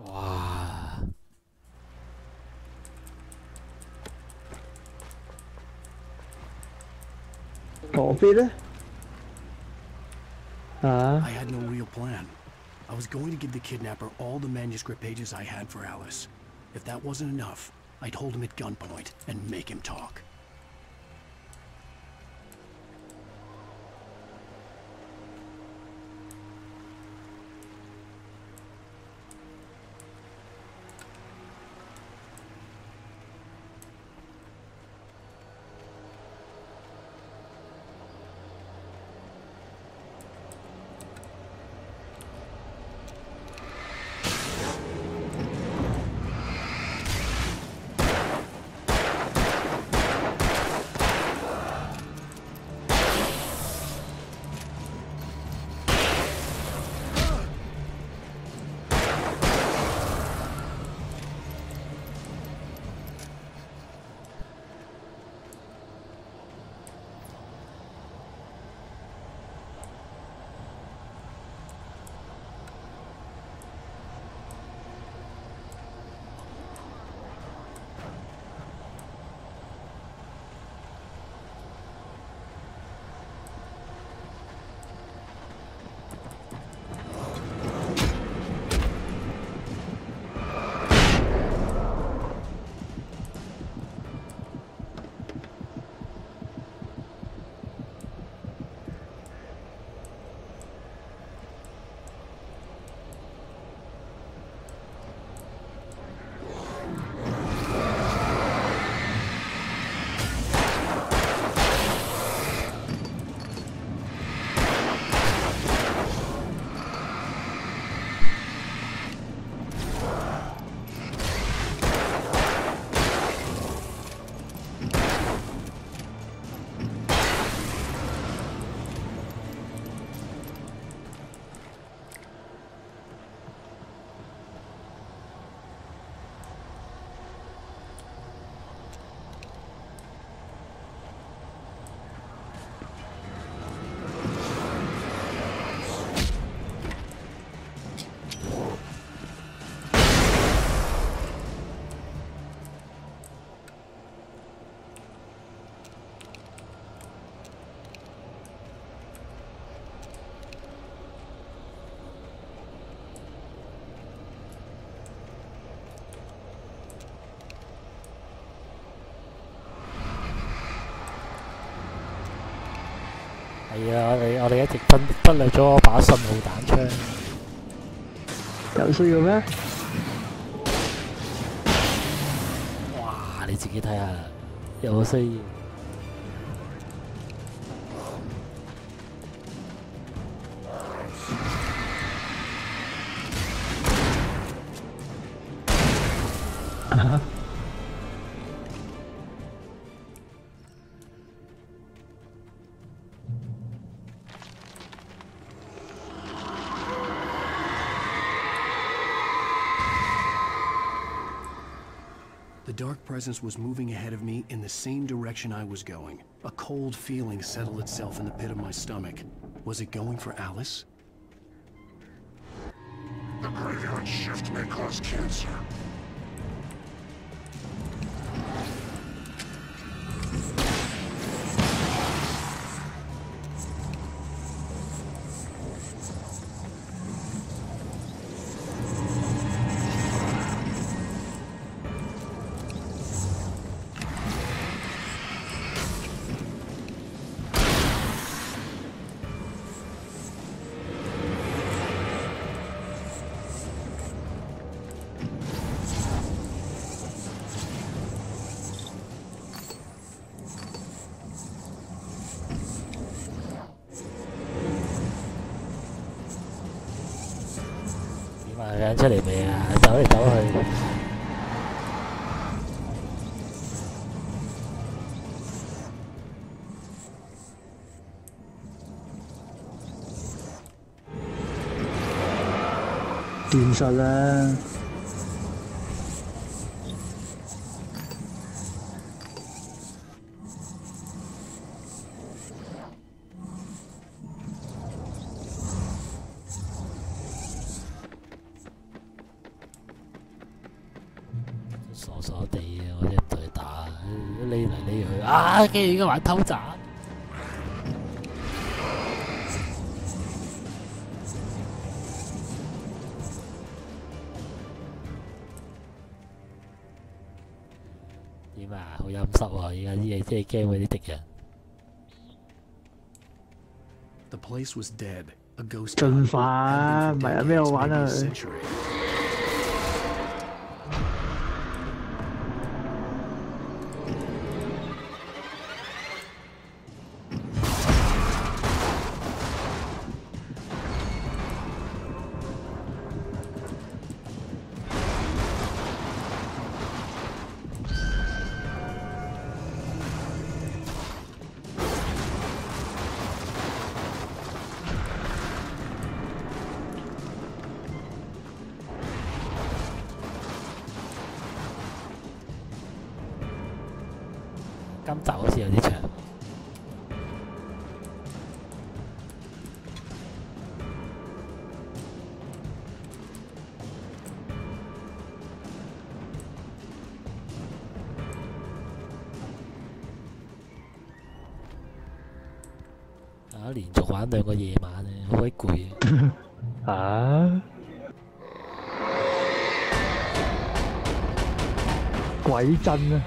哇！何必咧？啊 I had no real plan. I was going to give the kidnapper all the manuscript pages I had for Alice. If that wasn't enough, I'd hold him at gunpoint and make him talk.係啊，我哋一直忽略咗把信號彈槍。有需要咩？哇！你自己睇下，有冇需要？The dark presence was moving ahead of me in the same direction I was going. A cold feeling settled itself in the pit of my stomach. Was it going for Alice? The graveyard shift may cause cancer. Ráng出嚟未啊？走嚟走去。現實啦。傻地嘅，我真係唔同佢打，匿嚟匿去啊！竟然而家玩偷襲。點啊？好陰濕喎！而家啲嘢真係驚嗰啲敵人。The place was dead. A ghost. 進化唔係有咩好玩啊？今集好似有啲長。連續玩2個夜晚咧，好鬼攰啊！啊！鬼震啊！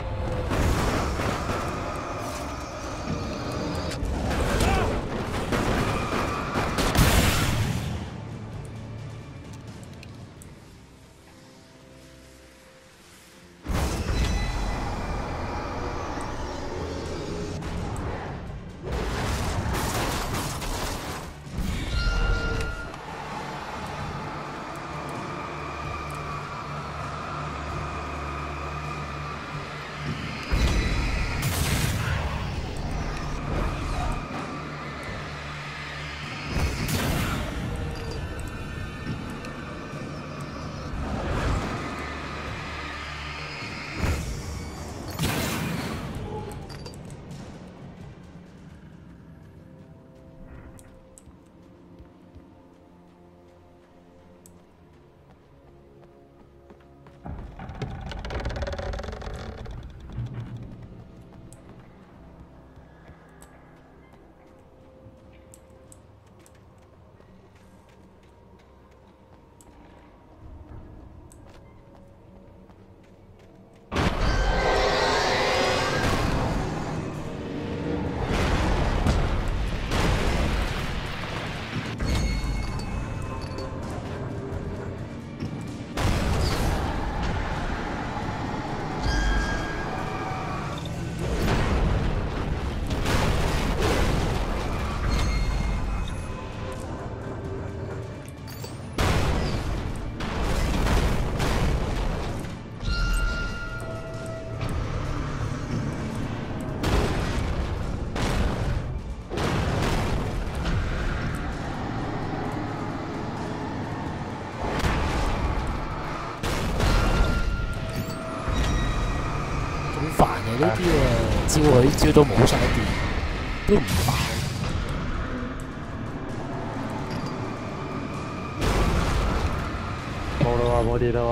呢啲照佢照到冇晒電，都唔爆。冇啦喎，冇電啦喎。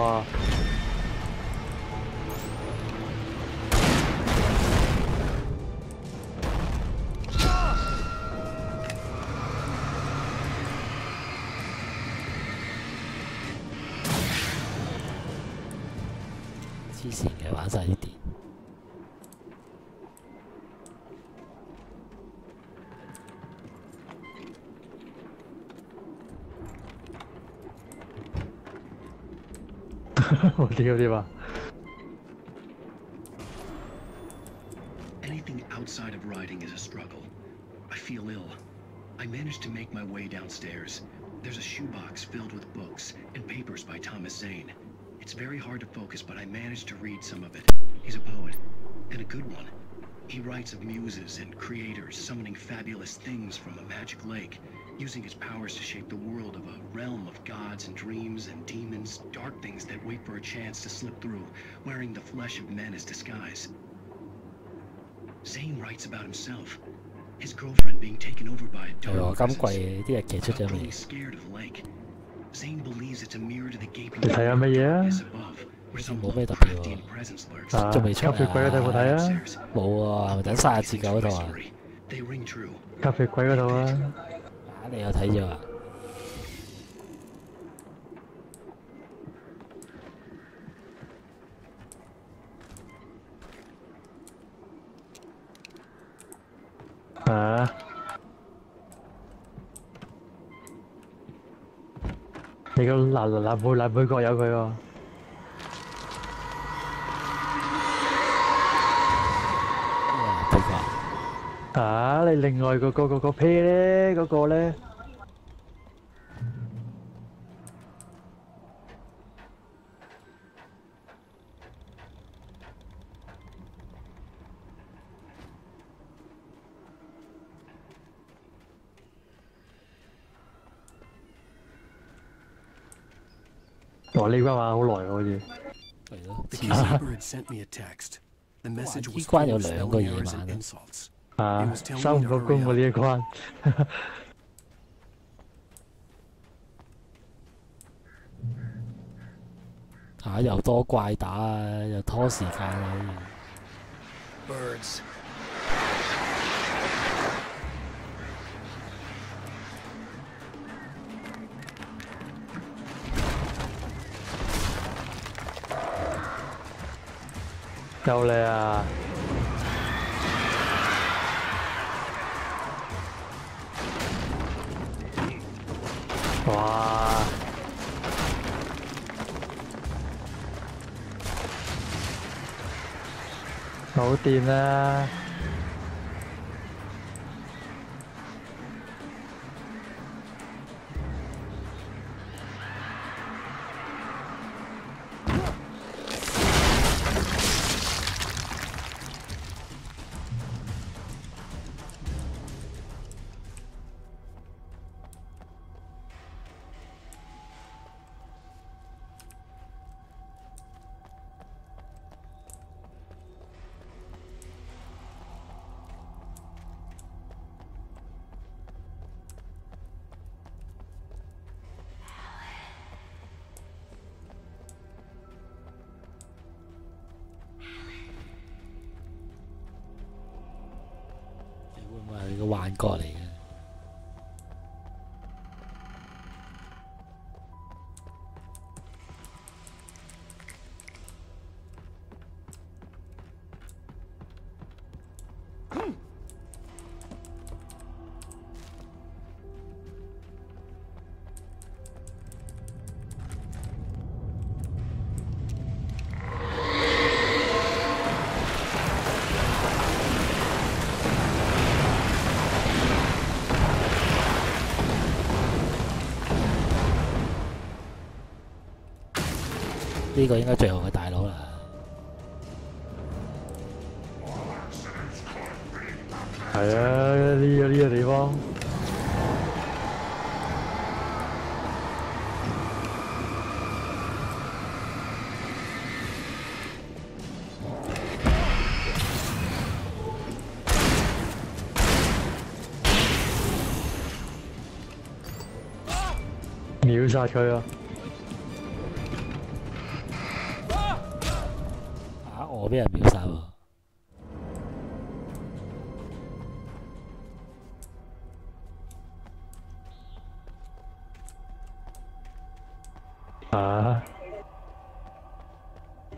黐線嘅，玩晒啲電。我屌點啊 Anything outside of riding is a struggle. I feel ill. I managed to make my way downstairs. There's a shoebox filled with books and papers by Thomas Zane. It's very hard to focus, but I managed to read some of it. He's a poet, and a good one. He writes of muses and creators summoning fabulous things from a magic lake, using his powers to shape the world of a realm of gods and dreams and demons, dark things that wait for a chance to slip through, wearing the flesh of men as disguise. Zane writes about himself, his girlfriend being taken over by a dark presence, about being scared of the lake. Zane believes it's a mirror to the gaping darkness above, 好似冇咩特別喎。仲未出啊？吸血鬼嗰套有冇睇啊？冇啊，係咪等30字9嗰套啊？吸血鬼嗰套啊？你有睇咗啊？啊！你個男配角有佢喎。啊！你另外個 pair 咧，嗰個咧，哇！呢關玩好耐喎，好似。係咯。呢關有2個夜晚啊！收唔到工喎呢一關。又多怪打啊，又拖時間啊。Birds. 夠你啊！哇！好掂啦！係個幻覺嚟嘅。呢個應該最後嘅大佬啦。係啊，呢個地方。秒殺佢啊！我俾人秒殺喎！啊！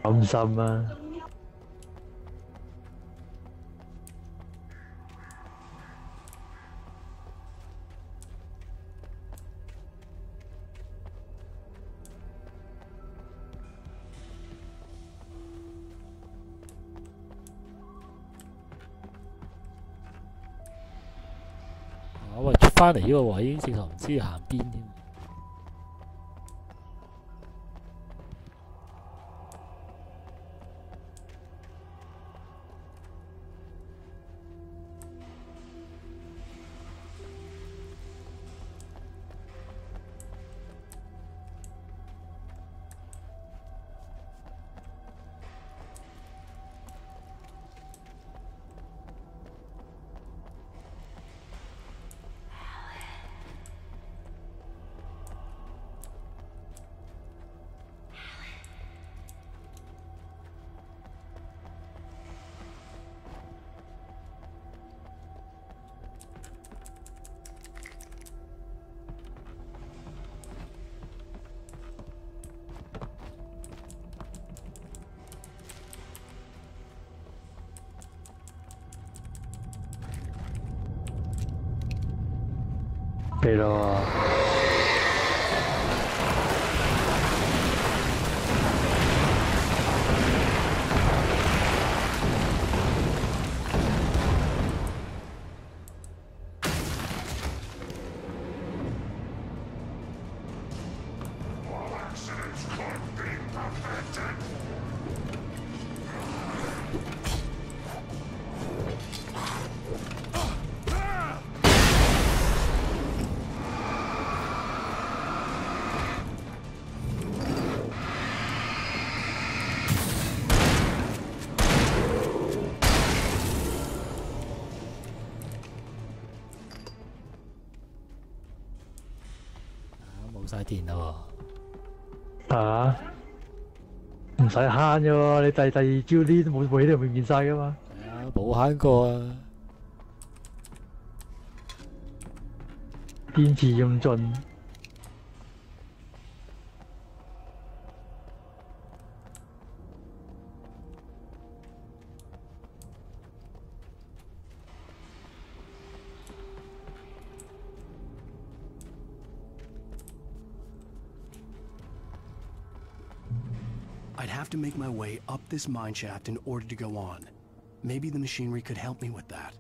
咁深啊！喂，出翻嚟呢個位，直頭唔知行邊添。嚟咯冇晒電啦喎！啊，唔使慳啫喎！你第二招啲冇部戲都唔會變晒噶嘛？係啊，冇慳過啊！堅持咁盡。I'd have to make my way up this mine shaft in order to go on. Maybe the machinery could help me with that.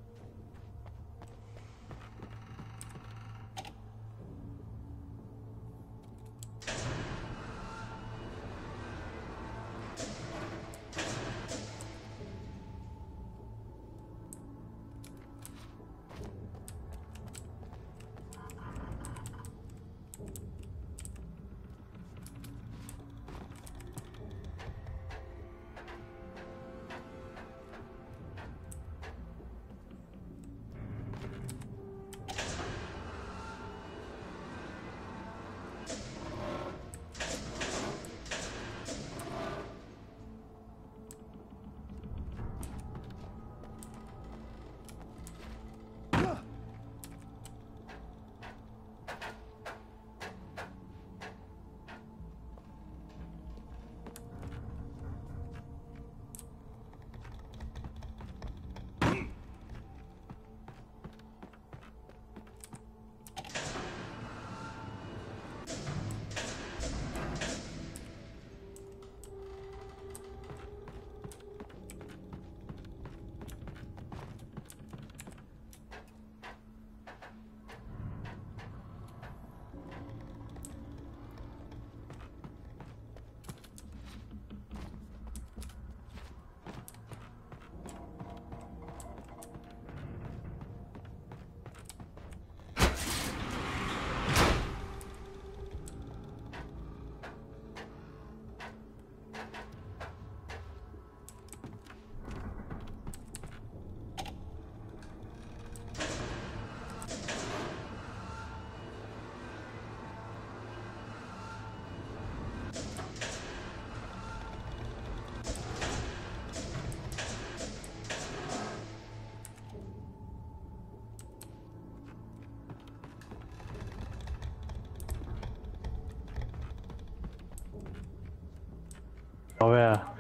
做咩啊？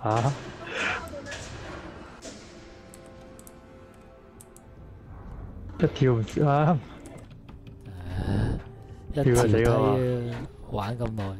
嚇！一跳唔啱，一條底啊！玩咁耐。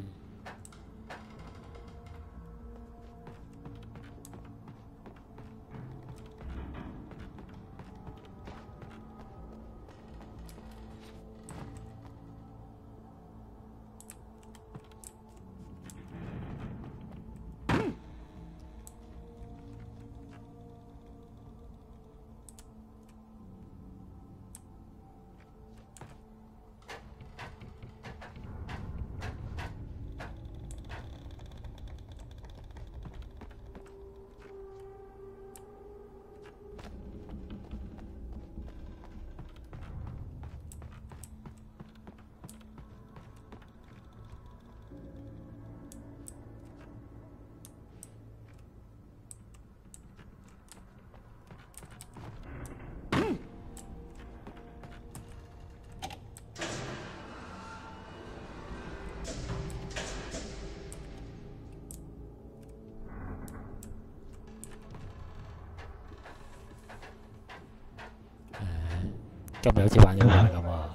今日好似玩咗下咁啊！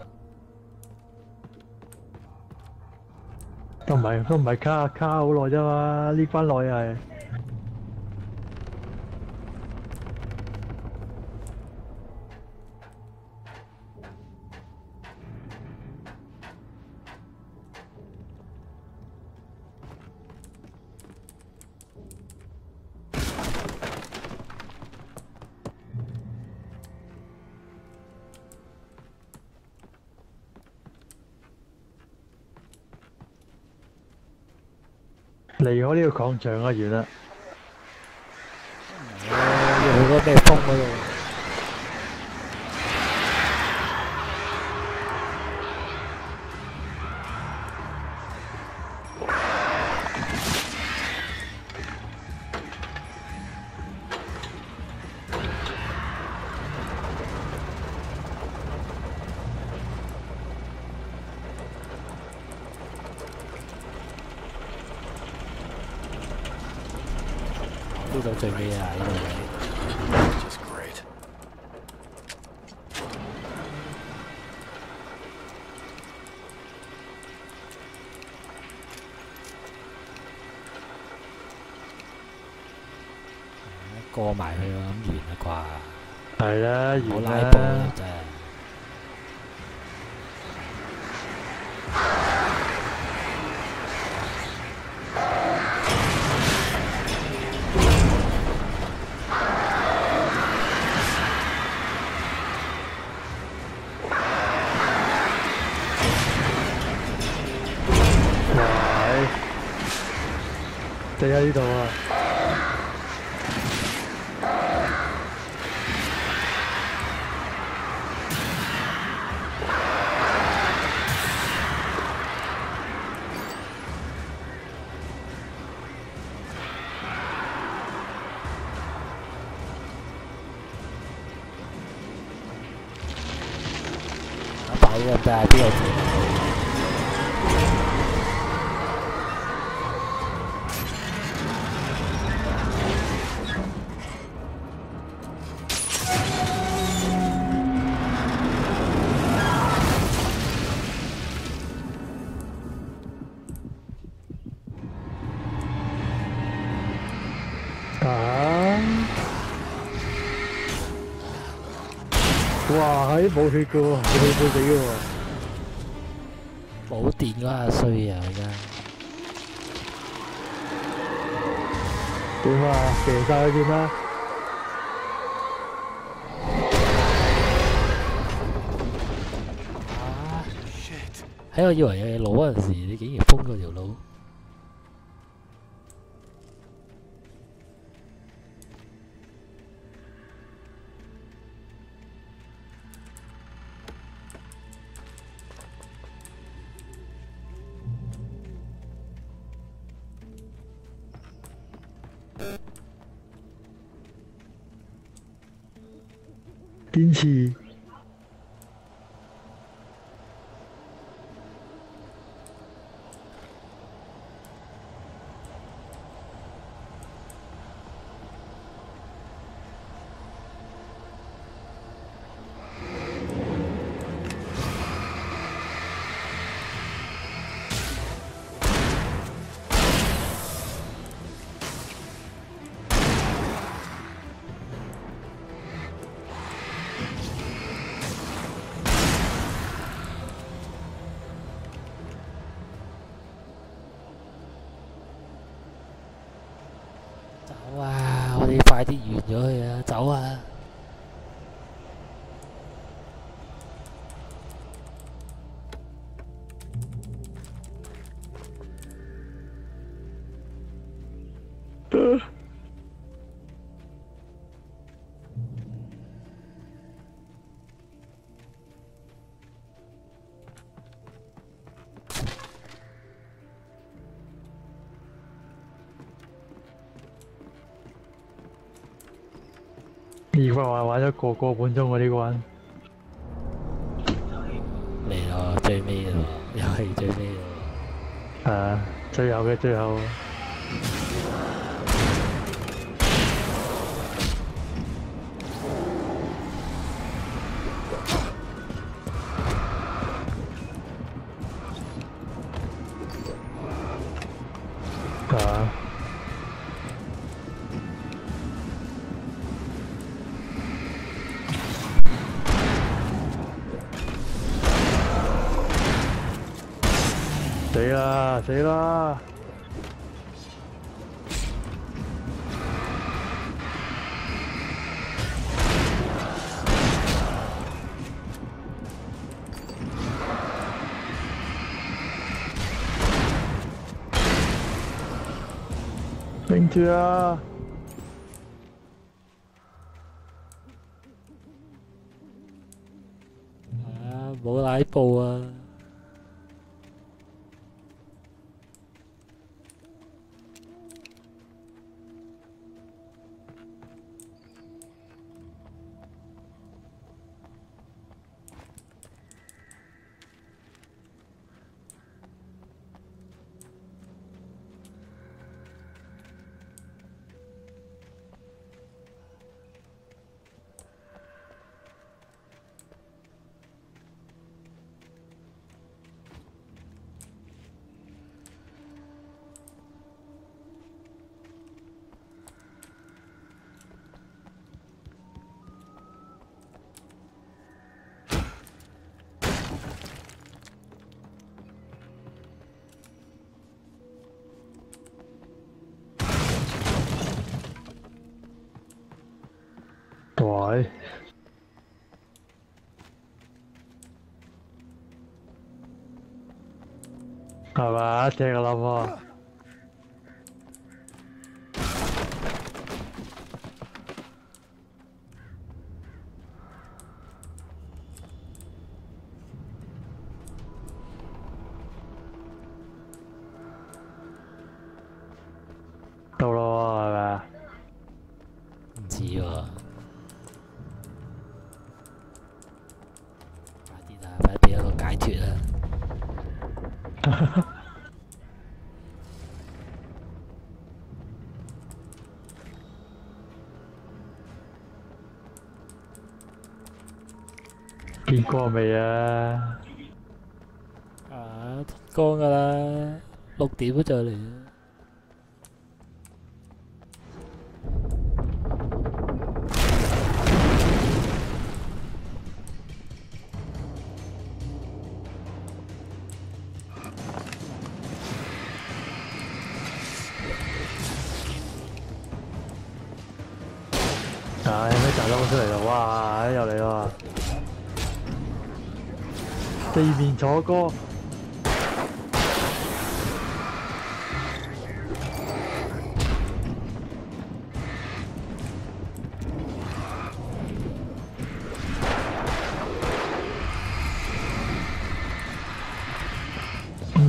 係卡好耐啫嘛，呢關內係。離開呢個礦場啊，完啦！要好多咩風嗰度。呢度最尾啊！呢度過埋去啦，咁完啦啩？係啦，完啦。冇拉布啦，真係。就喺呢度啊！擺入大邊度？哇！冇血嘅喎，冇死嘅喎。冇電嗰下衰啊！而家點啊？射晒佢點啊？喺我以為有嘢攞嗰陣時，你竟然封嗰條路。堅持。走啊！我哋快啲完咗佢啊！走啊！二關玩咗個半鐘喎呢關。嚟咯，最尾咯，又係最尾咯。係啊，最後嘅最後。死啦死啦！頂住啊！冇奶布啊！喂，係嘛？正個諗喎。到啦喎，係咪啊？唔知喎。快俾一個解脫啦！見過未啊？啊，天光㗎啦，6點都就嚟啦。唉，咩炸窿出嚟啦！哇，又嚟啦！地面楚歌，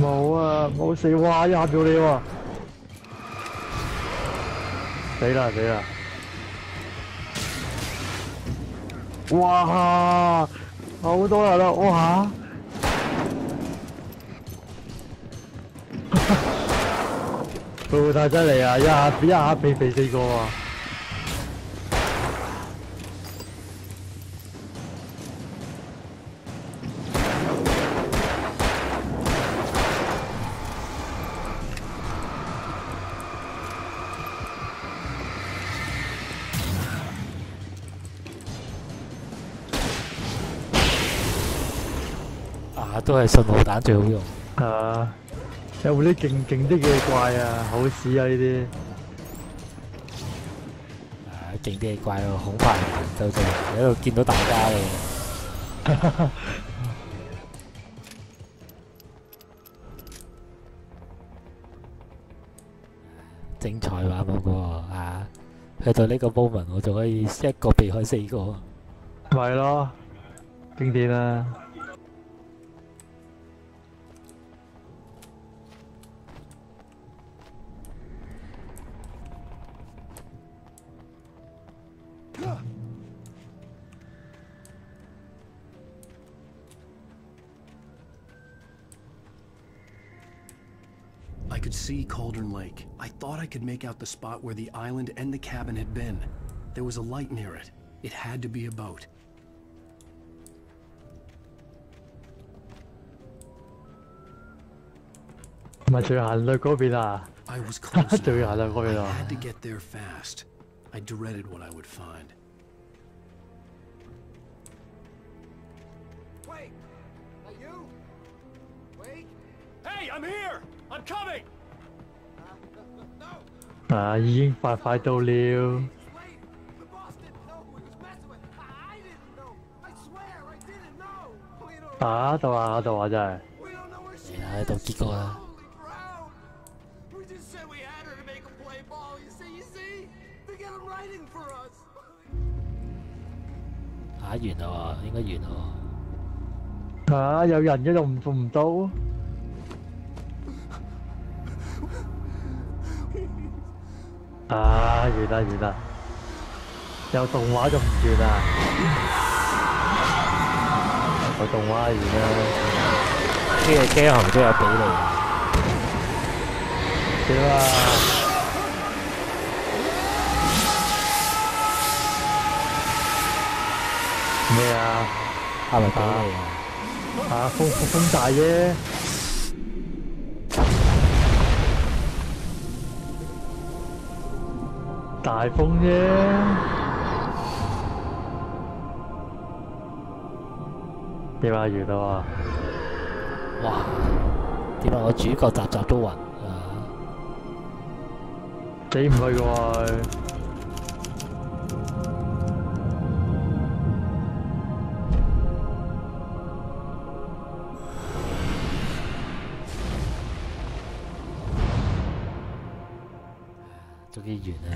冇啊，冇死！哇，一下秒你喎！死啦死啦！哇，好多人啦！哇，佢太犀利啊！一下避4個啊！都係信號彈最好用。啊，有冇啲勁啲嘅怪啊？好屎啊呢啲！勁啲嘅怪喎，恐怕就喺度見到大家嘅。精彩玩嗰個啊！去到呢個 moment， 我仲可以一個避開4個。咪咯，經典啊！I could see Cauldron Lake. I thought I could make out the spot where the island and the cabin had been. There was a light near it. It had to be a boat. 唔係仲要行去嗰邊啊？仲要行去嗰邊啊 I had to get there fast. I dreaded what I would find. Wait! Are you? Wait! Hey! Hey, I'm here. I'm coming. 啊，已經快到了。啊，到啊到啊真係。嚟啦，到結局啦。完啦喎，應該完啦喎。啊，有人嘅仲做唔到？啊，完啦！有動畫仲唔完啊？有動畫完啦。呢個機行都有俾你。屌啊！咩啊？係咪俾你啊？啊，風大啫。大風啫。點啊？完啦喎！哇！點解我主角集都暈啊？死唔去嘅喎。終於完啦！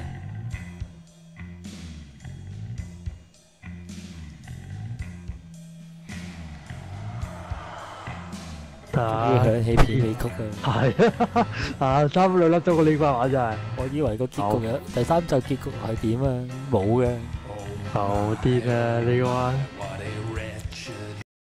響起片尾曲啊！係啊，差唔多2粒鐘個呢關話真係。我以為個結局有第3集結局係點啊？冇嘅。好癲啊！呢關。